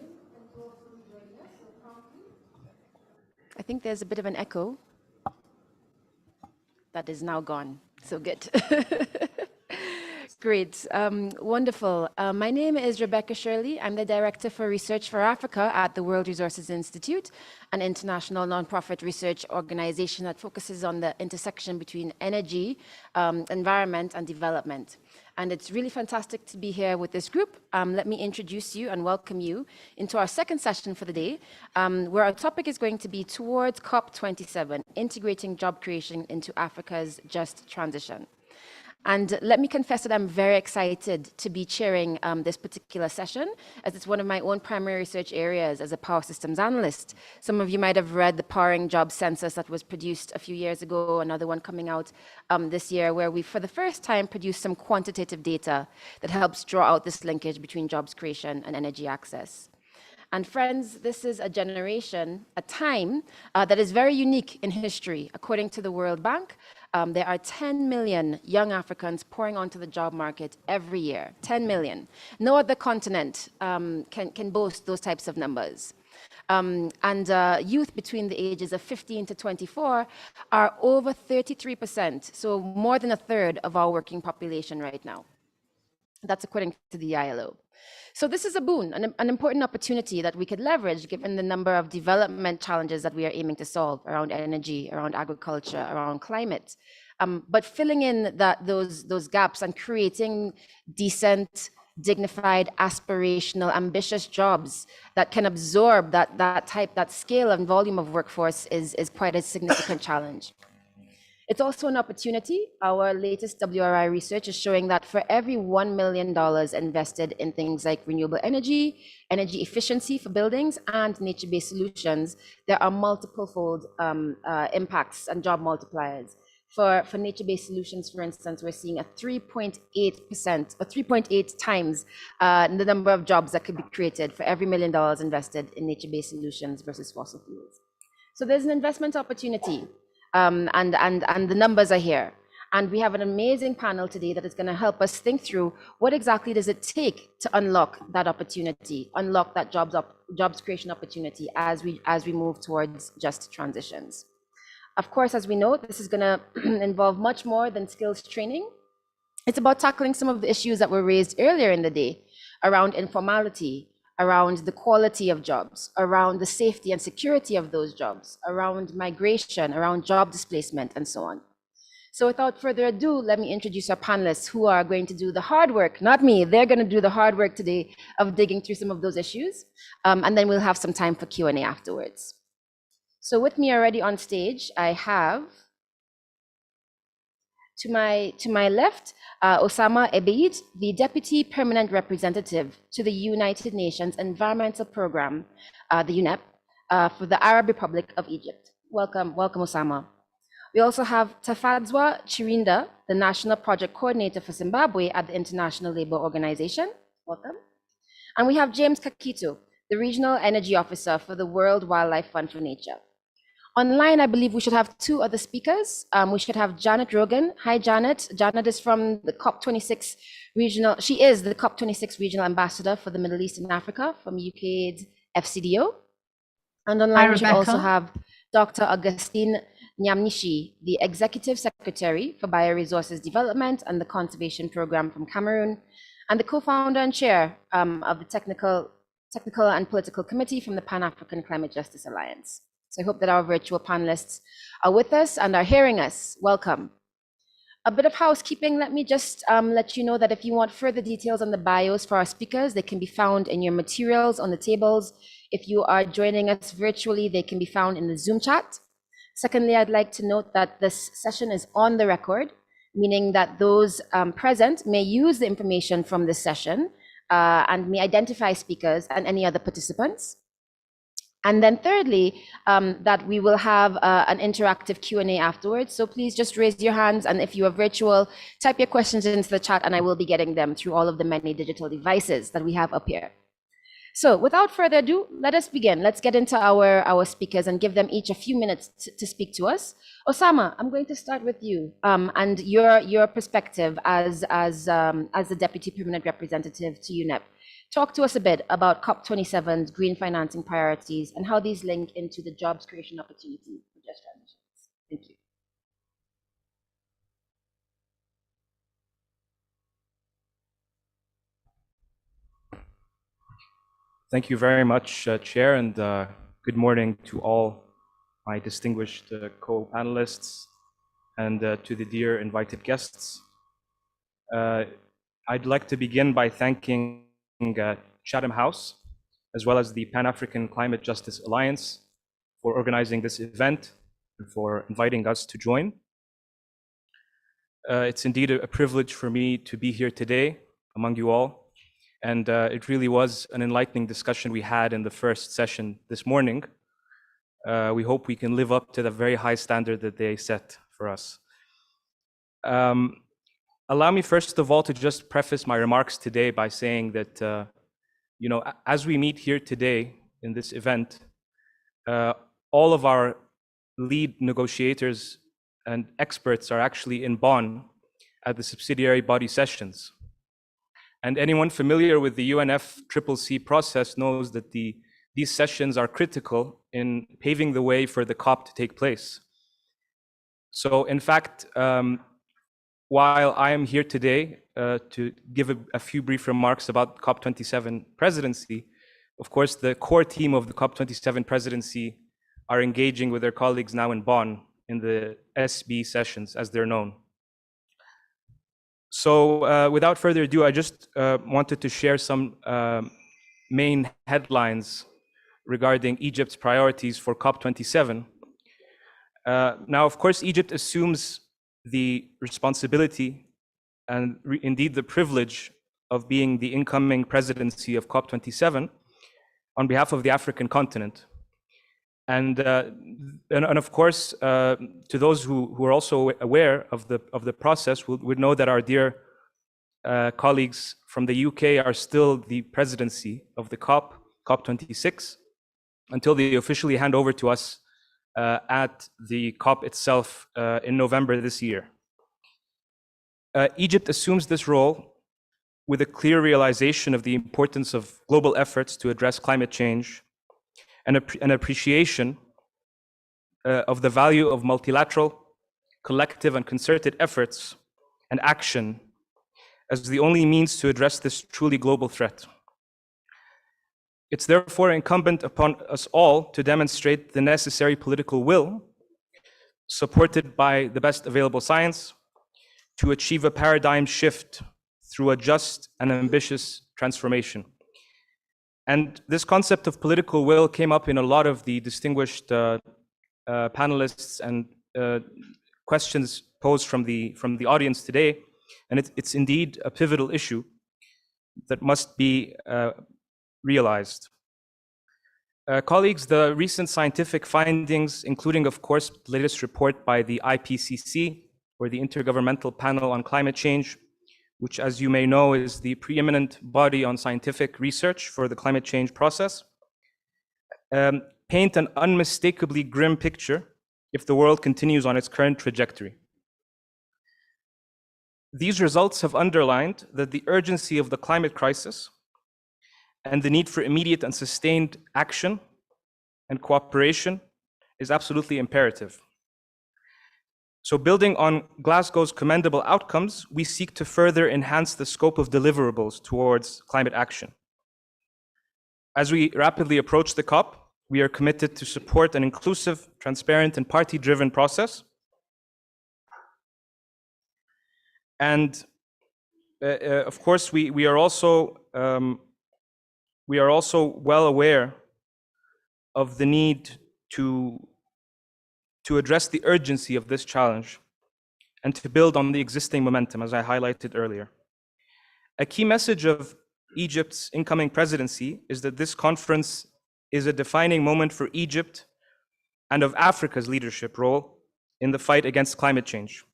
I think there's a bit of an echo. That is now gone. So good. Great. Wonderful. My name is Rebecca Shirley. I'm the Director for Research for Africa at the World Resources Institute, an international nonprofit research organization that focuses on the intersection between energy, environment, and development. And it's really fantastic to be here with this group. Let me introduce you and welcome you into our second session for the day, where our topic is going to be towards COP27, integrating job creation into Africa's just transition. And let me confess that I'm very excited to be chairing this particular session, as it's one of my own primary research areas as a power systems analyst. Some of you might have read the Powering Jobs Census that was produced a few years ago, another one coming out this year, where we, for the first time, produced some quantitative data that helps draw out this linkage between jobs creation and energy access. And friends, this is a generation, a time that is very unique in history. According to the World Bank, there are 10 million young Africans pouring onto the job market every year, 10 million. No other continent can boast those types of numbers. Youth between the ages of 15 to 24 are over 33%, so more than a third of our working population right now. That's according to the ILO. So this is a boon, an important opportunity that we could leverage given the number of development challenges that we are aiming to solve around energy, around agriculture, around climate. But filling in those gaps and creating decent, dignified, aspirational, ambitious jobs that can absorb that scale and volume of workforce is quite a significant challenge. It's also an opportunity. Our latest WRI research is showing that for every $1 million invested in things like renewable energy, energy efficiency for buildings, and nature-based solutions, there are multiple fold impacts and job multipliers. For nature-based solutions, for instance, we're seeing a 3.8% or 3.8 times the number of jobs that could be created for every $1 million invested in nature-based solutions versus fossil fuels. So there's an investment opportunity. And the numbers are here. And we have an amazing panel today that is going to help us think through what exactly does it take to unlock that opportunity, unlock that jobs creation opportunity as we move towards just transitions. Of course, as we know, this is going to involve much more than skills training. It's about tackling some of the issues that were raised earlier in the day around informality, around the quality of jobs, around the safety and security of those jobs, around migration, around job displacement, and so on. So without further ado, let me introduce our panelists who are going to do the hard work, not me, they're going to do the hard work today of digging through some of those issues, and then we'll have some time for Q&A afterwards. So with me already on stage, I have to my left, Osama Ebeid, the Deputy Permanent Representative to the United Nations Environmental Programme, the UNEP, for the Arab Republic of Egypt. Welcome, Osama. We also have Tafadzwa Chirinda, the National Project Coordinator for Zimbabwe at the International Labour Organization. Welcome. And we have James Kakito, the Regional Energy Officer for the World Wildlife Fund for Nature. Online, I believe we should have two other speakers. We should have Janet Rogan. Hi, Janet. Janet is from the COP26 regional. She is the COP26 regional ambassador for the Middle East and Africa from UK's FCDO. And online, we should also have Dr. Augustine Nyamnishi, the Executive Secretary for Bioresources Development and the Conservation Program from Cameroon, and the co-founder and chair of the Technical and Political Committee from the Pan-African Climate Justice Alliance. So I hope that our virtual panelists are with us and are hearing us. Welcome. A bit of housekeeping. Let me just let you know that if you want further details on the bios for our speakers, they can be found in your materials on the tables. If you are joining us virtually, they can be found in the Zoom chat. Secondly, I'd like to note that this session is on the record, meaning that those present may use the information from this session and may identify speakers and any other participants. And then thirdly, that we will have an interactive Q&A afterwards. So please just raise your hands. And if you are virtual, type your questions into the chat and I will be getting them through all of the many digital devices that we have up here. So without further ado, let us begin. Let's get into our speakers and give them each a few minutes to speak to us. Osama, I'm going to start with you and your perspective as the Deputy Permanent Representative to UNEP. Talk to us a bit about COP27's green financing priorities and how these link into the jobs creation opportunity for just transitions. Thank you. Thank you very much, Chair, and good morning to all my distinguished co-panelists and to the dear invited guests. I'd like to begin by thanking Chatham House, as well as the Pan-African Climate Justice Alliance for organizing this event and for inviting us to join. It's indeed a privilege for me to be here today among you all. And it really was an enlightening discussion we had in the first session this morning. We hope we can live up to the very high standard that they set for us. Allow me first of all to just preface my remarks today by saying that, as we meet here today in this event, all of our lead negotiators and experts are actually in Bonn at the subsidiary body sessions. And anyone familiar with the UNFCCC process knows that these sessions are critical in paving the way for the COP to take place. So in fact, while I am here today to give a few brief remarks about COP27 presidency, of course, the core team of the COP27 presidency are engaging with their colleagues now in Bonn in the SB sessions, as they're known. So without further ado, I just wanted to share some main headlines regarding Egypt's priorities for COP27. Now, of course, Egypt assumes the responsibility and indeed the privilege of being the incoming presidency of COP27 on behalf of the African continent. And of course, to those who are also aware of the process would know that our dear colleagues from the UK are still the presidency of the COP26, until they officially hand over to us at the COP itself in November this year. Egypt assumes this role with a clear realization of the importance of global efforts to address climate change and an appreciation of the value of multilateral, collective and concerted efforts and action as the only means to address this truly global threat. It's therefore incumbent upon us all to demonstrate the necessary political will, supported by the best available science, to achieve a paradigm shift through a just and ambitious transformation. And this concept of political will came up in a lot of the distinguished panelists and questions posed from the audience today. And it's indeed a pivotal issue that must be realized. Colleagues, the recent scientific findings, including, of course, the latest report by the IPCC, or the Intergovernmental Panel on Climate Change, which, as you may know, is the preeminent body on scientific research for the climate change process, paint an unmistakably grim picture if the world continues on its current trajectory. These results have underlined that the urgency of the climate crisis and the need for immediate and sustained action and cooperation is absolutely imperative. So building on Glasgow's commendable outcomes, we seek to further enhance the scope of deliverables towards climate action. As we rapidly approach the COP, we are committed to support an inclusive, transparent, and party-driven process. And of course, we are also well aware of the need to address the urgency of this challenge and to build on the existing momentum, as I highlighted earlier. A key message of Egypt's incoming presidency is that this conference is a defining moment for Egypt and of Africa's leadership role in the fight against climate change.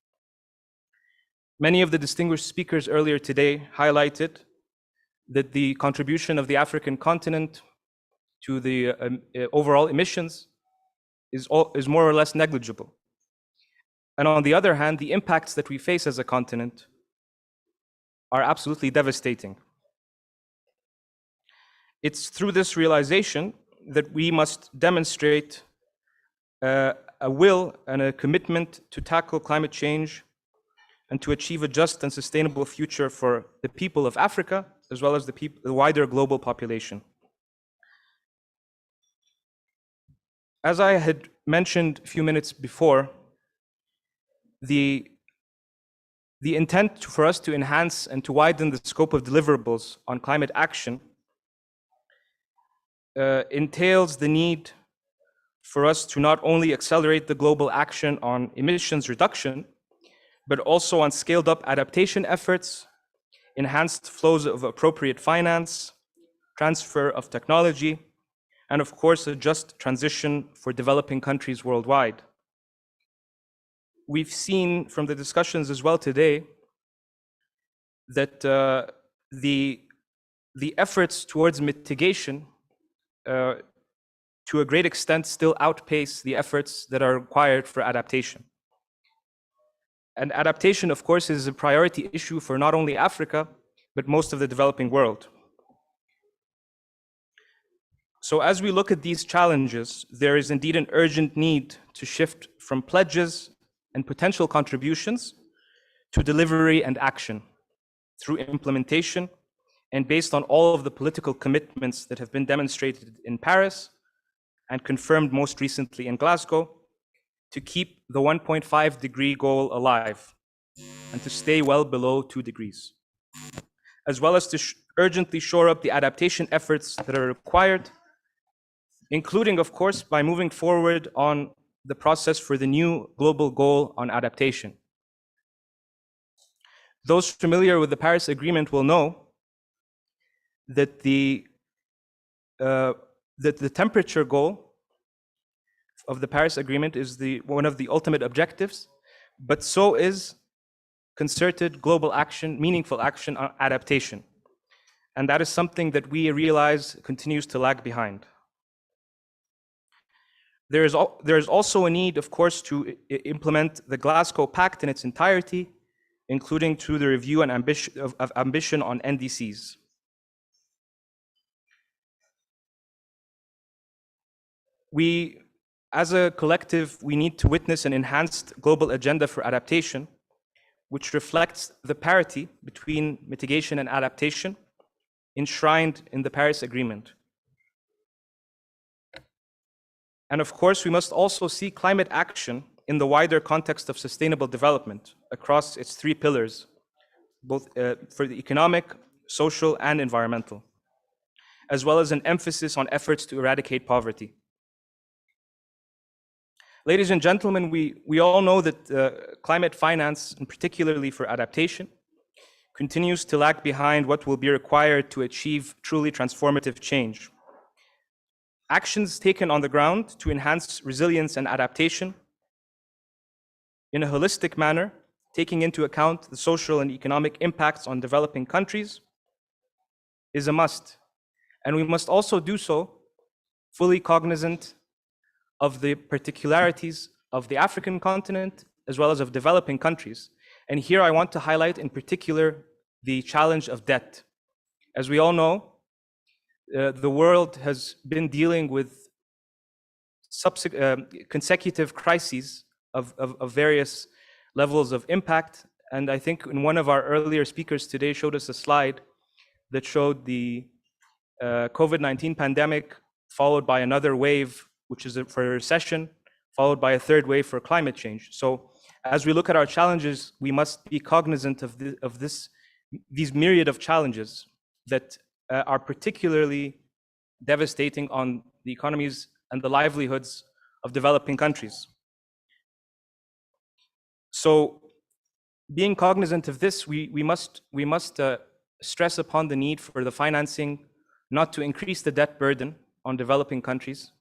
Many of the distinguished speakers earlier today highlighted that the contribution of the African continent to the overall emissions is more or less negligible. And on the other hand, the impacts that we face as a continent are absolutely devastating. It's through this realization that we must demonstrate a will and a commitment to tackle climate change and to achieve a just and sustainable future for the people of Africa, as well as the wider global population. As I had mentioned a few minutes before, the intent for us to enhance and to widen the scope of deliverables on climate action entails the need for us to not only accelerate the global action on emissions reduction, but also on scaled up adaptation efforts, enhanced flows of appropriate finance, transfer of technology, and of course, a just transition for developing countries worldwide. We've seen from the discussions as well today that the efforts towards mitigation to a great extent still outpace the efforts that are required for adaptation. And adaptation, of course, is a priority issue for not only Africa, but most of the developing world. So as we look at these challenges, there is indeed an urgent need to shift from pledges and potential contributions to delivery and action through implementation and based on all of the political commitments that have been demonstrated in Paris and confirmed most recently in Glasgow to keep the 1.5 degree goal alive. and to stay well below 2 degrees, as well as to urgently shore up the adaptation efforts that are required, including, of course, by moving forward on the process for the new global goal on adaptation. Those familiar with the Paris Agreement will know that the temperature goal of the Paris Agreement is one of the ultimate objectives, but so is concerted global action, meaningful action on adaptation. And that is something that we realize continues to lag behind. There is also a need, of course, to implement the Glasgow Pact in its entirety, including through the review and ambition on NDCs. We, as a collective, we need to witness an enhanced global agenda for adaptation, which reflects the parity between mitigation and adaptation enshrined in the Paris Agreement. And of course, we must also see climate action in the wider context of sustainable development across its 3 pillars, both for the economic, social, and environmental, as well as an emphasis on efforts to eradicate poverty. Ladies and gentlemen, we all know that climate finance, and particularly for adaptation, continues to lag behind what will be required to achieve truly transformative change. Actions taken on the ground to enhance resilience and adaptation in a holistic manner, taking into account the social and economic impacts on developing countries, is a must. And we must also do so fully cognizant of the particularities of the African continent, as well as of developing countries. And here I want to highlight in particular the challenge of debt. As we all know, the world has been dealing with consecutive crises of various levels of impact. And I think in one of our earlier speakers today showed us a slide that showed the COVID-19 pandemic, followed by another wave, which is for a recession, followed by a third wave for climate change. So as we look at our challenges, we must be cognizant of these myriad of challenges that are particularly devastating on the economies and the livelihoods of developing countries. So being cognizant of this, we must stress upon the need for the financing not to increase the debt burden on developing countries,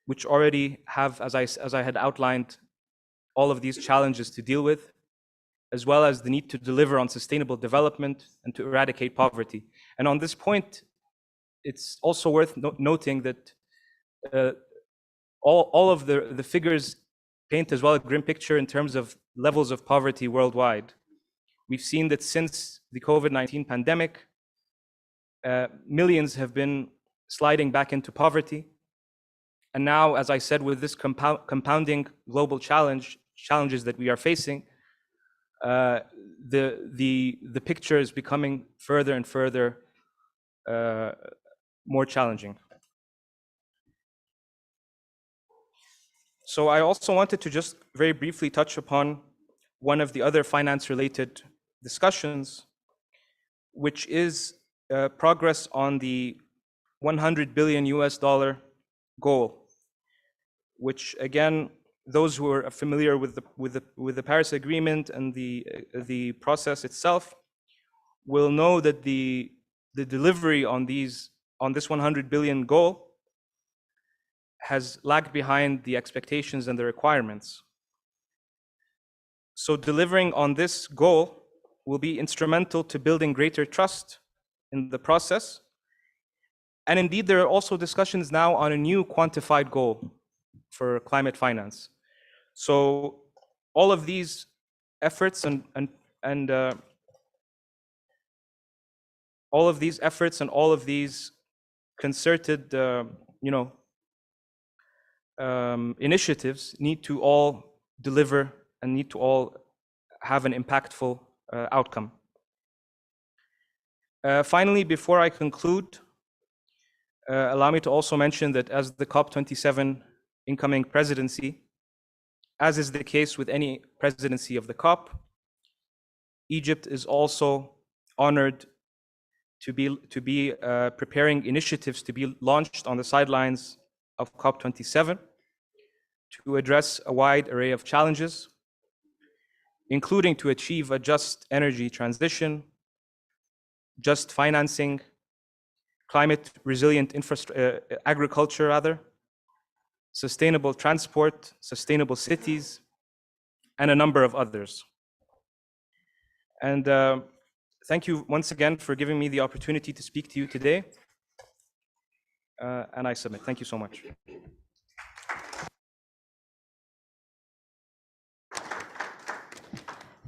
which already have, as I had outlined, all of these challenges to deal with, as well as the need to deliver on sustainable development and to eradicate poverty. And on this point, it's also worth noting that all of the figures paint as well a grim picture in terms of levels of poverty worldwide. We've seen that since the COVID-19 pandemic, millions have been sliding back into poverty. And now, as I said, with this compounding global challenges that we are facing, the picture is becoming further and further more challenging. So I also wanted to just very briefly touch upon one of the other finance-related discussions, which is progress on the $100 billion goal, which again, those who are familiar with the Paris Agreement and the process itself will know that the delivery on this 100 billion goal has lagged behind the expectations and the requirements. So delivering on this goal will be instrumental to building greater trust in the process. And indeed, there are also discussions now on a new quantified goal for climate finance. So all of these efforts and all of these efforts and all of these concerted, initiatives need to all deliver and need to all have an impactful outcome. Finally, before I conclude, allow me to also mention that as the COP27 incoming presidency, as is the case with any presidency of the COP, Egypt is also honored to be preparing initiatives to be launched on the sidelines of COP27 to address a wide array of challenges, including to achieve a just energy transition, just financing, climate resilient agriculture rather, sustainable transport, sustainable cities, and a number of others. And thank you once again for giving me the opportunity to speak to you today. And I submit. Thank you so much.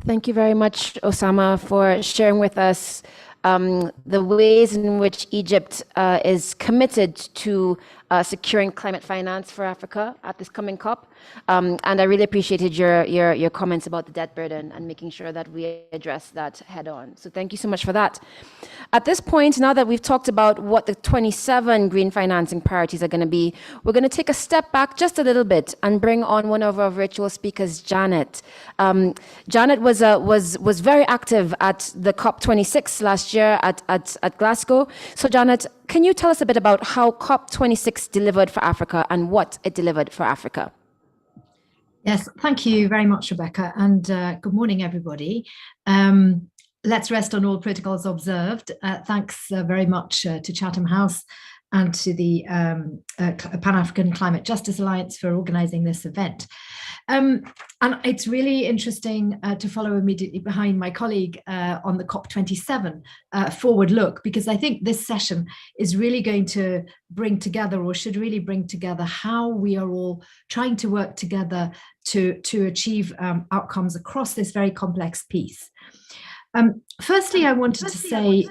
Thank you very much, Osama, for sharing with us the ways in which Egypt is committed to securing climate finance for Africa at this coming COP. And I really appreciated your comments about the debt burden and making sure that we address that head on. So thank you so much for that. At this point, now that we've talked about what the 27 green financing priorities are going to be, we're going to take a step back just a little bit and bring on one of our virtual speakers, Janet. Janet was very active at the COP26 last year at Glasgow. So Janet, can you tell us a bit about how COP26 delivered for Africa and what it delivered for Africa? Yes, thank you very much, Rebecca, and good morning, everybody. Let's rest on all protocols observed. Thanks very much to Chatham House and to the Pan-African Climate Justice Alliance for organizing this event. And it's really interesting to follow immediately behind my colleague on the COP27 forward look, because I think this session is really going to bring together, or should really bring together, how we are all trying to work together to achieve outcomes across this very complex piece. Firstly, I wanted to say,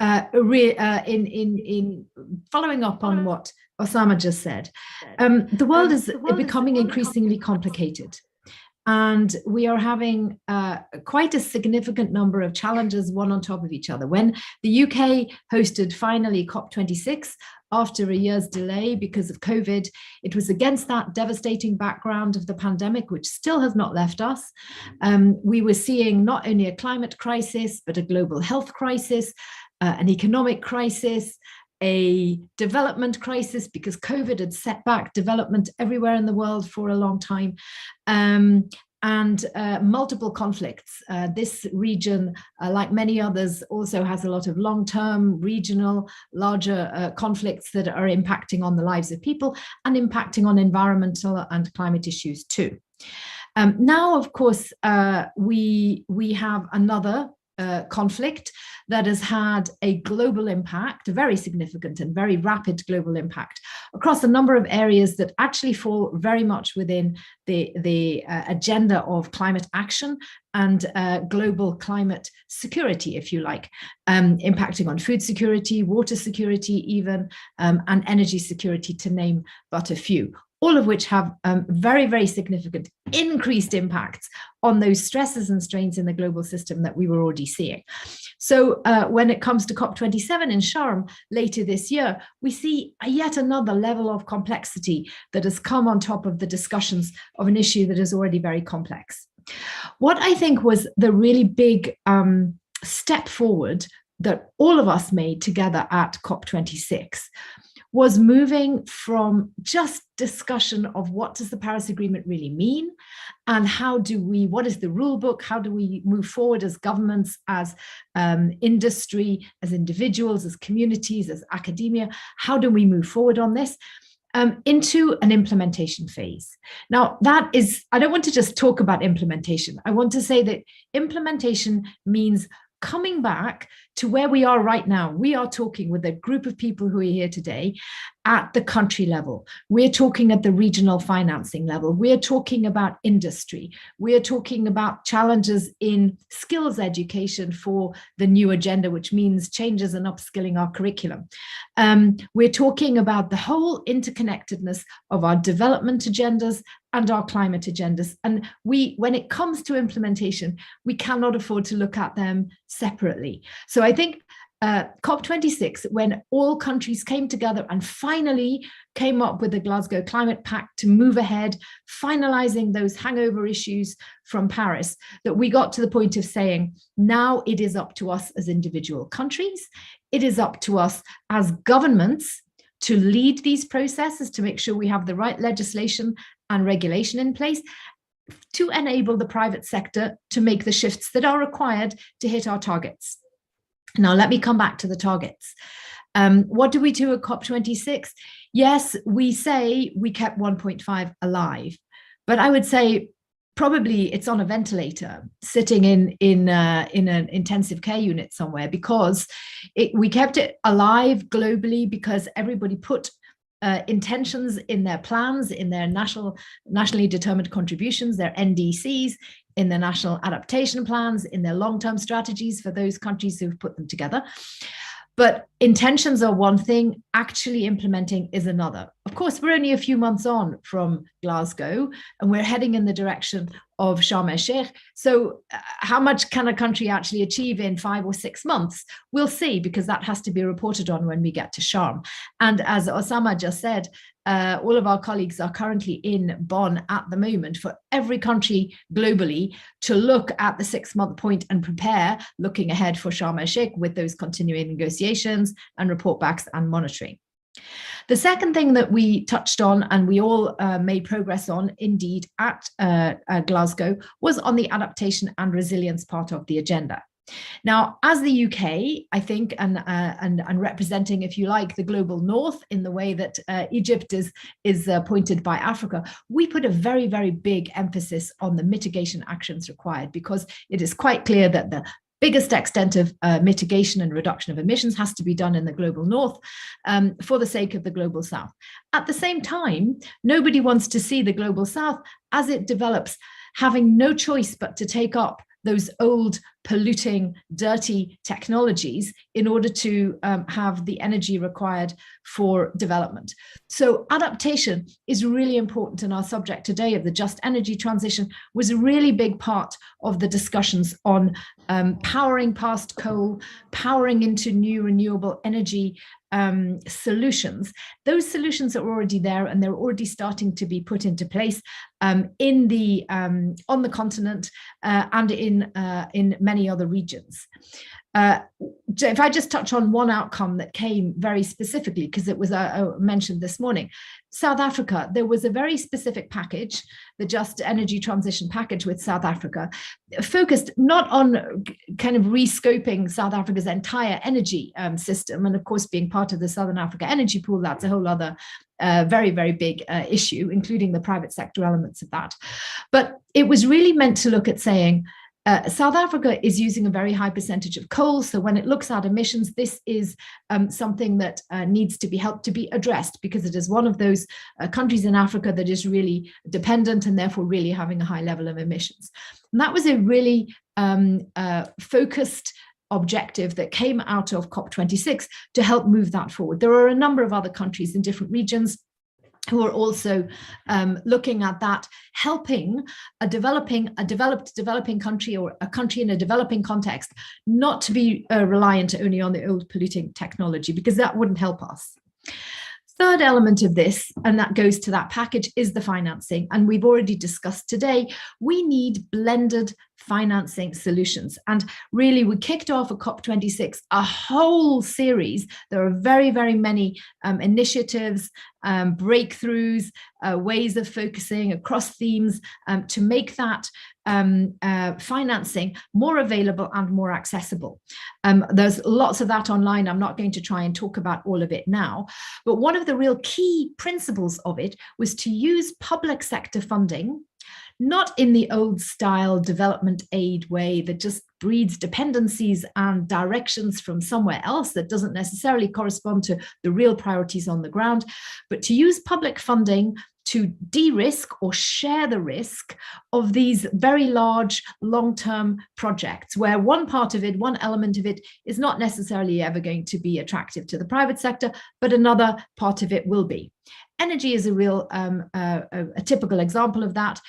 in following up on what Osama just said, the world is becoming increasingly complicated, and we are having quite a significant number of challenges, one on top of each other. When the UK hosted finally COP26 after a year's delay because of COVID, it was against that devastating background of the pandemic, which still has not left us. We were seeing not only a climate crisis, but a global health crisis, an economic crisis, a development crisis, because COVID had set back development everywhere in the world for a long time, and multiple conflicts. This region, like many others, also has a lot of long-term, regional, larger conflicts that are impacting on the lives of people and impacting on environmental and climate issues too. Now, of course, we have another conflict that has had a global impact, a very significant and very rapid global impact across a number of areas that actually fall very much within the agenda of climate action and global climate security, if you like, impacting on food security, water security even, and energy security, to name but a few, all of which have very, very significant increased impacts on those stresses and strains in the global system that we were already seeing. So when it comes to COP27 in Sharm later this year, we see yet another level of complexity that has come on top of the discussions of an issue that is already very complex. What I think was the really big step forward that all of us made together at COP26 was moving from just discussion of what does the Paris Agreement really mean, and what is the rule book, how do we move forward as governments, as industry, as individuals, as communities, as academia, how do we move forward on this, into an implementation phase. Now that is, I don't want to just talk about implementation. I want to say that implementation means coming back to where we are right now. We are talking with a group of people who are here today at the country level. We're talking at the regional financing level. We're talking about industry. We're talking about challenges in skills education for the new agenda, which means changes and upskilling our curriculum. We're talking about the whole interconnectedness of our development agendas and our climate agendas. And when it comes to implementation, we cannot afford to look at them separately. So I think COP26, when all countries came together and finally came up with the Glasgow Climate Pact to move ahead, finalizing those hangover issues from Paris, that we got to the point of saying, now it is up to us as individual countries, it is up to us as governments to lead these processes, to make sure we have the right legislation and regulation in place, to enable the private sector to make the shifts that are required to hit our targets. Now, let me come back to the targets. What do we do at COP26? Yes, we say we kept 1.5 alive, but I would say probably it's on a ventilator, sitting in an intensive care unit somewhere, because we kept it alive globally because everybody put intentions in their plans, in their nationally determined contributions, their NDCs, in their national adaptation plans, in their long-term strategies for those countries who've put them together. But intentions are one thing, actually implementing is another. Of course, we're only a few months on from Glasgow, and we're heading in the direction of Sharm el-Sheikh. So how much can a country actually achieve in 5 or 6 months? We'll see, because that has to be reported on when we get to Sharm. And as Osama just said, all of our colleagues are currently in Bonn at the moment for every country globally to look at the 6-month point and prepare, looking ahead for Sharm el-Sheikh with those continuing negotiations and report backs and monitoring. The second thing that we touched on, and we all made progress on indeed at Glasgow, was on the adaptation and resilience part of the agenda. Now, as the UK, I think, and representing, if you like, the global north in the way that Egypt is pointed by Africa, we put a very, very big emphasis on the mitigation actions required, because it is quite clear that the biggest extent of mitigation and reduction of emissions has to be done in the global north for the sake of the global south. At the same time, nobody wants to see the global south, as it develops, having no choice but to take up those old, polluting, dirty technologies in order to have the energy required for development. So adaptation is really important, and our subject today of the just energy transition was a really big part of the discussions on powering past coal, powering into new renewable energy solutions. Those solutions are already there, and they're already starting to be put into place on the continent and in many other regions. If I just touch on one outcome that came very specifically, because it was mentioned this morning, South Africa, there was a very specific package, the Just Energy Transition Package with South Africa, focused not on kind of rescoping South Africa's entire energy system, and of course being part of the Southern Africa Energy Pool, that's a whole other very, very big issue, including the private sector elements of that. But it was really meant to look at saying, South Africa is using a very high percentage of coal, so when it looks at emissions, this is something that needs to be helped to be addressed, because it is one of those countries in Africa that is really dependent and therefore really having a high level of emissions. And that was a really focused objective that came out of COP26 to help move that forward. There are a number of other countries in different regions who are also looking at that, helping a developing country, or a country in a developing context, not to be reliant only on the old polluting technology, because that wouldn't help us. Third element of this, and that goes to that package, is the financing. And we've already discussed today, we need blended financing solutions. And really, we kicked off at COP26 a whole series. There are very, very many initiatives, breakthroughs, ways of focusing across themes to make that financing more available and more accessible. There's lots of that online. I'm not going to try and talk about all of it now, but one of the real key principles of it was to use public sector funding, not in the old style development aid way that just breeds dependencies and directions from somewhere else that doesn't necessarily correspond to the real priorities on the ground, but to use public funding to de-risk or share the risk of these very large long-term projects, where one part of it, one element of it, is not necessarily ever going to be attractive to the private sector, but another part of it will be. Energy is a real, a typical example of that.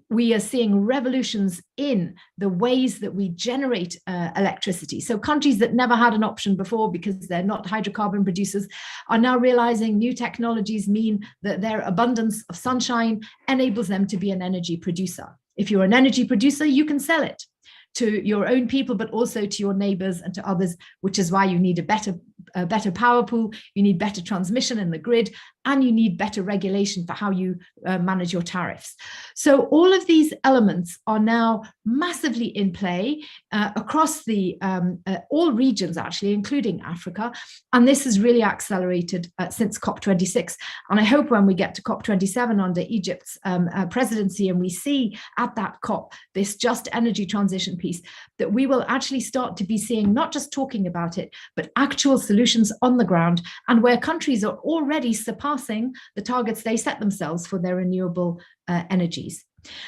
we are seeing revolutions in the ways that we generate electricity. So countries that never had an option before because they're not hydrocarbon producers are now realizing new technologies mean that their abundance of sunshine enables them to be an energy producer. If you're an energy producer, you can sell it to your own people, but also to your neighbors and to others, which is why you need a better power pool, you need better transmission in the grid, and you need better regulation for how you manage your tariffs. So all of these elements are now massively in play across the all regions, actually, including Africa. And this has really accelerated since COP26. And I hope when we get to COP27 under Egypt's presidency, and we see at that COP this just energy transition piece, that we will actually start to be seeing not just talking about it, but actual solutions on the ground, and where countries are already surpassing the targets they set themselves for their renewable energies.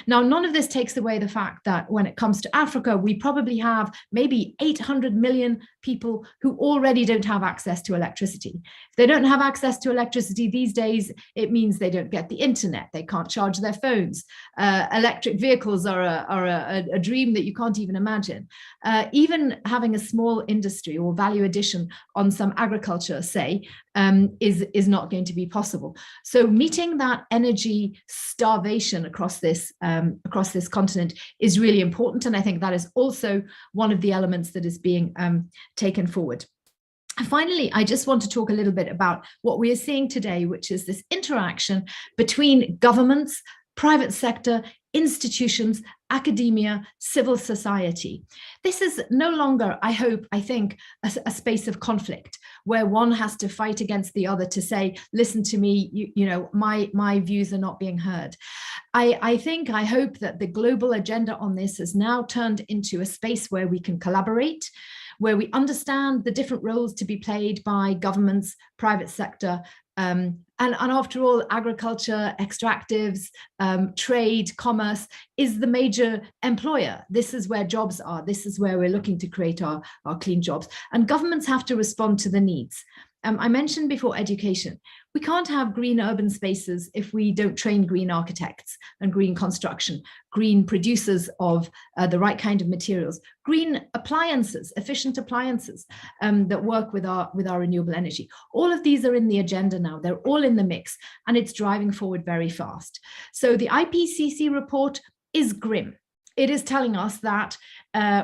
Now, none of this takes away the fact that when it comes to Africa, we probably have maybe 800 million people who already don't have access to electricity. If they don't have access to electricity these days, it means they don't get the internet, they can't charge their phones. Electric vehicles are a dream that you can't even imagine. Even having a small industry or value addition on some agriculture, say, is not going to be possible. So meeting that energy starvation across this continent is really important, and I think that is also one of the elements that is being taken forward. And finally, I just want to talk a little bit about what we are seeing today, which is this interaction between governments, private sector, institutions, academia, civil society. This is no longer, I think, a space of conflict where one has to fight against the other to say, listen to me, you know, my views are not being heard. I hope that the global agenda on this has now turned into a space where we can collaborate, where we understand the different roles to be played by governments, private sector, and after all, agriculture, extractives, trade, commerce is the major employer. This is where jobs are. This is where we're looking to create our clean jobs. And governments have to respond to the needs. I mentioned before education. We can't have green urban spaces if we don't train green architects and green construction, green producers of the right kind of materials, green appliances, efficient appliances that work with our renewable energy. All of these are in the agenda now. They're all in the mix, and it's driving forward very fast. So the IPCC report is grim. It is telling us that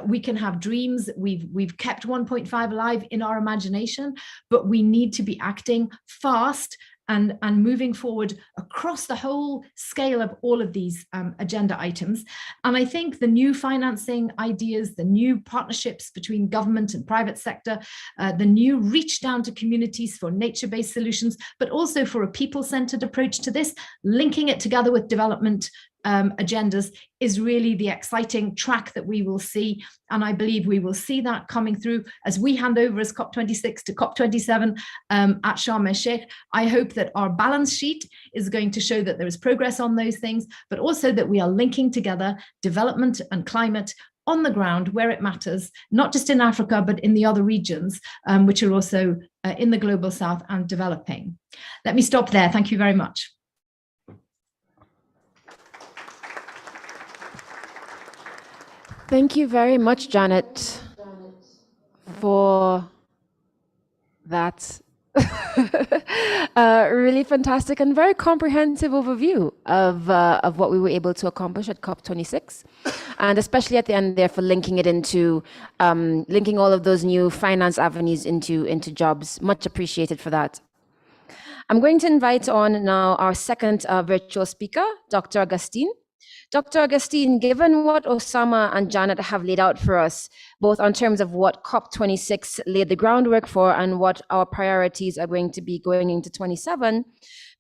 we can have dreams. We've kept 1.5 alive in our imagination, but we need to be acting fast and moving forward across the whole scale of all of these agenda items. And I think the new financing ideas, the new partnerships between government and private sector, the new reach down to communities for nature-based solutions, but also for a people-centered approach to this, linking it together with development agendas is really the exciting track that we will see. And I believe we will see that coming through as we hand over as COP26 to COP27 at Sharm el-Sheikh. I hope that our balance sheet is going to show that there is progress on those things, but also that we are linking together development and climate on the ground where it matters, not just in Africa, but in the other regions, which are also in the global south and developing. Let me stop there. Thank you very much. Thank you very much, Janet, for that really fantastic and very comprehensive overview of what we were able to accomplish at COP26, and especially at the end there for linking it into linking all of those new finance avenues into jobs. Much appreciated for that. I'm going to invite on now our second virtual speaker, Dr. Augustine. Dr. Augustine, given what Osama and Janet have laid out for us, both on terms of what COP26 laid the groundwork for and what our priorities are going to be going into 27,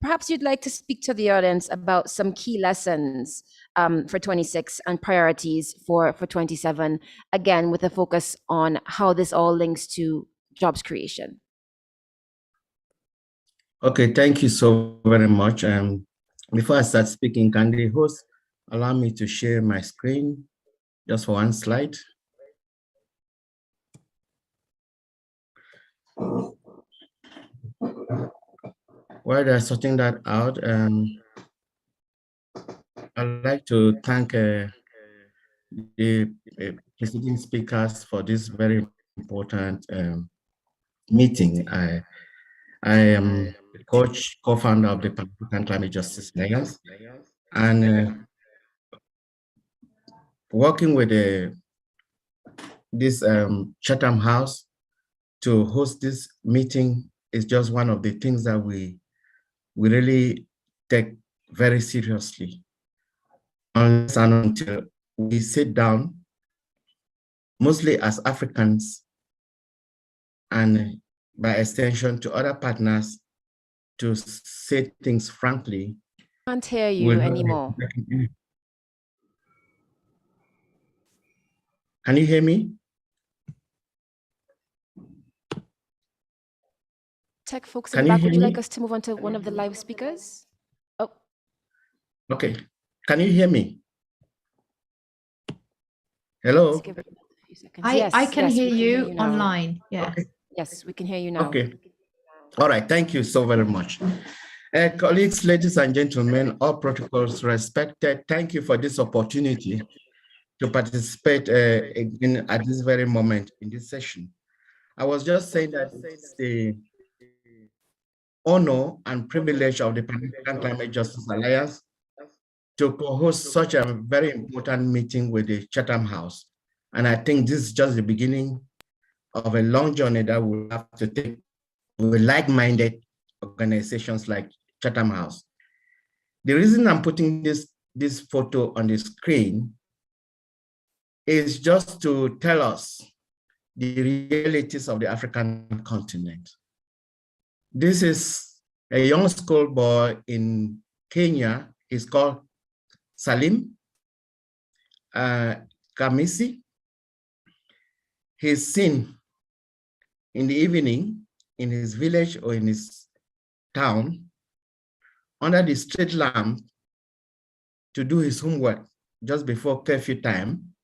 perhaps you'd like to speak to the audience about some key lessons for 26 and priorities for 27, again, with a focus on how this all links to jobs creation. Okay, thank you so very much. Before I start speaking, can the host allow me to share my screen just for one slide? While they're sorting that out, I'd like to thank the preceding speakers for this very important meeting. I am the co-founder of the Pan-African Climate Justice Alliance, and working with this Chatham House to host this meeting is just one of the things that we really take very seriously. Unless and until we sit down, mostly as Africans, and by extension to other partners, to say things frankly. Can't hear you anymore. Can you hear me? Tech folks in the back, would you like us to move on to one of the live speakers? Oh. Okay. Can you hear me? Hello? I can hear you online. Yeah. Okay. Yes, we can hear you now. Okay. All right. Thank you so very much. Colleagues, ladies and gentlemen, all protocols respected, thank you for this opportunity to participate again at this very moment in this session. I was just saying that it's the honor and privilege of the Pan-African Climate Justice Alliance to co-host such a very important meeting with the Chatham House. And I think this is just the beginning of a long journey that we'll have to take with like-minded organizations like Chatham House. The reason I'm putting this photo on the screen is just to tell us the realities of the African continent. This is a young schoolboy in Kenya. He's called Salim Kamisi. He's seen in the evening in his village or in his town under the street lamp to do his homework just before curfew time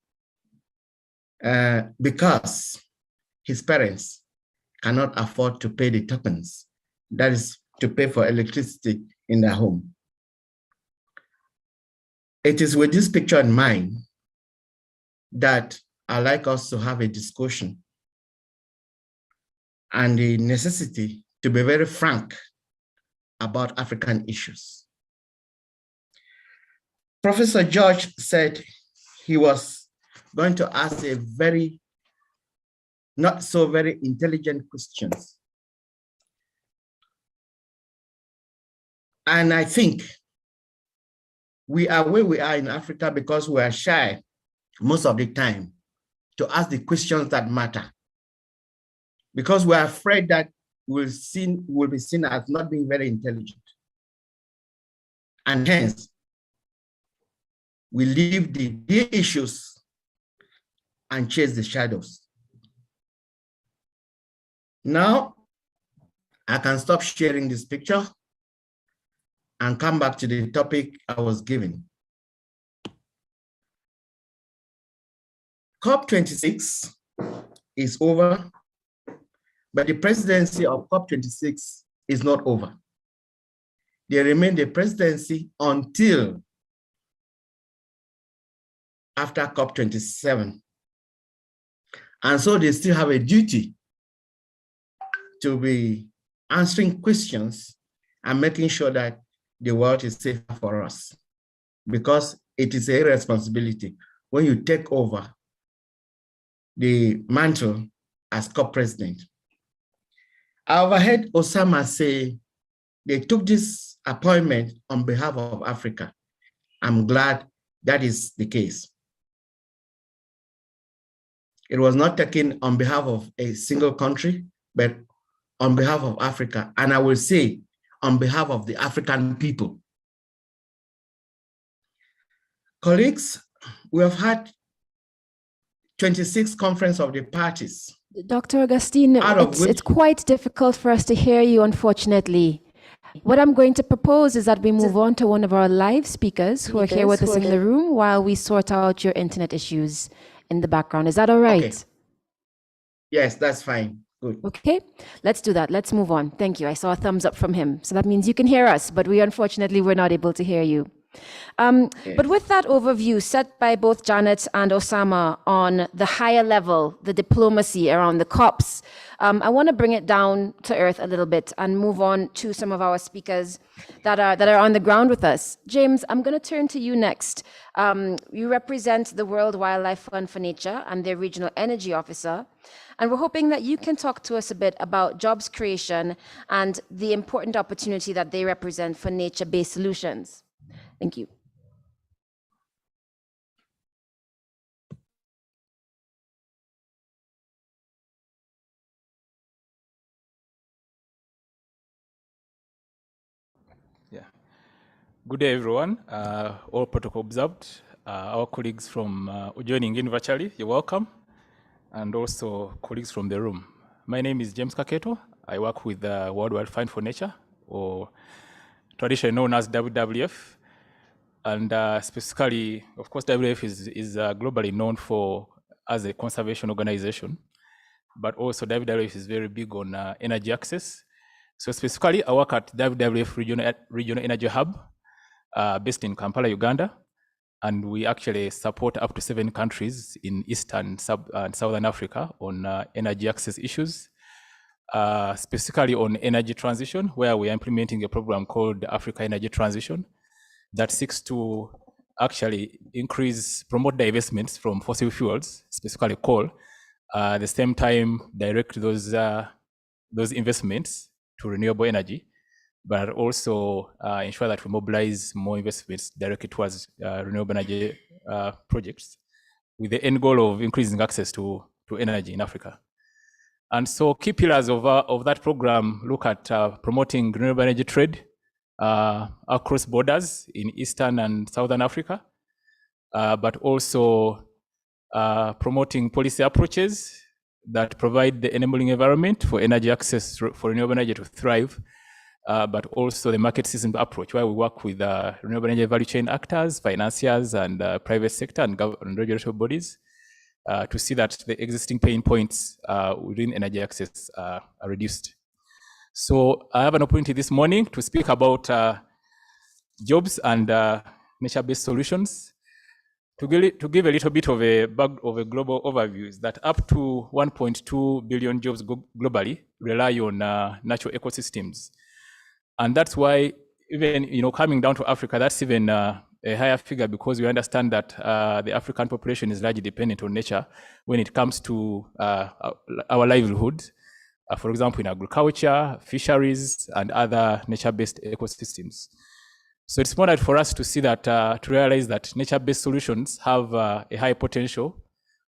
because his parents cannot afford to pay the tokens, that is to pay for electricity in their home. It is with this picture in mind that I'd like us to have a discussion and the necessity to be very frank about African issues. Professor George said he was going to ask a not so very intelligent questions. And I think we are where we are in Africa because we are shy most of the time to ask the questions that matter, because we're afraid that we'll be seen as not being very intelligent. And hence, we leave the big issues and chase the shadows. Now, I can stop sharing this picture and come back to the topic I was given. COP26 is over, but the presidency of COP26 is not over. They remain the presidency until after COP27. And so they still have a duty to be answering questions and making sure that the world is safe for us, because it is a responsibility when you take over the mantle as COP president. I overheard Osama say they took this appointment on behalf of Africa. I'm glad that is the case. It was not taken on behalf of a single country, but on behalf of Africa. And I will say on behalf of the African people. Colleagues, we have had 26 conference of the parties. Dr. Augustine, it's quite difficult for us to hear you, unfortunately. What I'm going to propose is that we move on to one of our live speakers who are here with us in the room while we sort out your internet issues in the background. Is that all right? Okay. Yes, that's fine. Good. Okay, let's do that. Let's move on. Thank you. I saw a thumbs up from him. So that means you can hear us, but unfortunately, we're not able to hear you. But with that overview set by both Janet and Osama on the higher level, the diplomacy around the COPs, I want to bring it down to earth a little bit and move on to some of our speakers that are on the ground with us. James, I'm going to turn to you next. You represent the World Wildlife Fund for Nature and their Regional Energy Officer. And we're hoping that you can talk to us a bit about jobs creation and the important opportunity that they represent for nature-based solutions. Thank you. Yeah. Good day, everyone. All protocol observed. Our colleagues from joining in virtually, you're welcome. And also colleagues from the room. My name is James Kaketo. I work with the World Wildlife Fund for Nature, or traditionally known as WWF. And specifically, of course, WWF is globally known as a conservation organization, but also WWF is very big on energy access. So specifically, I work at WWF Regional Energy Hub, based in Kampala, Uganda. And we actually support up to 7 countries in Eastern and Southern Africa on energy access issues, specifically on energy transition, where we are implementing a program called Africa Energy Transition that seeks to actually promote divestments from fossil fuels, specifically coal, at the same time direct those investments to renewable energy, but also ensure that we mobilize more investments directly towards renewable energy projects with the end goal of increasing access to energy in Africa. And so key pillars of that program look at promoting renewable energy trade across borders in Eastern and Southern Africa, but also promoting policy approaches that provide the enabling environment for energy access for renewable energy to thrive, but also the market system approach, where we work with renewable energy value chain actors, financiers, and private sector and regulatory bodies to see that the existing pain points within energy access are reduced. So I have an opportunity this morning to speak about jobs and nature-based solutions. To give a little bit of a global overview, is that up to 1.2 billion jobs globally rely on natural ecosystems. And that's why even coming down to Africa, that's even a higher figure, because we understand that the African population is largely dependent on nature when it comes to our livelihoods, for example, in agriculture, fisheries, and other nature-based ecosystems. So it's important for us to see that, to realize that nature-based solutions have a high potential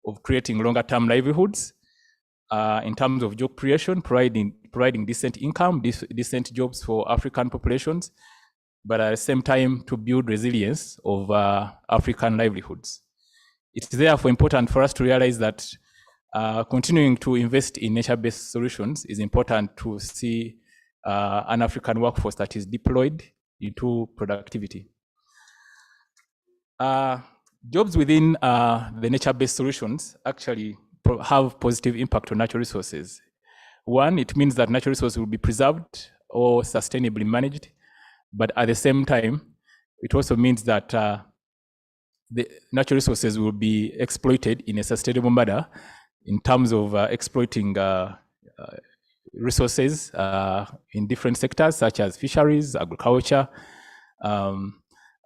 of creating longer-term livelihoods in terms of job creation, providing decent income, decent jobs for African populations, but at the same time to build resilience of African livelihoods. It's therefore important for us to realize that continuing to invest in nature-based solutions is important to see an African workforce that is deployed into productivity. Jobs within the nature-based solutions actually have positive impact on natural resources. One, it means that natural resources will be preserved or sustainably managed, but at the same time, it also means that the natural resources will be exploited in a sustainable manner in terms of exploiting resources in different sectors such as fisheries, agriculture,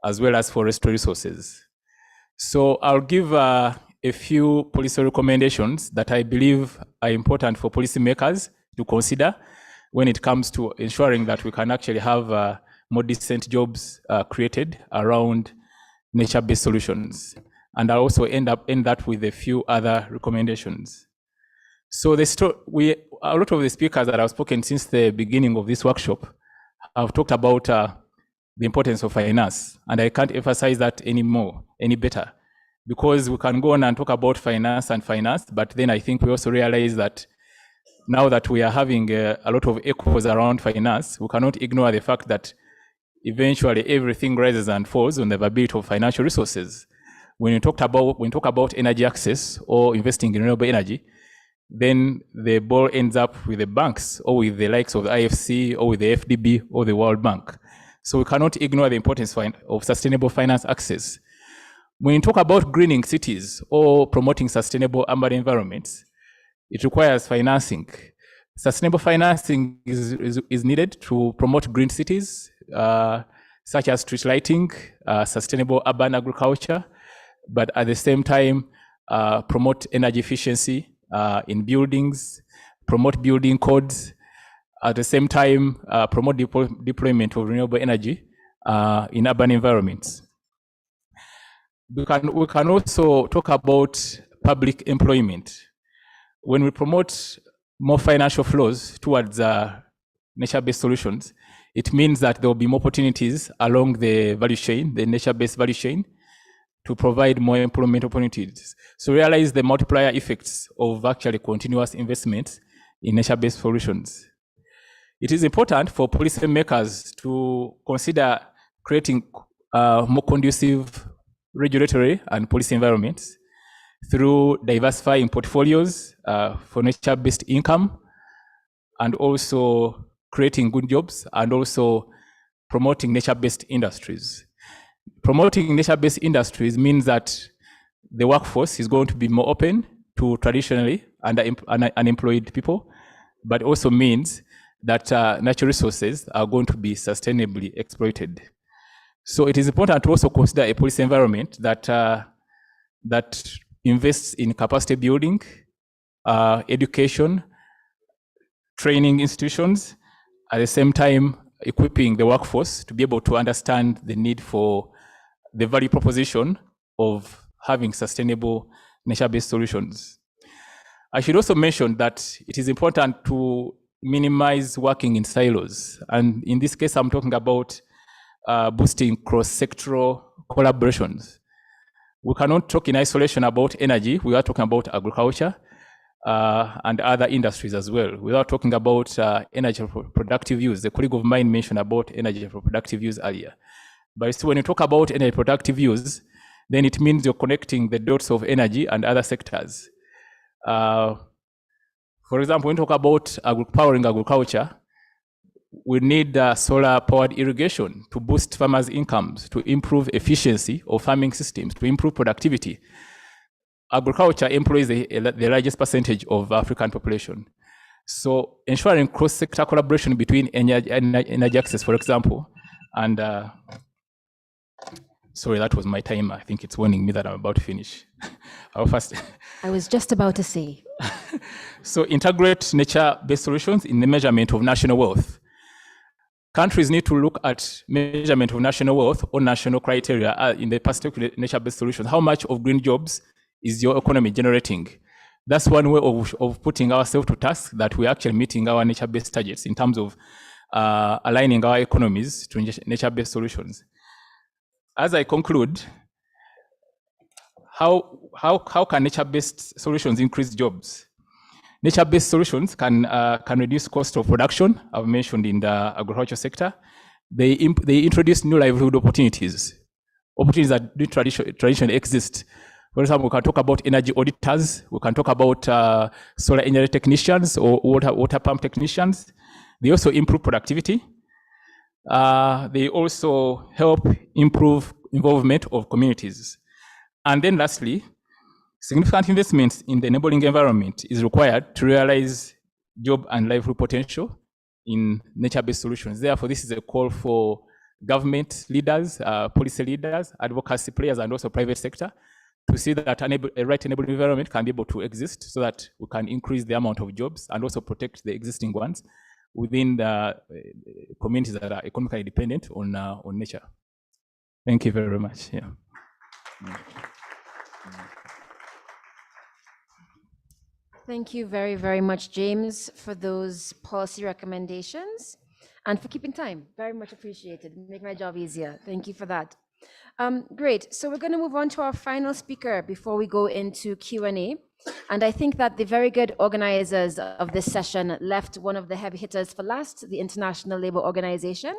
as well as forestry resources. So I'll give a few policy recommendations that I believe are important for policymakers to consider when it comes to ensuring that we can actually have more decent jobs created around nature-based solutions. And I'll also end that with a few other recommendations. So a lot of the speakers that I've spoken since the beginning of this workshop have talked about the importance of finance, and I can't emphasize that any better, because we can go on and talk about finance, but then I think we also realize that now that we are having a lot of echoes around finance, we cannot ignore the fact that eventually everything rises and falls on the availability of financial resources. When we talk about energy access or investing in renewable energy, then the ball ends up with the banks or with the likes of the IFC or with the FDB or the World Bank. So we cannot ignore the importance of sustainable finance access. When you talk about greening cities or promoting sustainable urban environments, it requires financing. Sustainable financing is needed to promote green cities, such as street lighting, sustainable urban agriculture, but at the same time, promote energy efficiency in buildings, promote building codes, at the same time, promote deployment of renewable energy in urban environments. We can also talk about public employment. When we promote more financial flows towards nature-based solutions, it means that there will be more opportunities along the value chain, the nature-based value chain, to provide more employment opportunities. So realize the multiplier effects of actually continuous investment in nature-based solutions. It is important for policymakers to consider creating more conducive regulatory and policy environments through diversifying portfolios for nature-based income, and also creating good jobs, and also promoting nature-based industries. Promoting nature-based industries means that the workforce is going to be more open to traditionally unemployed people, but also means that natural resources are going to be sustainably exploited. So it is important to also consider a policy environment that invests in capacity building, education, training institutions, at the same time equipping the workforce to be able to understand the need for the value proposition of having sustainable nature-based solutions. I should also mention that it is important to minimize working in silos. And in this case, I'm talking about boosting cross-sectoral collaborations. We cannot talk in isolation about energy. We are talking about agriculture and other industries as well, without talking about energy for productive use. The colleague of mine mentioned about energy for productive use earlier. But so when you talk about energy productive use, then it means you're connecting the dots of energy and other sectors. For example, when you talk about powering agriculture, we need solar-powered irrigation to boost farmers' incomes, to improve efficiency of farming systems, to improve productivity. Agriculture employs the largest percentage of African population. So ensuring cross-sector collaboration between energy access, for example, and sorry, that was my timer. I think it's warning me that I'm about to finish. I was just about to say. So integrate nature-based solutions in the measurement of national wealth. Countries need to look at measurement of national wealth or national criteria in the perspective of nature-based solutions. How much of green jobs is your economy generating? That's one way of putting ourselves to task, that we're actually meeting our nature-based targets in terms of aligning our economies to nature-based solutions. As I conclude, how can nature-based solutions increase jobs? Nature-based solutions can reduce cost of production, I've mentioned in the agriculture sector. They introduce new livelihood opportunities that do traditionally exist. For example, we can talk about energy auditors, we can talk about solar engineering technicians or water pump technicians. They also improve productivity. They also help improve involvement of communities. And then lastly, significant investments in the enabling environment is required to realize job and livelihood potential in nature-based solutions. Therefore, this is a call for government leaders, policy leaders, advocacy players, and also private sector to see that a right enabling environment can be able to exist so that we can increase the amount of jobs and also protect the existing ones within the communities that are economically dependent on nature. Thank you very much. Yeah. Thank you very, very much, James, for those policy recommendations and for keeping time. Very much appreciated. Make my job easier. Thank you for that. Great. So we're going to move on to our final speaker before we go into Q&A. And I think that the very good organizers of this session left one of the heavy hitters for last, the International Labour Organization.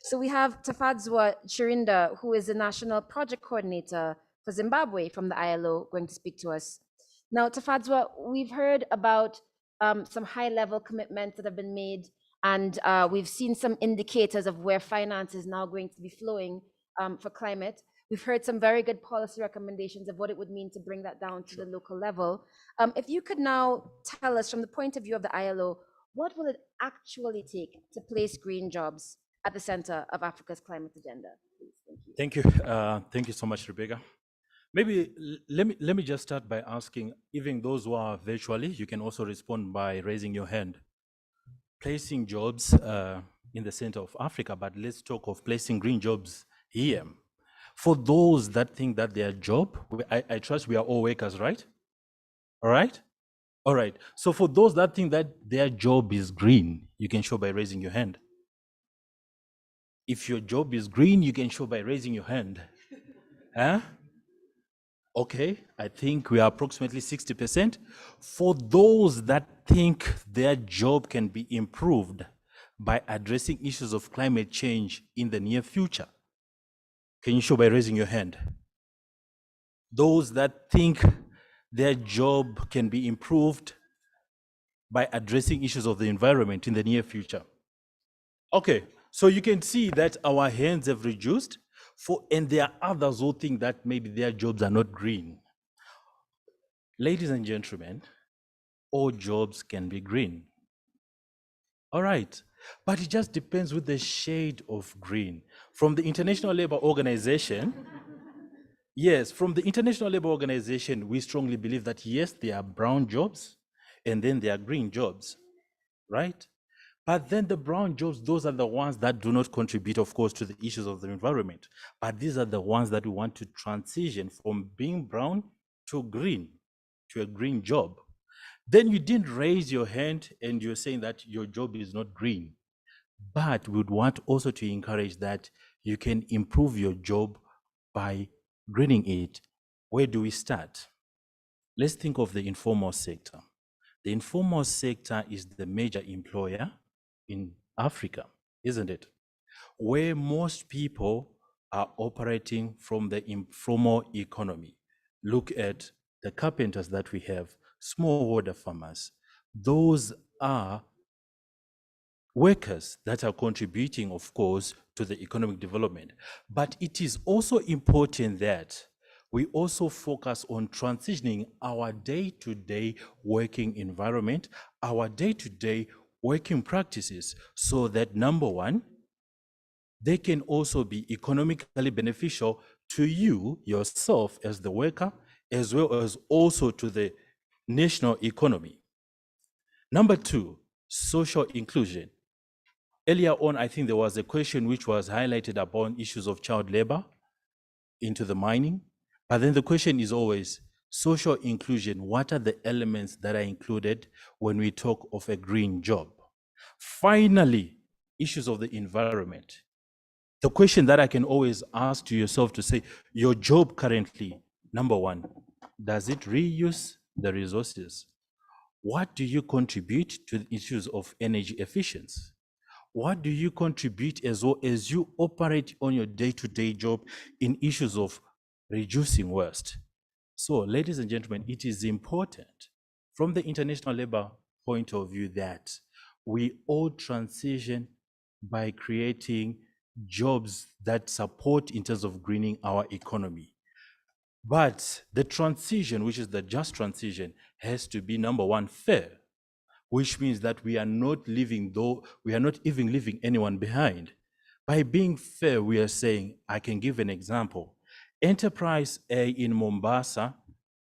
So we have Tafadzwa Chirinda, who is the National Project Coordinator for Zimbabwe from the ILO, going to speak to us. Now, Tafadzwa, we've heard about some high-level commitments that have been made And we've seen some indicators of where finance is now going to be flowing for climate. We've heard some very good policy recommendations of what it would mean to bring that down to the local level. If you could now tell us from the point of view of the ILO, what will it actually take to place green jobs at the center of Africa's climate agenda? Please, thank you. Thank you. Thank you so much, Rebecca. Maybe let me just start by asking, even those who are virtually, you can also respond by raising your hand. Placing jobs in the center of Africa, but let's talk of placing green jobs here. For those that think that their job, I trust we are all workers, right? All right? All right. So for those that think that their job is green, you can show by raising your hand. If your job is green, you can show by raising your hand. Huh? Okay, I think we are approximately 60%. For those that think their job can be improved by addressing issues of climate change in the near future, can you show by raising your hand? Those that think their job can be improved by addressing issues of the environment in the near future. Okay, so you can see that our hands have reduced, and there are others who think that maybe their jobs are not green. Ladies and gentlemen, all jobs can be green. All right, but it just depends with the shade of green. From the International Labour Organization, yes, from the International Labour Organization, we strongly believe that yes, there are brown jobs and then there are green jobs, right? But then the brown jobs, those are the ones that do not contribute, of course, to the issues of the environment. But these are the ones that we want to transition from being brown to green, to a green job. Then you didn't raise your hand and you're saying that your job is not green. But we would want also to encourage that you can improve your job by greening it. Where do we start? Let's think of the informal sector. The informal sector is the major employer in Africa, isn't it? Where most people are operating from the informal economy. Look at the carpenters that we have, smallholder farmers. Those are workers that are contributing, of course, to the economic development. But it is also important that we also focus on transitioning our day-to-day working environment, our day-to-day working practices, so that number one, they can also be economically beneficial to you, yourself as the worker, as well as also to the national economy. Number two, social inclusion. Earlier on, I think there was a question which was highlighted upon issues of child labor into the mining. But then the question is always, social inclusion, what are the elements that are included when we talk of a green job? Finally, issues of the environment. The question that I can always ask to yourself to say, your job currently, number one, does it reuse the resources? What do you contribute to the issues of energy efficiency? What do you contribute as well as you operate on your day-to-day job in issues of reducing waste? So, ladies and gentlemen, it is important from the international labor point of view that we all transition by creating jobs that support in terms of greening our economy. But the transition, which is the just transition, has to be number one, fair, which means that we are not even leaving anyone behind. By being fair, we are saying, I can give an example. Enterprise A in Mombasa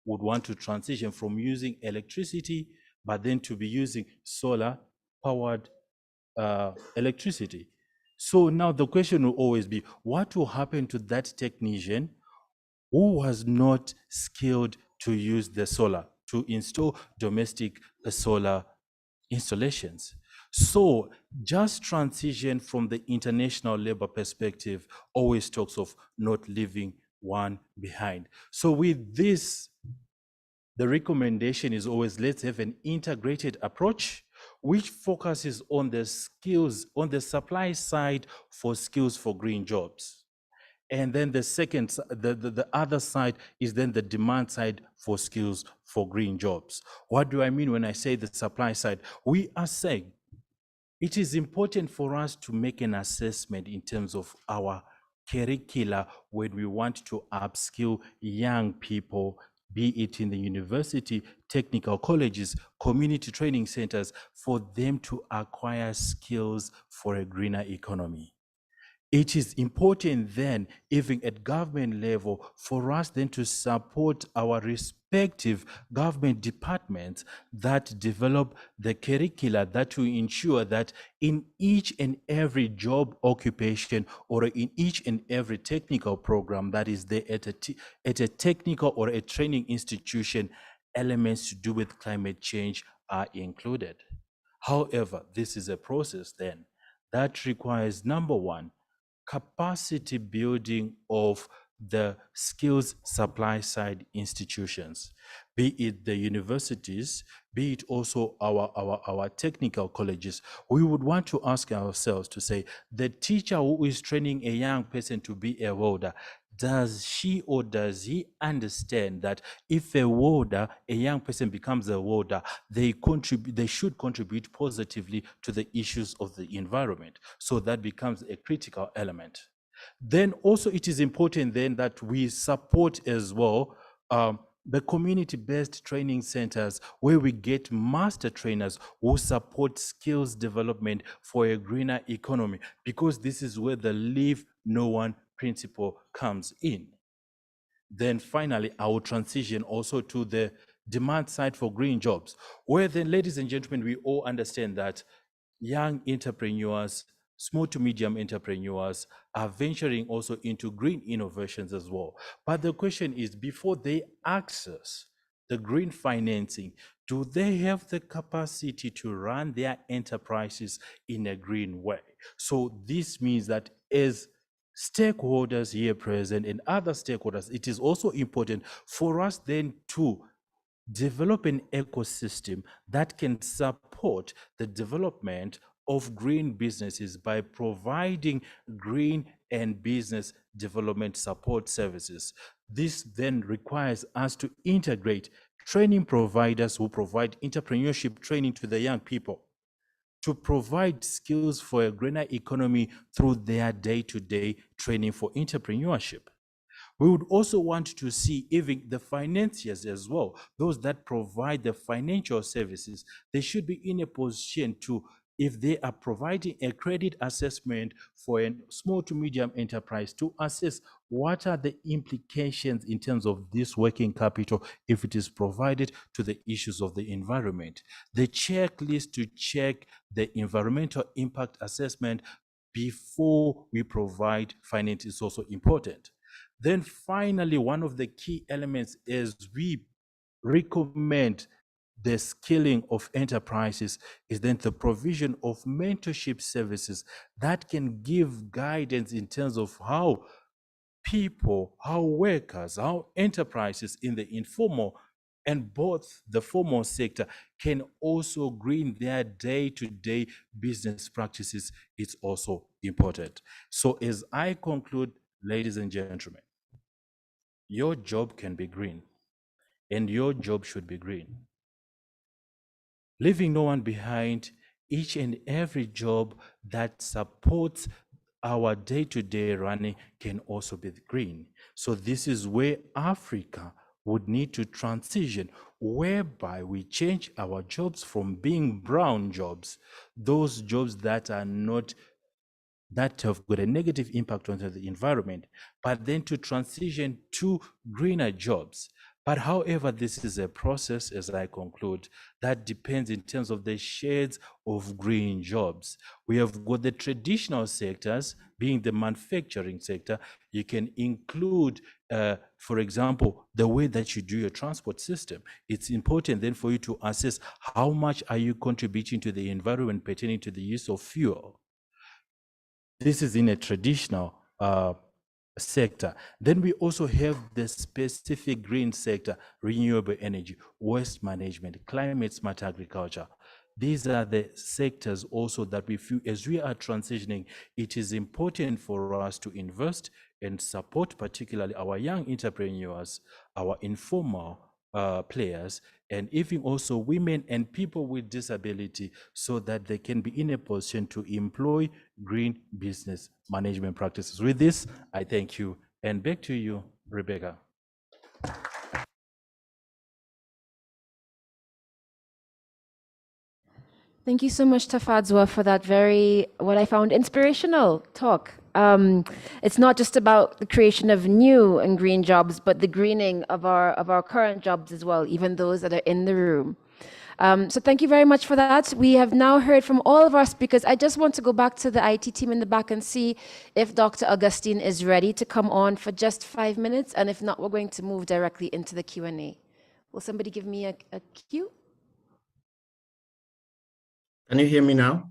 would want to transition from using electricity, but then to be using solar-powered electricity. So now the question will always be, what will happen to that technician who was not skilled to use the solar, to install domestic solar installations? So just transition from the international labor perspective always talks of not leaving one behind. So with this, the recommendation is always let's have an integrated approach which focuses on the skills, on the supply side for skills for green jobs. And then the second, the other side is then the demand side for skills for green jobs. What do I mean when I say the supply side? We are saying it is important for us to make an assessment in terms of our curricula when we want to upskill young people, be it in the university, technical colleges, community training centers, for them to acquire skills for a greener economy. It is important then, even at government level, for us then to support our respective government departments that develop the curricula that will ensure that in each and every job occupation or in each and every technical program that is there at a technical or a training institution, elements to do with climate change are included. However, this is a process then that requires, number one, capacity building of the skills supply side institutions, be it the universities, be it also our technical colleges. We would want to ask ourselves to say, the teacher who is training a young person to be a welder, does she or does he understand that if a welder, a young person becomes a welder, they should contribute positively to the issues of the environment? So that becomes a critical element. Then also it is important then that we support as well the community-based training centers where we get master trainers who support skills development for a greener economy, because this is where the leave no one principle comes in. Then finally, I will transition also to the demand side for green jobs, where then, ladies and gentlemen, we all understand that young entrepreneurs, small to medium entrepreneurs are venturing also into green innovations as well. But the question is, before they access the green financing, do they have the capacity to run their enterprises in a green way? So this means that as stakeholders here present and other stakeholders, it is also important for us then to develop an ecosystem that can support the development of green businesses by providing green and business development support services. This then requires us to integrate training providers who provide entrepreneurship training to the young people, to provide skills for a greener economy through their day-to-day training for entrepreneurship. We would also want to see even the financiers as well, those that provide the financial services. They should be in a position to, if they are providing a credit assessment for a small to medium enterprise, to assess what are the implications in terms of this working capital if it is provided to the issues of the environment. The checklist to check the environmental impact assessment before we provide finance is also important. Then finally, one of the key elements is we recommend the scaling of enterprises is then the provision of mentorship services that can give guidance in terms of how people, how workers, how enterprises in the informal and both the formal sector can also green their day-to-day business practices. It's also important. So as I conclude, ladies and gentlemen, your job can be green, and your job should be green. Leaving no one behind, each and every job that supports our day-to-day running can also be green. So this is where Africa would need to transition, whereby we change our jobs from being brown jobs, those jobs that are not, that have got a negative impact on the environment, but then to transition to greener jobs. But however, this is a process, as I conclude, that depends in terms of the shades of green jobs. We have got the traditional sectors, being the manufacturing sector. You can include, for example, the way that you do your transport system. It's important then for you to assess how much are you contributing to the environment pertaining to the use of fuel. This is in a traditional sector. Then we also have the specific green sector, renewable energy, waste management, climate smart agriculture. These are the sectors also that we feel as we are transitioning, it is important for us to invest and support particularly our young entrepreneurs, our informal players, and even also women and people with disability, so that they can be in a position to employ green business management practices. With this, I thank you, and back to you, Rebecca. Thank you so much, Tafadzwa, for that very, what I found inspirational talk. It's not just about the creation of new and green jobs, but the greening of our current jobs as well, even those that are in the room. So thank you very much for that. We have now heard from all of our speakers. I just want to go back to the IT team in the back and see if Dr. Augustine is ready to come on for just 5 minutes. And if not, we're going to move directly into the Q&A. Will somebody give me a cue? Can you hear me now?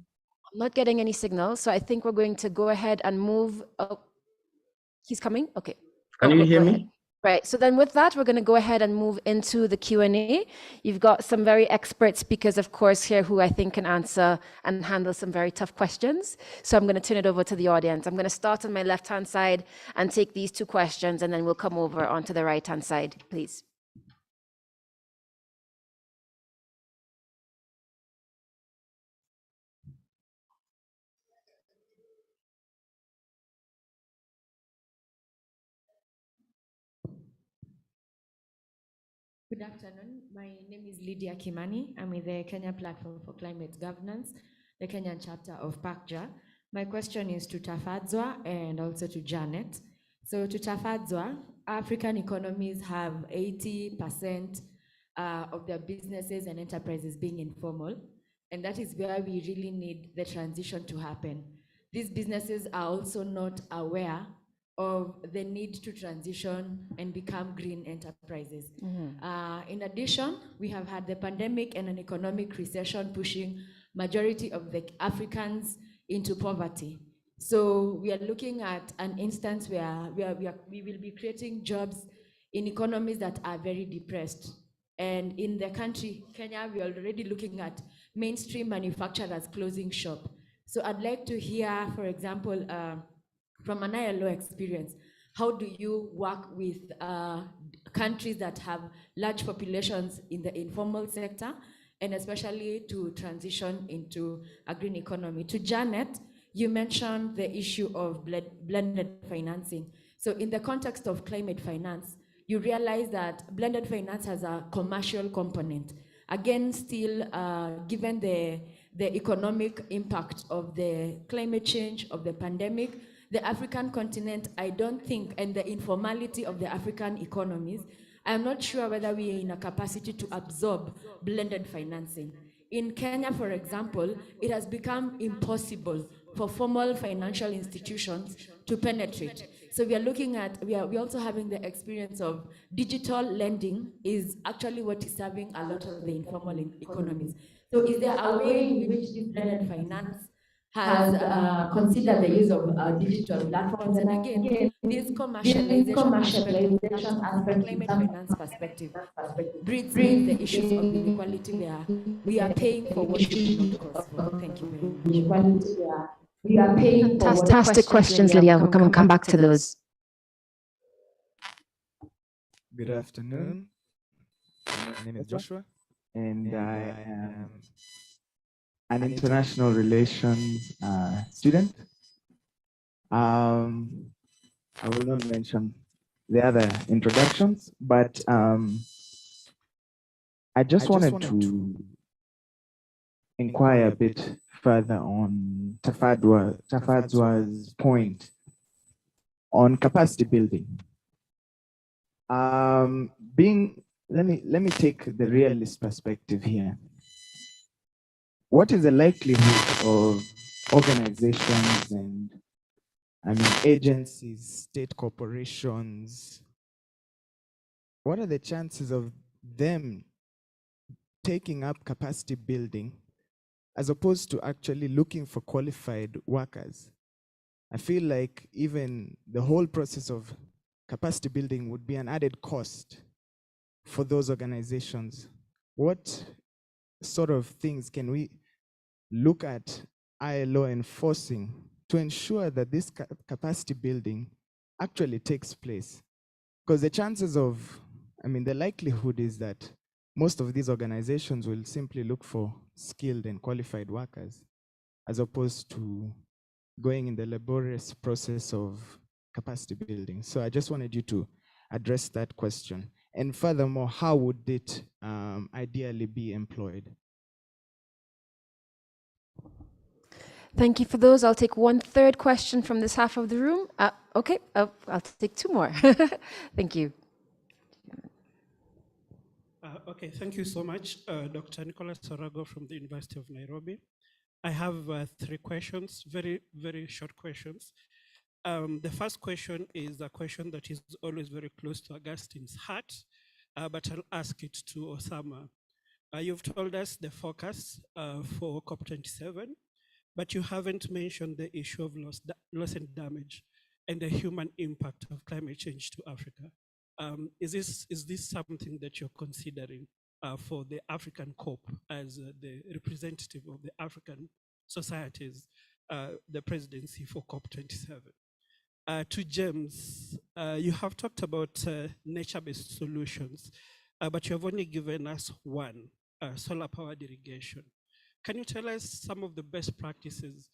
I'm not getting any signal, so I think we're going to go ahead and move. Oh, he's coming? Okay. Can you hear me? Ahead. Right, so then with that, we're going to go ahead and move into the Q&A. You've got some very expert speakers, of course, here who I think can answer and handle some very tough questions. So I'm going to turn it over to the audience. I'm going to start on my left-hand side and take these 2 questions, and then we'll come over onto the right-hand side, please. Good afternoon. My name is Lydia Kimani. I'm with the Kenya Platform for Climate Governance, the Kenyan chapter of PACJA. My question is to Tafadzwa and also to Janet. So to Tafadzwa, African economies have 80% of their businesses and enterprises being informal, and that is where we really need the transition to happen. These businesses are also not aware of the need to transition and become green enterprises. In addition, we have had the pandemic and an economic recession pushing majority of the Africans into poverty. So we are looking at an instance where we will be creating jobs in economies that are very depressed. And in the country, Kenya, we are already looking at mainstream manufacturers closing shop. So I'd like to hear, for example, from an ILO experience, how do you work with countries that have large populations in the informal sector, and especially to transition into a green economy? To Janet, you mentioned the issue of blended financing. So in the context of climate finance, you realize that blended finance has a commercial component. Again, still, given the economic impact of the climate change, of the pandemic, the African continent, I don't think, and the informality of the African economies, I'm not sure whether we are in a capacity to absorb blended financing. In Kenya, for example, it has become impossible for formal financial institutions to penetrate. So we are looking at, we're also having the experience of digital lending is actually what is serving a lot of the informal economies. So is there a way in which this blended finance has considered the use of digital platforms? And again, this commercialization aspect from a climate finance perspective breeds in the issues of inequality where we are paying for what we do not cause for. Thank you very much. We are paying fantastic questions, Lydia. We're going to come back to those. Good afternoon. My name is Joshua, and I am an international relations student. I will not mention the other introductions, but I just wanted to inquire a bit further on Tafadzwa's point on capacity building. Let me take the realist perspective here. What is the likelihood of organizations and agencies, state corporations, what are the chances of them taking up capacity building as opposed to actually looking for qualified workers? I feel like even the whole process of capacity building would be an added cost for those organizations. What sort of things can we look at ILO enforcing to ensure that this capacity building actually takes place? Because the chances of I mean, the likelihood is that most of these organizations will simply look for skilled and qualified workers, as opposed to going in the laborious process of capacity building. So I just wanted you to address that question. And furthermore, how would it ideally be employed? Thank you for those. I'll take one third question from this half of the room. Okay, I'll take two more. Thank you. Okay, thank you so much, Dr. Nicholas Sorago from the University of Nairobi. I have three questions, very, very short questions. The first question is a question that is always very close to Augustine's heart, but I'll ask it to Osama. You've told us the focus for COP27, but you haven't mentioned the issue of loss and damage and the human impact of climate change to Africa. Is this something that you're considering for the African COP as the representative of the African societies, the presidency for COP27? To James, you have talked about nature-based solutions, but you have only given us one, solar-powered irrigation. Can you tell us some of the best practices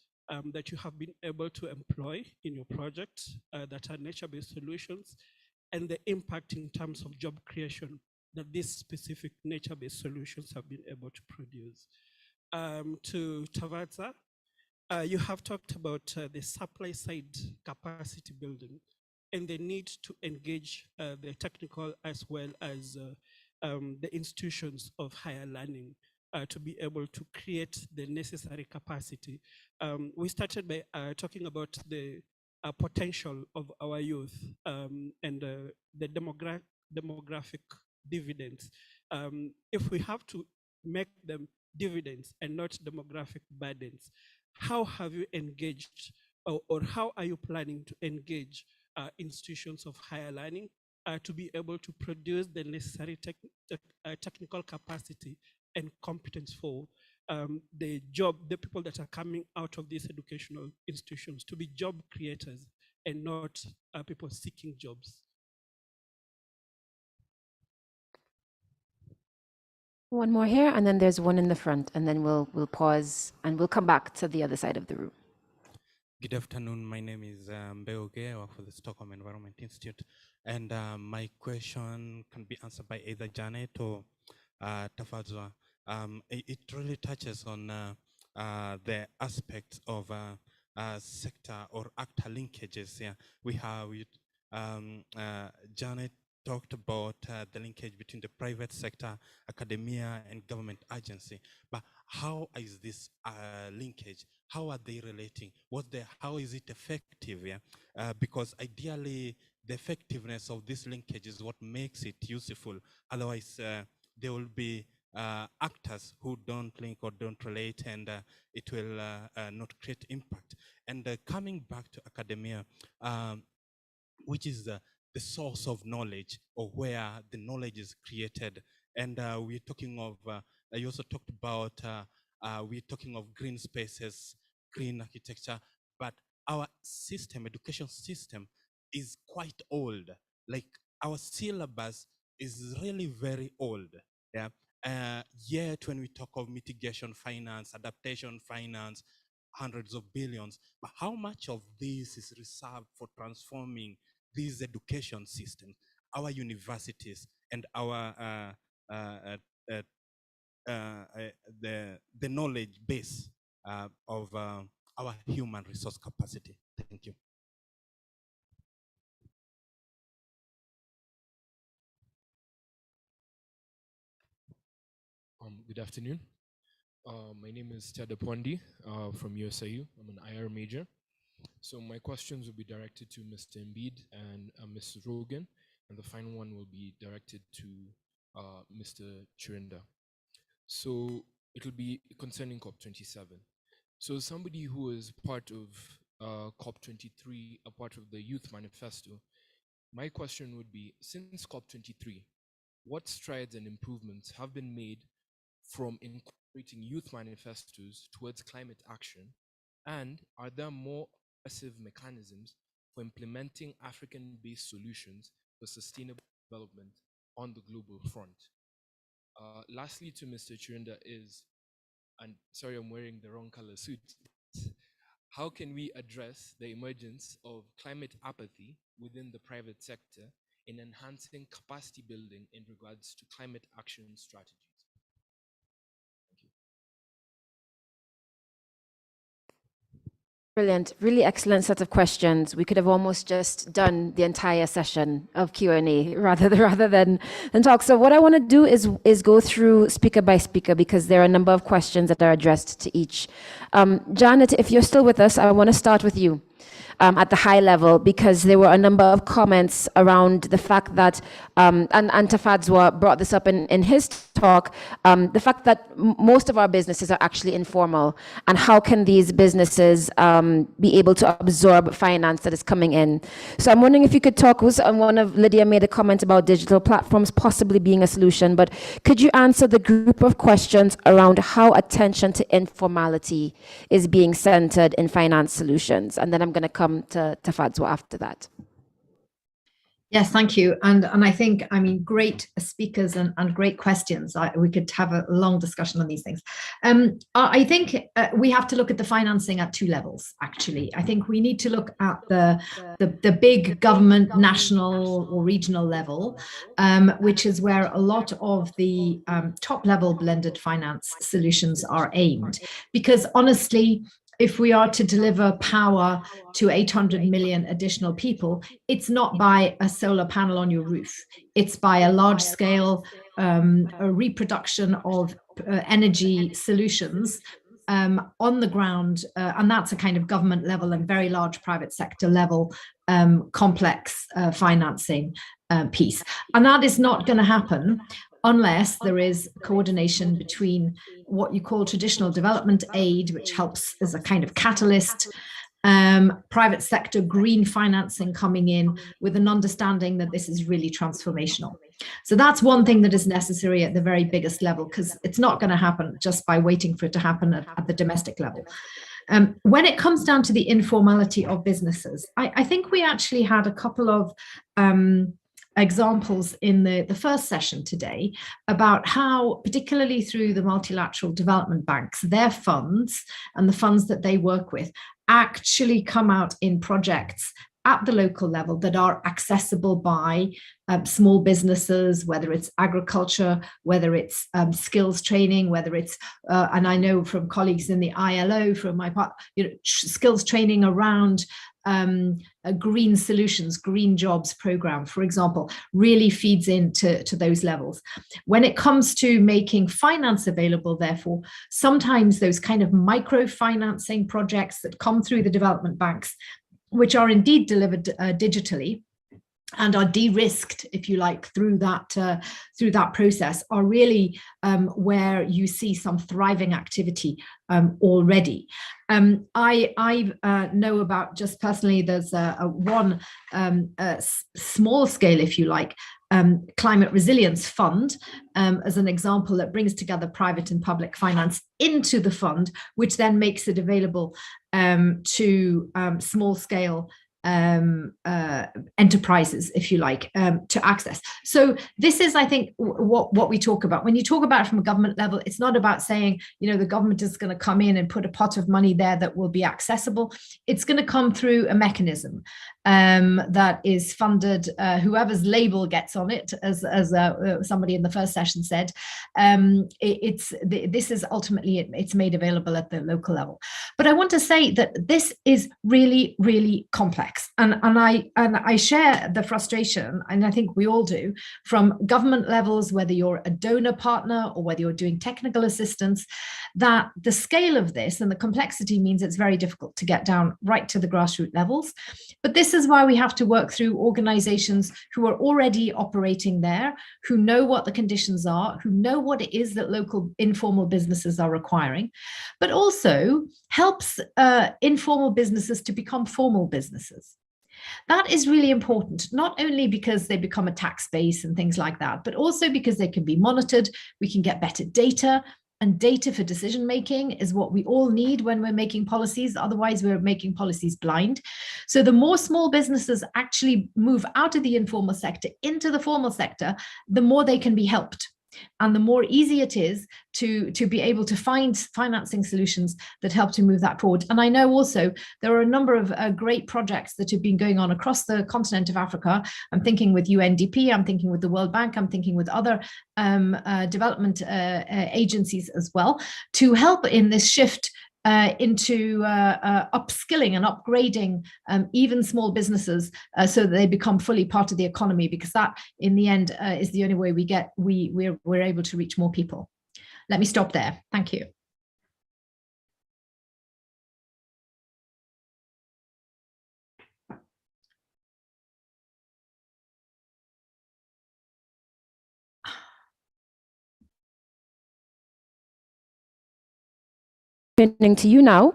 that you have been able to employ in your project that are nature-based solutions, and the impact in terms of job creation that these specific nature-based solutions have been able to produce? To Tavaza, you have talked about the supply side capacity building and the need to engage the technical as well as the institutions of higher learning to be able to create the necessary capacity. We started by talking about the potential of our youth and the demographic dividends. If we have to make them dividends and not demographic burdens, how have you engaged or how are you planning to engage institutions of higher learning to be able to produce the necessary technical capacity and competence for the people that are coming out of these educational institutions to be job creators and not people seeking jobs? One more here, and then there's one in the front, and then we'll pause and we'll come back to the other side of the room. Good afternoon. My name is Mbeoge. I work for the Stockholm Environment Institute, and my question can be answered by either Janet or Tafadzwa. It really touches on the aspects of sector or actor linkages. Yeah, we have Janet talked about the linkage between the private sector, academia, and government agency. But how is this linkage? How are they relating? How is it effective? Yeah, because ideally, the effectiveness of this linkage is what makes it useful. Otherwise, there will be actors who don't link or don't relate, and it will not create impact. And coming back to academia, which is the source of knowledge or where the knowledge is created. And we're talking of, you also talked about, we're talking of green spaces, green architecture, but our system, education system, is quite old. Like our syllabus is really very old. Yeah. Yet when we talk of mitigation finance, adaptation finance, hundreds of billions, but how much of this is reserved for transforming these education systems, our universities, and our the knowledge base of our human resource capacity? Thank you. Good afternoon. My name is Ted Apondi from USIU. I'm an IR major. So my questions will be directed to Mr. Embiid and Ms. Rogan, and the final one will be directed to Mr. Chirinda. So it'll be concerning COP27. So somebody who is part of COP23, a part of the Youth Manifesto, my question would be, since COP23, what strides and improvements have been made from incorporating youth manifestos towards climate action? And are there more aggressive mechanisms for implementing African-based solutions for sustainable development on the global front. Lastly, to Mr. Chirinda is, and sorry, I'm wearing the wrong color suit. How can we address the emergence of climate apathy within the private sector in enhancing capacity building in regards to climate action strategies? Brilliant, really excellent set of questions. We could have almost just done the entire session of Q&A rather than talk. So what I want to do is go through speaker by speaker, because there are a number of questions that are addressed to each. Janet, if you're still with us, I want to start with you. At the high level, because there were a number of comments around the fact that, and Tafadzwa brought this up in his talk, the fact that most of our businesses are actually informal, and how can these businesses be able to absorb finance that is coming in. So I'm wondering if you could talk, Lydia made a comment about digital platforms possibly being a solution, but could you answer the group of questions around how attention to informality is being centered in finance solutions? And then I'm going to come to Tafadzwa after that. Yes, thank you. And I think, I mean, great speakers and great questions. We could have a long discussion on these things. I think we have to look at the financing at two levels, actually. I think we need to look at the big government, national or regional level, which is where a lot of the top level blended finance solutions are aimed. Because honestly, if we are to deliver power to 800 million additional people, it's not by a solar panel on your roof. It's by a large scale a reproduction of energy solutions on the ground. And that's a kind of government level and very large private sector level complex financing piece. And that is not going to happen unless there is coordination between what you call traditional development aid, which helps as a kind of catalyst, private sector green financing coming in with an understanding that this is really transformational. So that's one thing that is necessary at the very biggest level, because it's not going to happen just by waiting for it to happen at the domestic level. When it comes down to the informality of businesses, I think we actually had a couple of examples in the first session today about how, particularly through the multilateral development banks, their funds and the funds that they work with actually come out in projects at the local level that are accessible by small businesses, whether it's agriculture, whether it's skills training, whether it's, and I know from colleagues in the ILO, from my part, skills training around a green solutions, green jobs program, for example, really feeds into those levels. When it comes to making finance available, therefore, sometimes those kind of microfinancing projects that come through the development banks, which are indeed delivered digitally and are de-risked, if you like, through that process, are really where you see some thriving activity already. I know about, just personally, there's one small scale, if you like, climate resilience fund as an example that brings together private and public finance into the fund, which then makes it available to small scale enterprises, if you like, to access. So this is, I think, what we talk about. When you talk about it from a government level, it's not about saying, the government is going to come in and put a pot of money there that will be accessible. It's going to come through a mechanism that is funded, whoever's label gets on it, as somebody in the first session said. This is ultimately, it's made available at the local level. But I want to say that this is really, really complex. And I share the frustration, and I think we all do, from government levels, whether you're a donor partner or whether you're doing technical assistance, that the scale of this and the complexity means it's very difficult to get down right to the grassroots levels. But this is why we have to work through organizations who are already operating there, who know what the conditions are, who know what it is that local informal businesses are requiring, but also helps informal businesses to become formal businesses. That is really important, not only because they become a tax base and things like that, but also because they can be monitored, we can get better data, and data for decision making is what we all need when we're making policies. Otherwise, we're making policies blind. So the more small businesses actually move out of the informal sector into the formal sector, the more they can be helped. And the more easy it is to be able to find financing solutions that help to move that forward. And I know also there are a number of great projects that have been going on across the continent of Africa. I'm thinking with UNDP, I'm thinking with the World Bank, I'm thinking with other development agencies as well, to help in this shift into upskilling and upgrading even small businesses so that they become fully part of the economy, because that in the end is the only way we're able to reach more people. Let me stop there. Thank you. Turning to you now,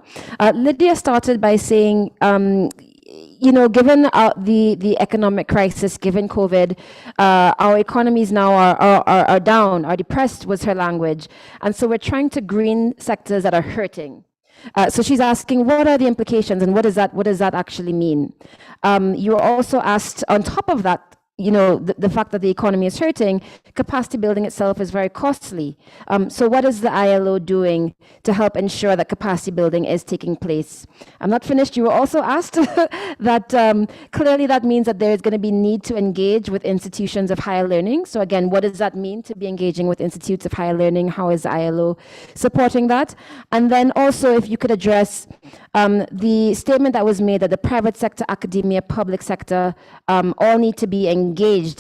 Lydia started by saying, you know, given the economic crisis, given COVID, our economies now are down, are depressed, was her language. And so we're trying to green sectors that are hurting. So she's asking, what are the implications and what does that actually mean? You were also asked, on top of that, you know, the fact that the economy is hurting, capacity building itself is very costly. So what is the ILO doing to help ensure that capacity building is taking place? I'm not finished. You were also asked that clearly that means that there is going to be need to engage with institutions of higher learning. So again, what does that mean to be engaging with institutes of higher learning? How is the ILO supporting that? And then also, if you could address the statement that was made that the private sector, academia, public sector all need to be engaged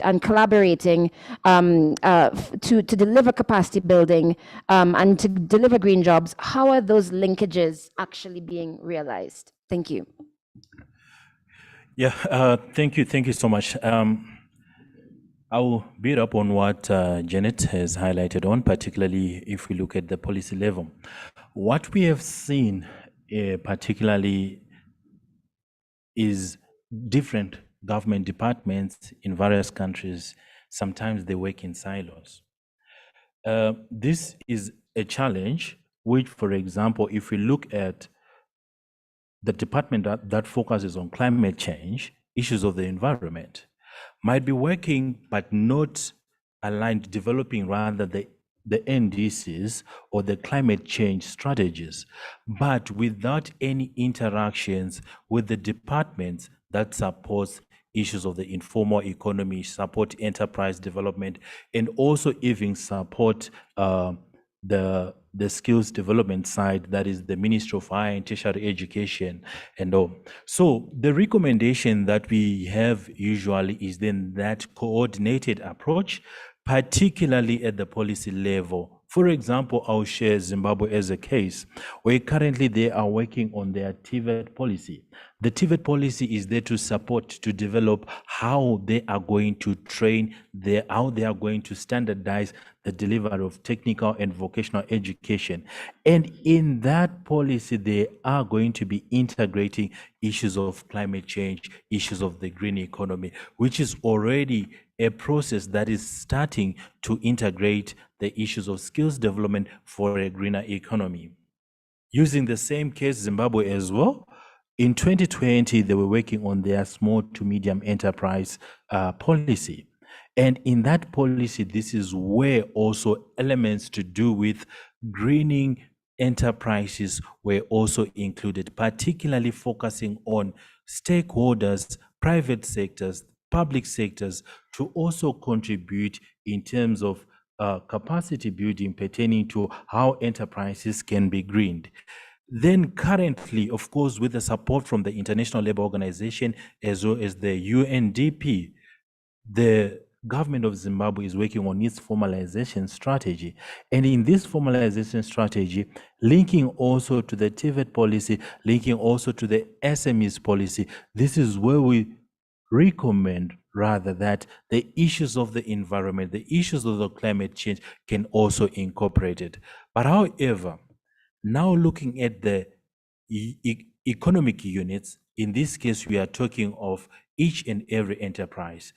and collaborating to deliver capacity building and to deliver green jobs. How are those linkages actually being realized? Thank you. Yeah, thank you so much. I will build up on what Janet has highlighted on, particularly if we look at the policy level. What we have seen particularly is different government departments in various countries, sometimes they work in silos. This is a challenge which, for example, if we look at the department that focuses on climate change, issues of the environment, might be working but not aligned, developing rather the NDCs or the climate change strategies, but without any interactions with the departments that supports issues of the informal economy, support enterprise development, and also even support the skills development side, that is the Ministry of Higher and Tertiary Education and all. So the recommendation that we have usually is then that coordinated approach, particularly at the policy level. For example, I'll share Zimbabwe as a case, where currently they are working on their TVET policy. The TVET policy is there to support, to develop how they are going to train, how they are going to standardize the delivery of technical and vocational education. And in that policy, they are going to be integrating issues of climate change, issues of the green economy, which is already a process that is starting to integrate the issues of skills development for a greener economy. Using the same case, Zimbabwe as well, in 2020, they were working on their small to medium enterprise policy. And in that policy, this is where also elements to do with greening enterprises were also included, particularly focusing on stakeholders, private sectors, public sectors, to also contribute in terms of capacity building pertaining to how enterprises can be greened. Then currently, of course, with the support from the International Labour Organization as well as the UNDP, the government of Zimbabwe is working on its formalization strategy. And in this formalization strategy, linking also to the TVET policy, linking also to the SMEs policy, this is where we recommend rather that the issues of the environment, the issues of the climate change can also incorporate it. But however, now looking at the economic units, in this case, we are talking of each and every enterprise.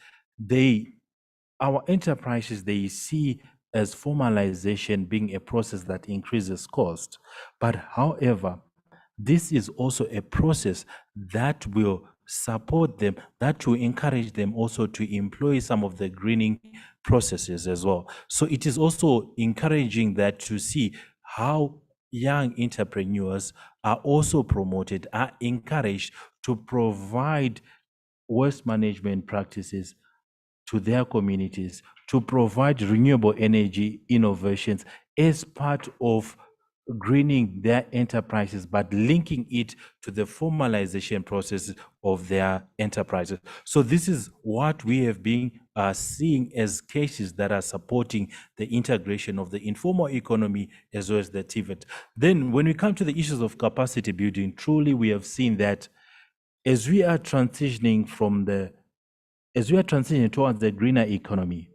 Our enterprises, they see as formalization being a process that increases cost. But however, this is also a process that will support them, that will encourage them also to employ some of the greening processes as well. So it is also encouraging that to see how young entrepreneurs are also promoted, are encouraged to provide waste management practices to their communities, to provide renewable energy innovations as part of greening their enterprises, but linking it to the formalization process of their enterprises. So this is what we have been seeing as cases that are supporting the integration of the informal economy as well as the TVET. Then when we come to the issues of capacity building, truly we have seen that as we are transitioning towards the greener economy,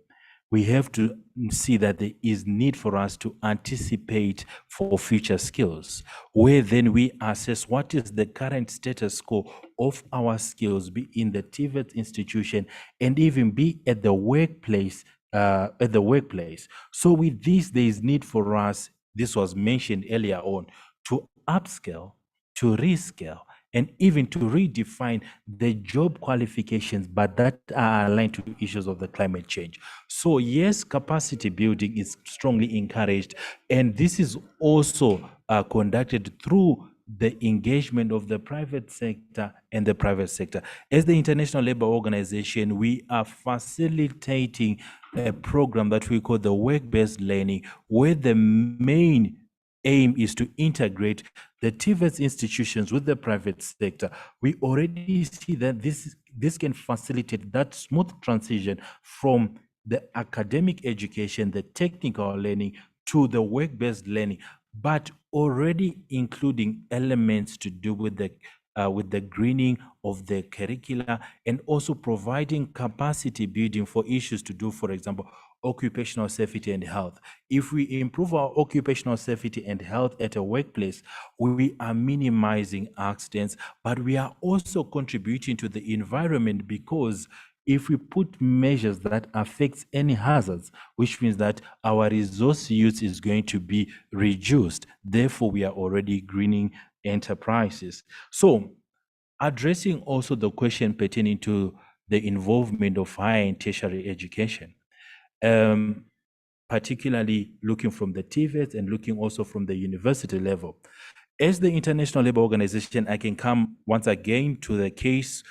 we have to see that there is need for us to anticipate for future skills, where then we assess what is the current status quo of our skills, be in the TVET institution and even be at the workplace. So with this, there is need for us, this was mentioned earlier on, to upscale, to rescale, and even to redefine the job qualifications, but that are aligned to issues of the climate change. So yes, capacity building is strongly encouraged, and this is also conducted through the engagement of the private sector and the private sector. As the International Labour Organization, we are facilitating a program that we call the work-based learning, where the main aim is to integrate the TVET institutions with the private sector. We already see that this can facilitate that smooth transition from the academic education, the technical learning, to the work-based learning, but already including elements to do with the greening of the curricula, and also providing capacity building for issues to do, for example, occupational safety and health. If we improve our occupational safety and health at a workplace, we are minimizing accidents, but we are also contributing to the environment, because if we put measures that affects any hazards, which means that our resource use is going to be reduced. Therefore, we are already greening enterprises. So addressing also the question pertaining to the involvement of higher and tertiary education, particularly looking from the TVET and looking also from the university level. As the International Labour Organization, I can come once again to the case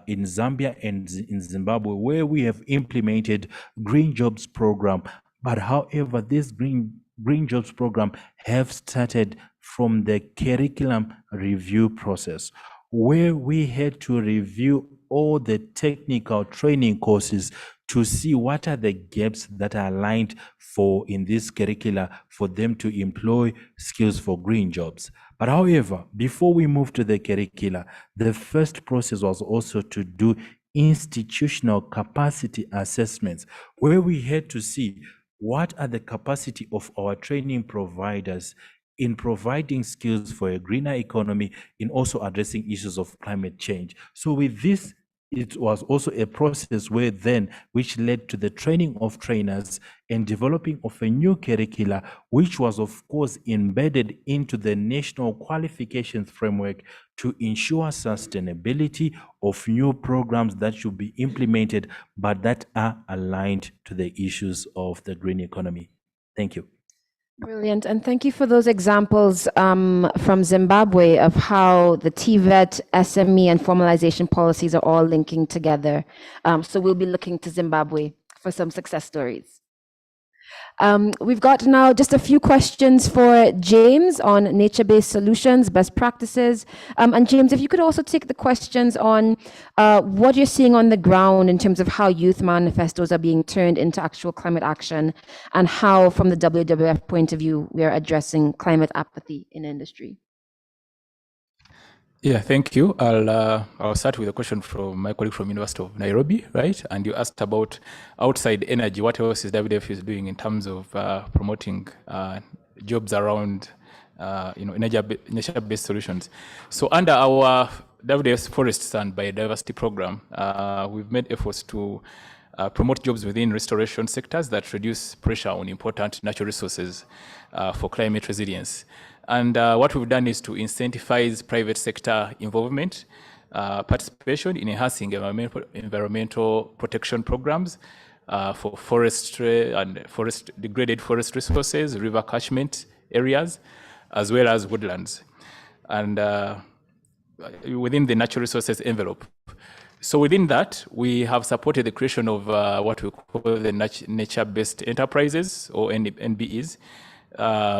in Zambia and in Zimbabwe, where we have implemented Green Jobs Program. But however, this Green Jobs Program have started from the curriculum review process, where we had to review all the technical training courses to see what are the gaps that are aligned for in this curricula for them to employ skills for green jobs. But however, before we move to the curricula, the first process was also to do institutional capacity assessments, where we had to see what are the capacity of our training providers in providing skills for a greener economy, in also addressing issues of climate change. So with this, it was also a process where then, which led to the training of trainers and developing of a new curricula, which was of course embedded into the national qualifications framework to ensure sustainability of new programs that should be implemented, but that are aligned to the issues of the green economy. Thank you. Brilliant, and thank you for those examples from Zimbabwe of how the TVET, SME, and formalization policies are all linking together. So we'll be looking to Zimbabwe for some success stories. We've got now just a few questions for James on nature-based solutions, best practices. And James, if you could also take the questions on what you're seeing on the ground in terms of how youth manifestos are being turned into actual climate action, and how, from the WWF point of view, we are addressing climate apathy in industry. Yeah, thank you. I'll start with a question from my colleague from University of Nairobi, right? And you asked about outside energy. What else is WWF is doing in terms of promoting jobs around, nature-based solutions? So under our WWF's Forests and Biodiversity Program, we've made efforts to promote jobs within restoration sectors that reduce pressure on important natural resources for climate resilience. And what we've done is to incentivize private sector involvement, participation in enhancing environmental protection programs for forestry and degraded forest resources, river catchment areas, as well as woodlands, and within the natural resources envelope. So within that, we have supported the creation of what we call the nature-based enterprises, or NBEs,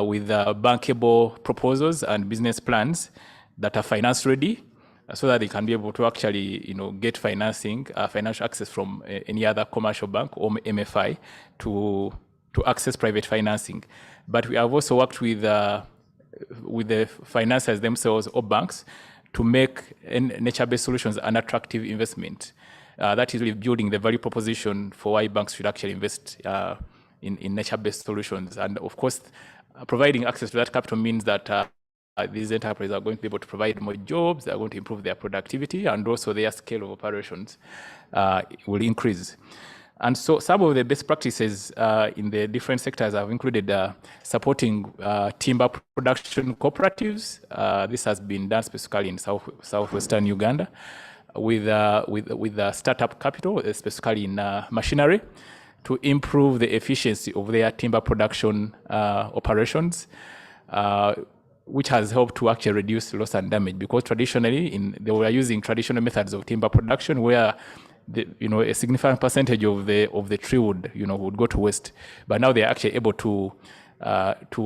with bankable proposals and business plans that are finance ready, so that they can be able to actually, get financing, financial access from any other commercial bank or MFI to access private financing. But we have also worked with the financiers themselves or banks to make nature-based solutions an attractive investment. That is really building the value proposition for why banks should actually invest in nature-based solutions. And of course, providing access to that capital means that these enterprises are going to be able to provide more jobs, they are going to improve their productivity, and also their scale of operations will increase. And so some of the best practices in the different sectors have included supporting timber production cooperatives. This has been done specifically in southwestern Uganda with startup capital, specifically in machinery, to improve the efficiency of their timber production operations, which has helped to actually reduce loss and damage, because traditionally they were using traditional methods of timber production where a significant percentage of the tree wood would go to waste, but now they are actually able to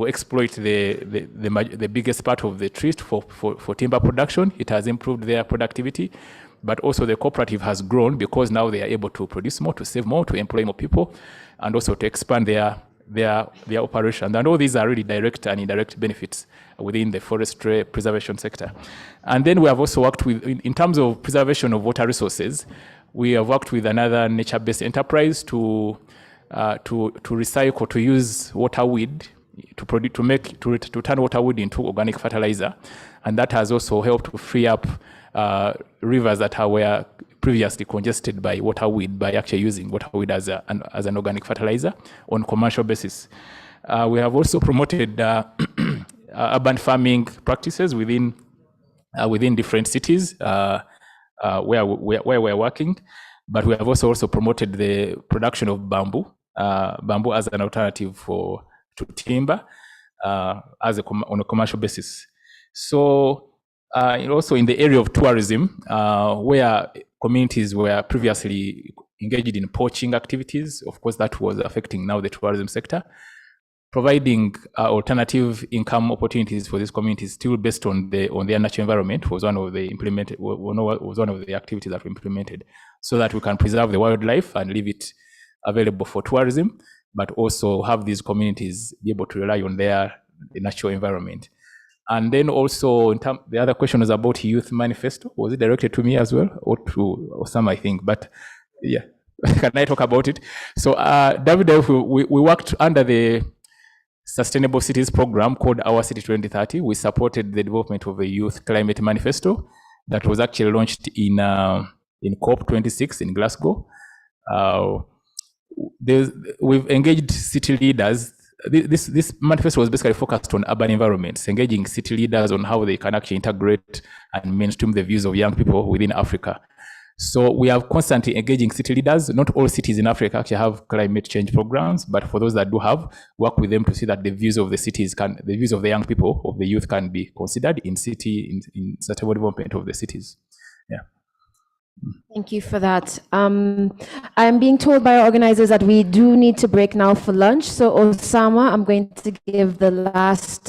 exploit the biggest part of the trees for timber production. It has improved their productivity, but also the cooperative has grown because now they are able to produce more, to save more, to employ more people, and also to expand their operations. And all these are really direct and indirect benefits within the forestry preservation sector. And then we have also worked with, in terms of preservation of water resources, we have worked with another nature-based enterprise to recycle, to use water weed, to turn water weed into organic fertilizer. And that has also helped to free up rivers that were previously congested by water weed, by actually using water weed as an organic fertilizer on commercial basis. We have also promoted urban farming practices within different cities where we're working, but we have also promoted the production of bamboo as an alternative to timber on a commercial basis. So also in the area of tourism, where communities were previously engaged in poaching activities, of course that was affecting now the tourism sector. Providing alternative income opportunities for these communities, still based on their natural environment, was one of the activities that we implemented, so that we can preserve the wildlife and leave it available for tourism, but also have these communities be able to rely on the natural environment. And then also, the other question was about youth manifesto. Was it directed to me as well, or to Osama, I think? But yeah, can I talk about it? So we worked under the Sustainable Cities program called Our City 2030. We supported the development of a youth climate manifesto that was actually launched in COP26 in Glasgow. We've engaged city leaders. This manifesto was basically focused on urban environments, engaging city leaders on how they can actually integrate and mainstream the views of young people within Africa. So we are constantly engaging city leaders. Not all cities in Africa actually have climate change programs, but for those that do have, work with them to see that the views of the views of the young people, of the youth, can be considered in sustainable development of the cities. Yeah. Thank you for that. I'm being told by our organizers that we do need to break now for lunch. So Osama, I'm going to give the last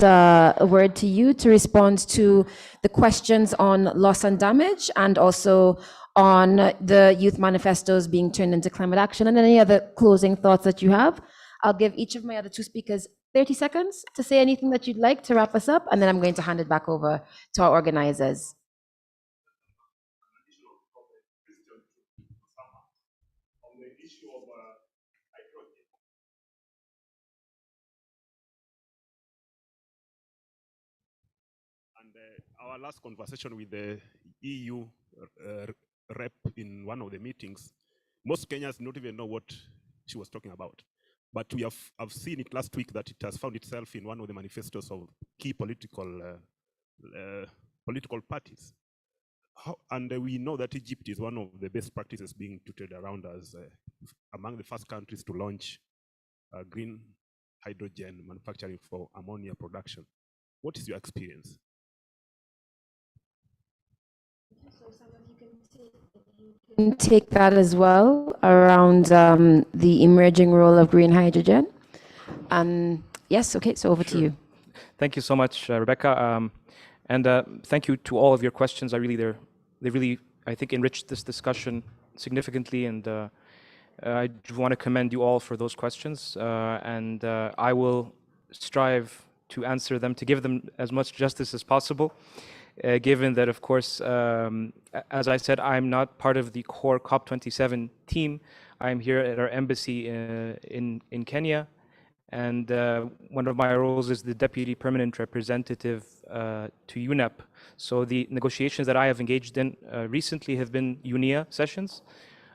word to you to respond to the questions on loss and damage, and also on the youth manifestos being turned into climate action, and any other closing thoughts that you have. I'll give each of my other two speakers 30 seconds to say anything that you'd like to wrap us up, and then I'm going to hand it back over to our organizers. Our last conversation with the EU rep in one of the meetings, most Kenyans don't even know what she was talking about. But I've seen it last week that it has found itself in one of the manifestos of key political parties. And we know that Egypt is one of the best practices being tutored around as among the first countries to launch green hydrogen manufacturing for ammonia production. What is your experience? Take that as well around the emerging role of green hydrogen. Yes, okay, so over to you. Thank you so much, Rebecca. And thank you to all of your questions. They really, I think, enriched this discussion significantly. And I want to commend you all for those questions. And I will strive to answer them, to give them as much justice as possible. Given that, of course, as I said, I'm not part of the core COP27 team. I'm here at our embassy in Kenya, and one of my roles is the Deputy Permanent Representative to UNEP. So the negotiations that I have engaged in recently have been UNEA sessions,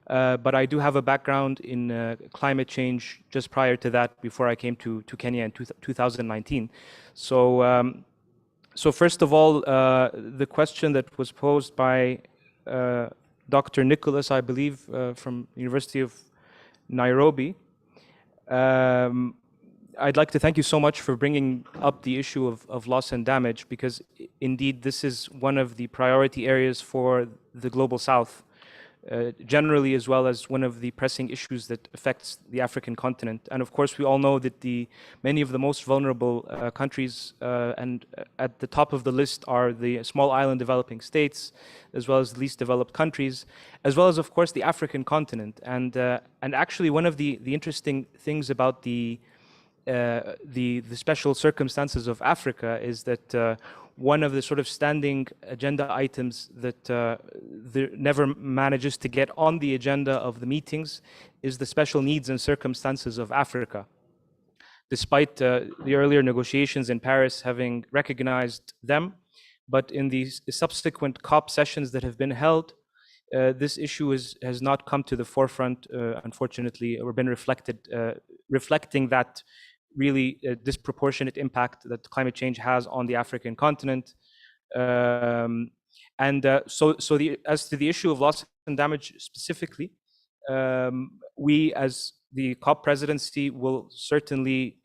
but I do have a background in climate change just prior to that, before I came to Kenya in 2019. So first of all, the question that was posed by Dr. Nicholas, I believe, from University of Nairobi. I'd like to thank you so much for bringing up the issue of loss and damage, because indeed this is one of the priority areas for the Global South generally, as well as one of the pressing issues that affects the African continent. And of course, we all know that many of the most vulnerable countries, and at the top of the list are the small island developing states, as well as the least developed countries, as well as, of course, the African continent. And actually, one of the interesting things about the special circumstances of Africa is that one of the sort of standing agenda items that never manages to get on the agenda of the meetings is the special needs and circumstances of Africa. Despite the earlier negotiations in Paris having recognized them, but in the subsequent COP sessions that have been held, this issue has not come to the forefront, unfortunately, or been reflecting that really disproportionate impact that climate change has on the African continent. So as to the issue of loss and damage specifically, we as the COP presidency will certainly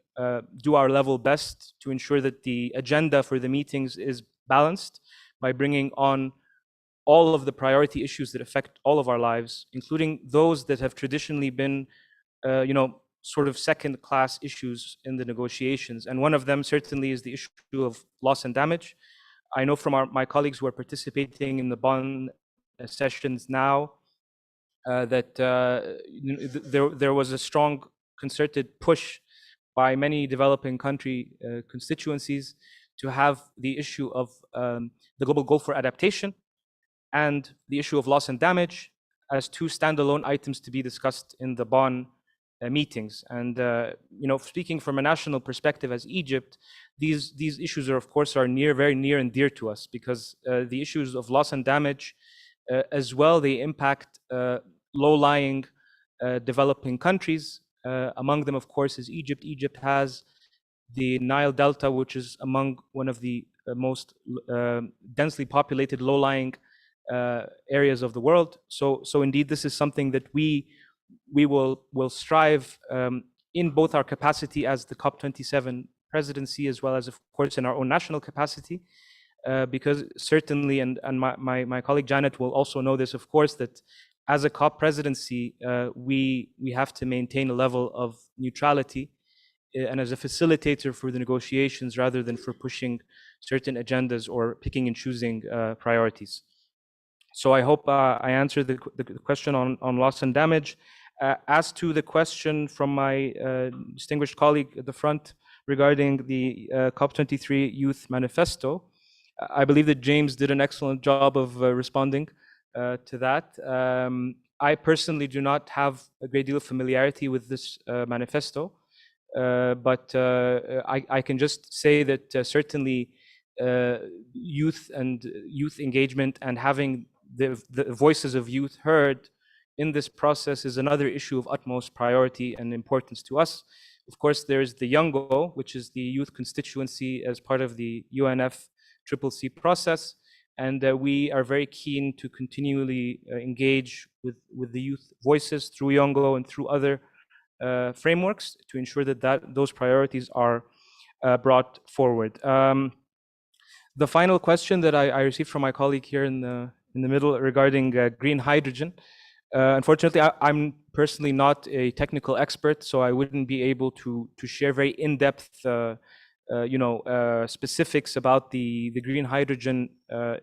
do our level best to ensure that the agenda for the meetings is balanced by bringing on all of the priority issues that affect all of our lives, including those that have traditionally been, sort of second-class issues in the negotiations. And one of them certainly is the issue of loss and damage. I know from my colleagues who are participating in the Bonn sessions now that there was a strong concerted push by many developing country constituencies to have the issue of the global goal for adaptation and the issue of loss and damage as two standalone items to be discussed in the Bonn meetings. And speaking from a national perspective as Egypt, these issues are, of course, very near and dear to us, because the issues of loss and damage as well, they impact low-lying developing countries. Among them, of course, is Egypt. Egypt has the Nile Delta, which is among one of the most densely populated low-lying areas of the world. So indeed, this is something that we will strive in both our capacity as the COP27 presidency, as well as, of course, in our own national capacity, because certainly, and my colleague Janet will also know this, of course, that as a COP presidency, we have to maintain a level of neutrality and as a facilitator for the negotiations rather than for pushing certain agendas or picking and choosing priorities. So I hope I answered the question on loss and damage. As to the question from my distinguished colleague at the front regarding the COP23 Youth Manifesto, I believe that James did an excellent job of responding to that. I personally do not have a great deal of familiarity with this manifesto, but I can just say that certainly youth and youth engagement and having the voices of youth heard in this process is another issue of utmost priority and importance to us. Of course, there's the Yongo, which is the youth constituency as part of the UNFCCC process. And we are very keen to continually engage with the youth voices through Yongo and through other frameworks to ensure that those priorities are brought forward. The final question that I received from my colleague here in the middle regarding green hydrogen. Unfortunately, I'm personally not a technical expert, so I wouldn't be able to share very in-depth specifics about the green hydrogen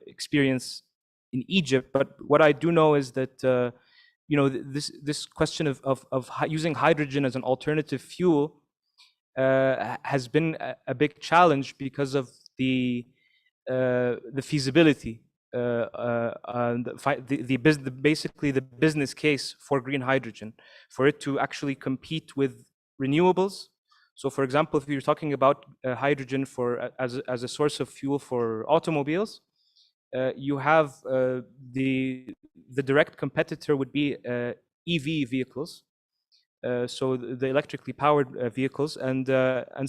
experience in Egypt. But what I do know is that this question of using hydrogen as an alternative fuel has been a big challenge because of the feasibility, basically the business case for green hydrogen, for it to actually compete with renewables. So, for example, if you're talking about hydrogen as a source of fuel for automobiles, you have the direct competitor would be EV vehicles. So the electrically powered vehicles, and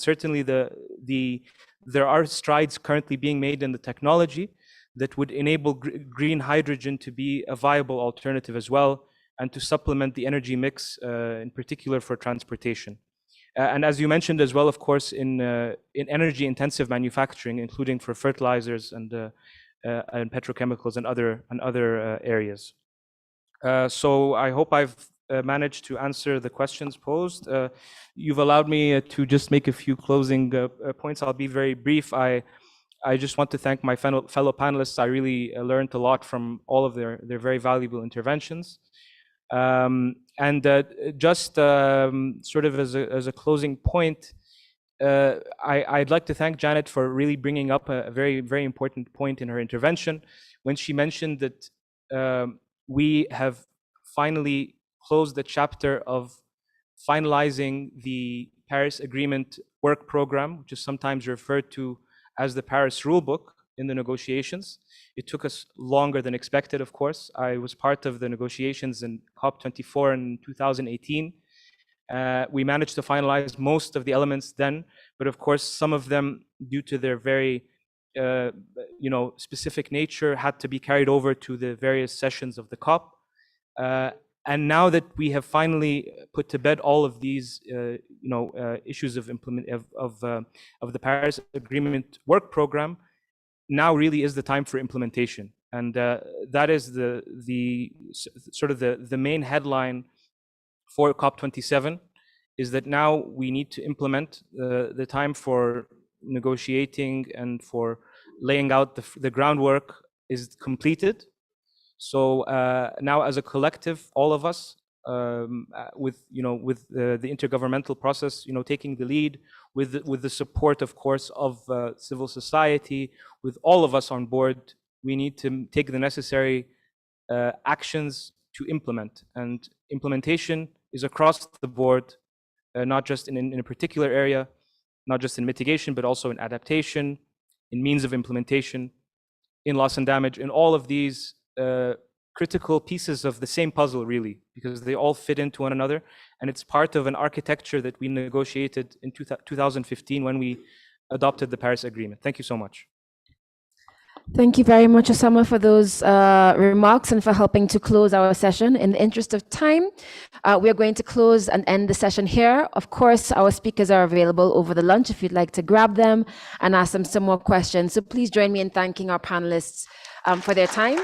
certainly there are strides currently being made in the technology that would enable green hydrogen to be a viable alternative as well, and to supplement the energy mix, in particular for transportation. And as you mentioned as well, of course, in energy-intensive manufacturing, including for fertilizers and petrochemicals and other areas. So I hope I've managed to answer the questions posed. You've allowed me to just make a few closing points. I'll be very brief. I just want to thank my fellow panelists. I really learned a lot from all of their very valuable interventions. Just sort of as a closing point, I'd like to thank Janet for really bringing up a very, very important point in her intervention when she mentioned that we have finally closed the chapter of finalizing the Paris Agreement work program, which is sometimes referred to as the Paris Rulebook in the negotiations. It took us longer than expected, of course. I was part of the negotiations in COP24 in 2018. We managed to finalize most of the elements then, but of course, some of them, due to their very specific nature, had to be carried over to the various sessions of the COP. And now that we have finally put to bed all of these, issues of the Paris Agreement work program, now really is the time for implementation, and that is the sort of the main headline for COP27, is that now we need to implement. The time for negotiating and for laying out the groundwork is completed. So now, as a collective, all of us, with the intergovernmental process, taking the lead, with the support, of course, of civil society, with all of us on board, we need to take the necessary actions to implement. And implementation is across the board, not just in a particular area, not just in mitigation, but also in adaptation, in means of implementation, in loss and damage, in all of these critical pieces of the same puzzle, really, because they all fit into one another. And it's part of an architecture that we negotiated in 2015 when we adopted the Paris Agreement. Thank you so much. Thank you very much, Osama, for those remarks and for helping to close our session. In the interest of time, we are going to close and end the session here. Of course, our speakers are available over the lunch if you'd like to grab them and ask them some more questions. So please join me in thanking our panelists for their time.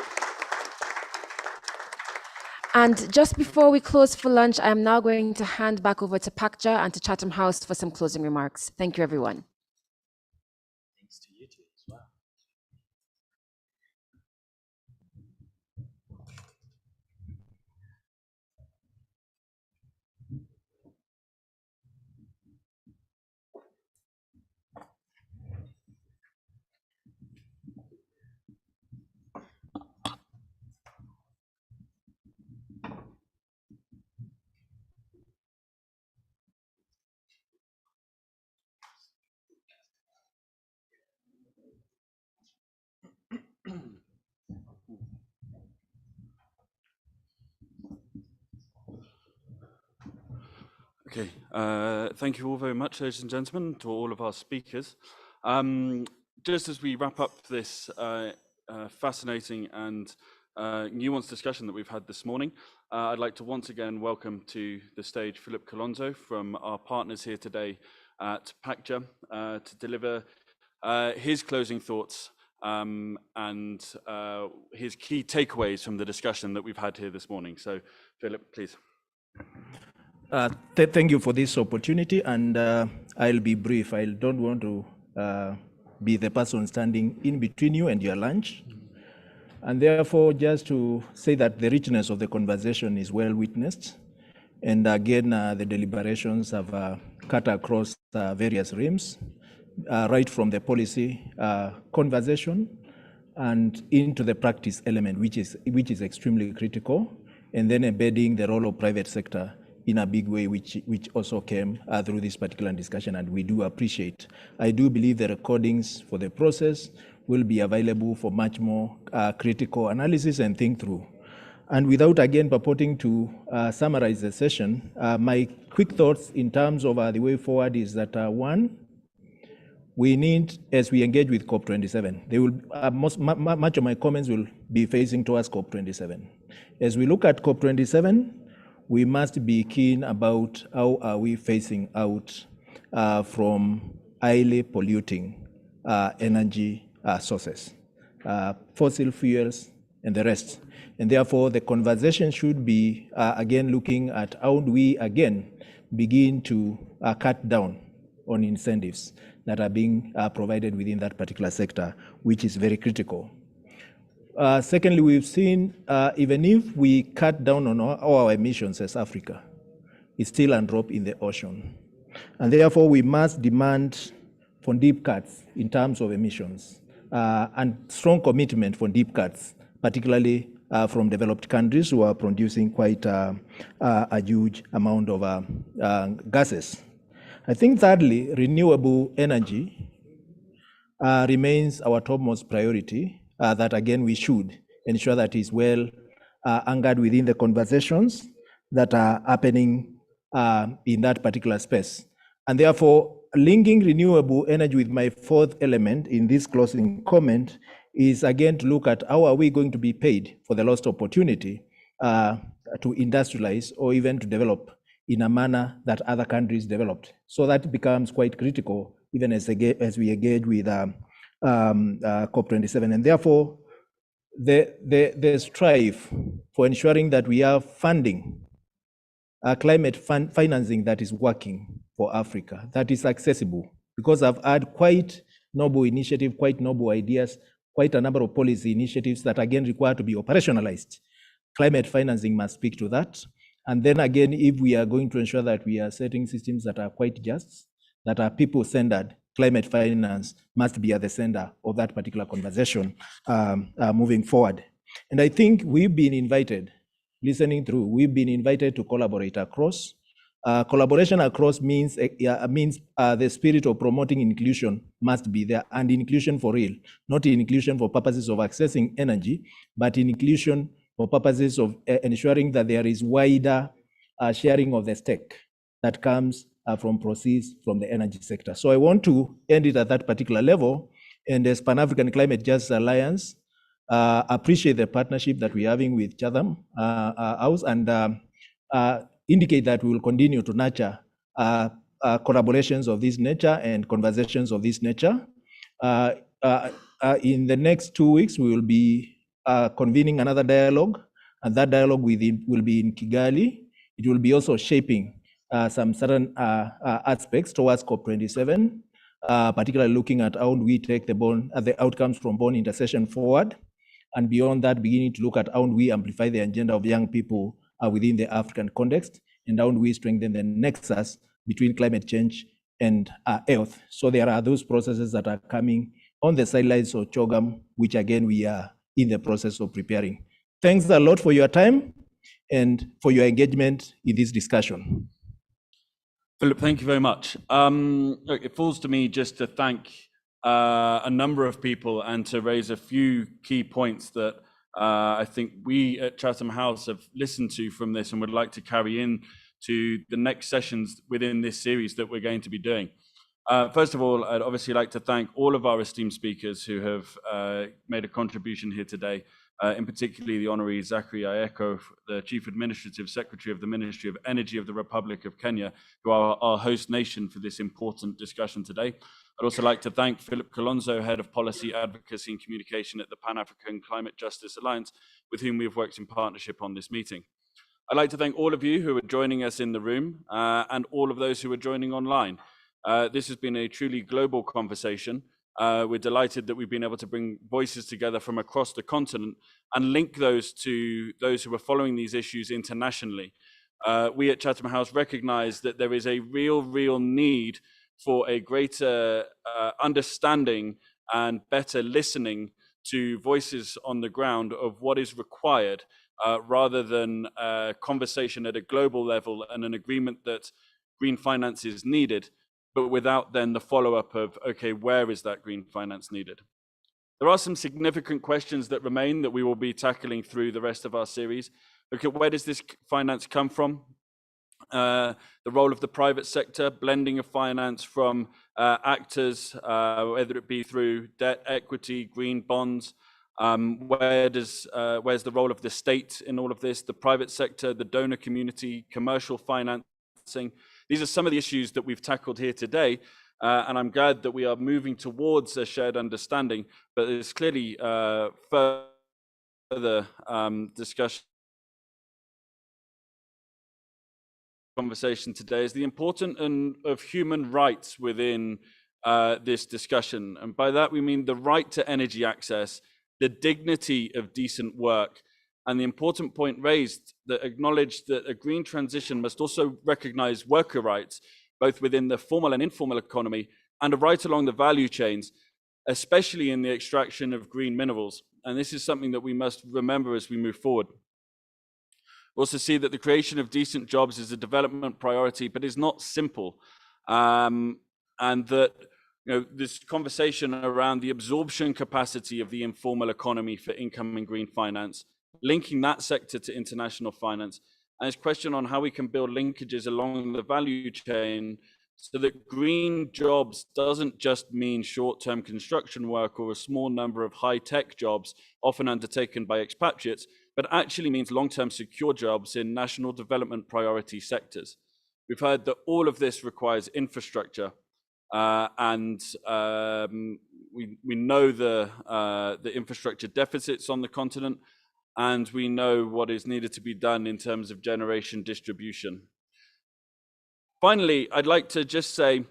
And just before we close for lunch, I am now going to hand back over to Pakja and to Chatham House for some closing remarks. Thank you, everyone. Thanks to you too as well. Okay, thank you all very much, ladies and gentlemen, to all of our speakers. Just as we wrap up this fascinating and nuanced discussion that we've had this morning, I'd like to once again welcome to the stage Philip Kilonzo from our partners here today at PACJA to deliver his closing thoughts and his key takeaways from the discussion that we've had here this morning. So, Philip, please. Thank you for this opportunity, and I'll be brief. I don't want to be the person standing in between you and your lunch. And therefore, just to say that the richness of the conversation is well witnessed. And again, the deliberations have cut across various realms, right from the policy conversation and into the practice element, which is extremely critical, and then embedding the role of private sector in a big way, which also came through this particular discussion, and we do appreciate. I do believe the recordings for the process will be available for much more critical analysis and think through. And without again purporting to summarize the session, my quick thoughts in terms of the way forward is that one, we need, as we engage with COP27, they will much of my comments will be facing towards COP27. As we look at COP27, we must be keen about how are we phasing out from highly polluting energy sources, fossil fuels, and the rest. And therefore, the conversation should be, again, looking at how do we, again, begin to cut down on incentives that are being provided within that particular sector, which is very critical. Secondly, we've seen even if we cut down on all our emissions as Africa, it's still a drop in the ocean. And therefore, we must demand for deep cuts in terms of emissions and strong commitment for deep cuts, particularly from developed countries who are producing quite a huge amount of gases. I think thirdly, renewable energy remains our topmost priority. That again, we should ensure that is well anchored within the conversations that are happening in that particular space. And therefore, linking renewable energy with my fourth element in this closing comment is again to look at how are we going to be paid for the lost opportunity to industrialize or even to develop in a manner that other countries developed. So that becomes quite critical even as we engage with COP27, and therefore the strive for ensuring that we have funding, climate financing that is working for Africa, that is accessible, because I've had quite noble initiative, quite noble ideas, quite a number of policy initiatives that again require to be operationalized. Climate financing must speak to that. And then again, if we are going to ensure that we are setting systems that are quite just, that are people-centered, climate finance must be at the center of that particular conversation moving forward. And I think we've been invited, listening through, we've been invited to collaborate across. Collaboration across means the spirit of promoting inclusion must be there, and inclusion for real, not inclusion for purposes of accessing energy, but inclusion for purposes of ensuring that there is wider sharing of the stake that comes from proceeds from the energy sector. So I want to end it at that particular level. And as Pan-African Climate Justice Alliance, appreciate the partnership that we're having with Chatham House, and indicate that we will continue to nurture collaborations of this nature and conversations of this nature. In the next 2 weeks, we will be convening another dialogue, and that dialogue will be in Kigali. It will be also shaping some certain aspects towards COP27, particularly looking at how do we take the outcomes from Bonn intercession forward, and beyond that, beginning to look at how do we amplify the agenda of young people within the African context, and how do we strengthen the nexus between climate change and health. So there are those processes that are coming on the sidelines of CHOGM, which again, we are in the process of preparing. Thanks a lot for your time and for your engagement in this discussion. Philip, thank you very much. Look, it falls to me just to thank a number of people and to raise a few key points that I think we at Chatham House have listened to from this and would like to carry in to the next sessions within this series that we're going to be doing. First of all, I'd obviously like to thank all of our esteemed speakers who have made a contribution here today, in particularly the Honorary Zachary Ayeko, the Chief Administrative Secretary of the Ministry of Energy of the Republic of Kenya, who are our host nation for this important discussion today. I'd also like to thank Philip Kilonzo, Head of Policy, Advocacy and Communication at the Pan-African Climate Justice Alliance, with whom we've worked in partnership on this meeting. I'd like to thank all of you who are joining us in the room and all of those who are joining online. This has been a truly global conversation. We're delighted that we've been able to bring voices together from across the continent and link those to those who are following these issues internationally. We at Chatham House recognize that there is a real need for a greater understanding and better listening to voices on the ground of what is required, rather than a conversation at a global level and an agreement that green finance is needed, but without then the follow-up of, okay, where is that green finance needed? There are some significant questions that remain that we will be tackling through the rest of our series. Look at where does this finance come from? The role of the private sector, blending of finance from actors, whether it be through debt, equity, green bonds. Where's the role of the state in all of this? The private sector, the donor community, commercial financing. These are some of the issues that we've tackled here today, and I'm glad that we are moving towards a shared understanding, but there's clearly further discussion. Conversation today is the importance of human rights within this discussion. And by that, we mean the right to energy access, the dignity of decent work, and the important point raised that acknowledged that a green transition must also recognize worker rights, both within the formal and informal economy, and a right along the value chains, especially in the extraction of green minerals. And this is something that we must remember as we move forward. We also see that the creation of decent jobs is a development priority, but is not simple. And that this conversation around the absorption capacity of the informal economy for income and green finance, linking that sector to international finance, and this question on how we can build linkages along the value chain so that green jobs doesn't just mean short-term construction work or a small number of high-tech jobs often undertaken by expatriates, but actually means long-term secure jobs in national development priority sectors. We've heard that all of this requires infrastructure, and we know the infrastructure deficits on the continent, and we know what is needed to be done in terms of generation distribution. Finally, I'd like to just say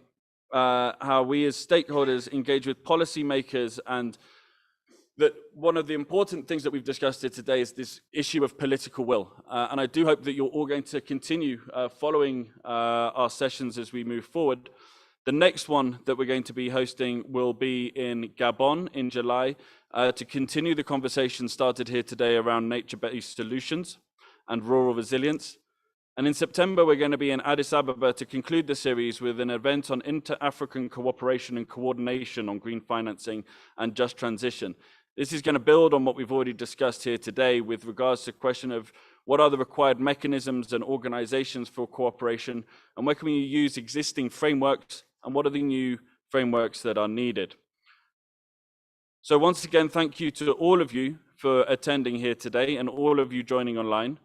how we as stakeholders engage with policymakers, and that one of the important things that we've discussed here today is this issue of political will. And I do hope that you're all going to continue following our sessions as we move forward. The next one that we're going to be hosting will be in Gabon in July to continue the conversation started here today around nature-based solutions and rural resilience. And in September, we're going to be in Addis Ababa to conclude the series with an event on inter-African cooperation and coordination on green financing and just transition. This is going to build on what we've already discussed here today with regards to the question of what are the required mechanisms and organizations for cooperation, and where can we use existing frameworks, and what are the new frameworks that are needed. So once again, thank you to all of you for attending here today and all of you joining online.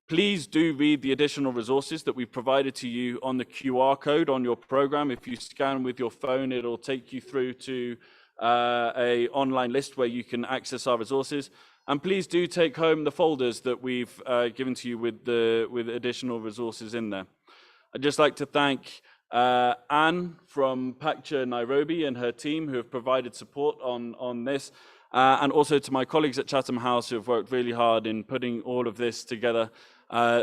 Please do read the additional resources that we've provided to you on the QR code on your program. If you scan with your phone, it'll take you through to a online list where you can access our resources. And please do take home the folders that we've given to you with additional resources in there. I'd just like to thank Anne from PACJA Nairobi and her team who have provided support on this, and also to my colleagues at Chatham House who have worked really hard in putting all of this together.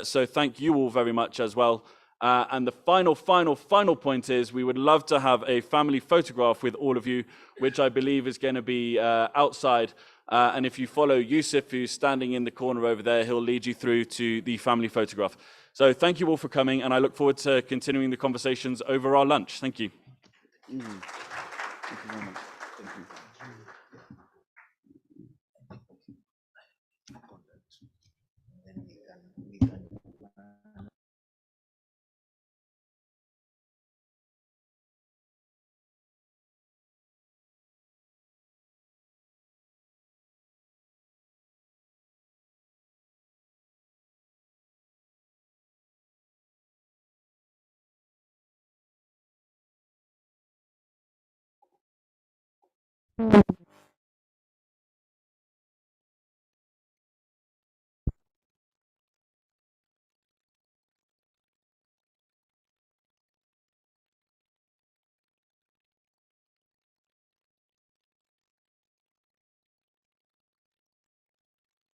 So thank you all very much as well. And the final point is we would love to have a family photograph with all of you, which I believe is going to be outside. And if you follow Yusuf, who's standing in the corner over there, he'll lead you through to the family photograph. So thank you all for coming, and I look forward to continuing the conversations over our lunch. Thank you. Thank you very much. Thank you.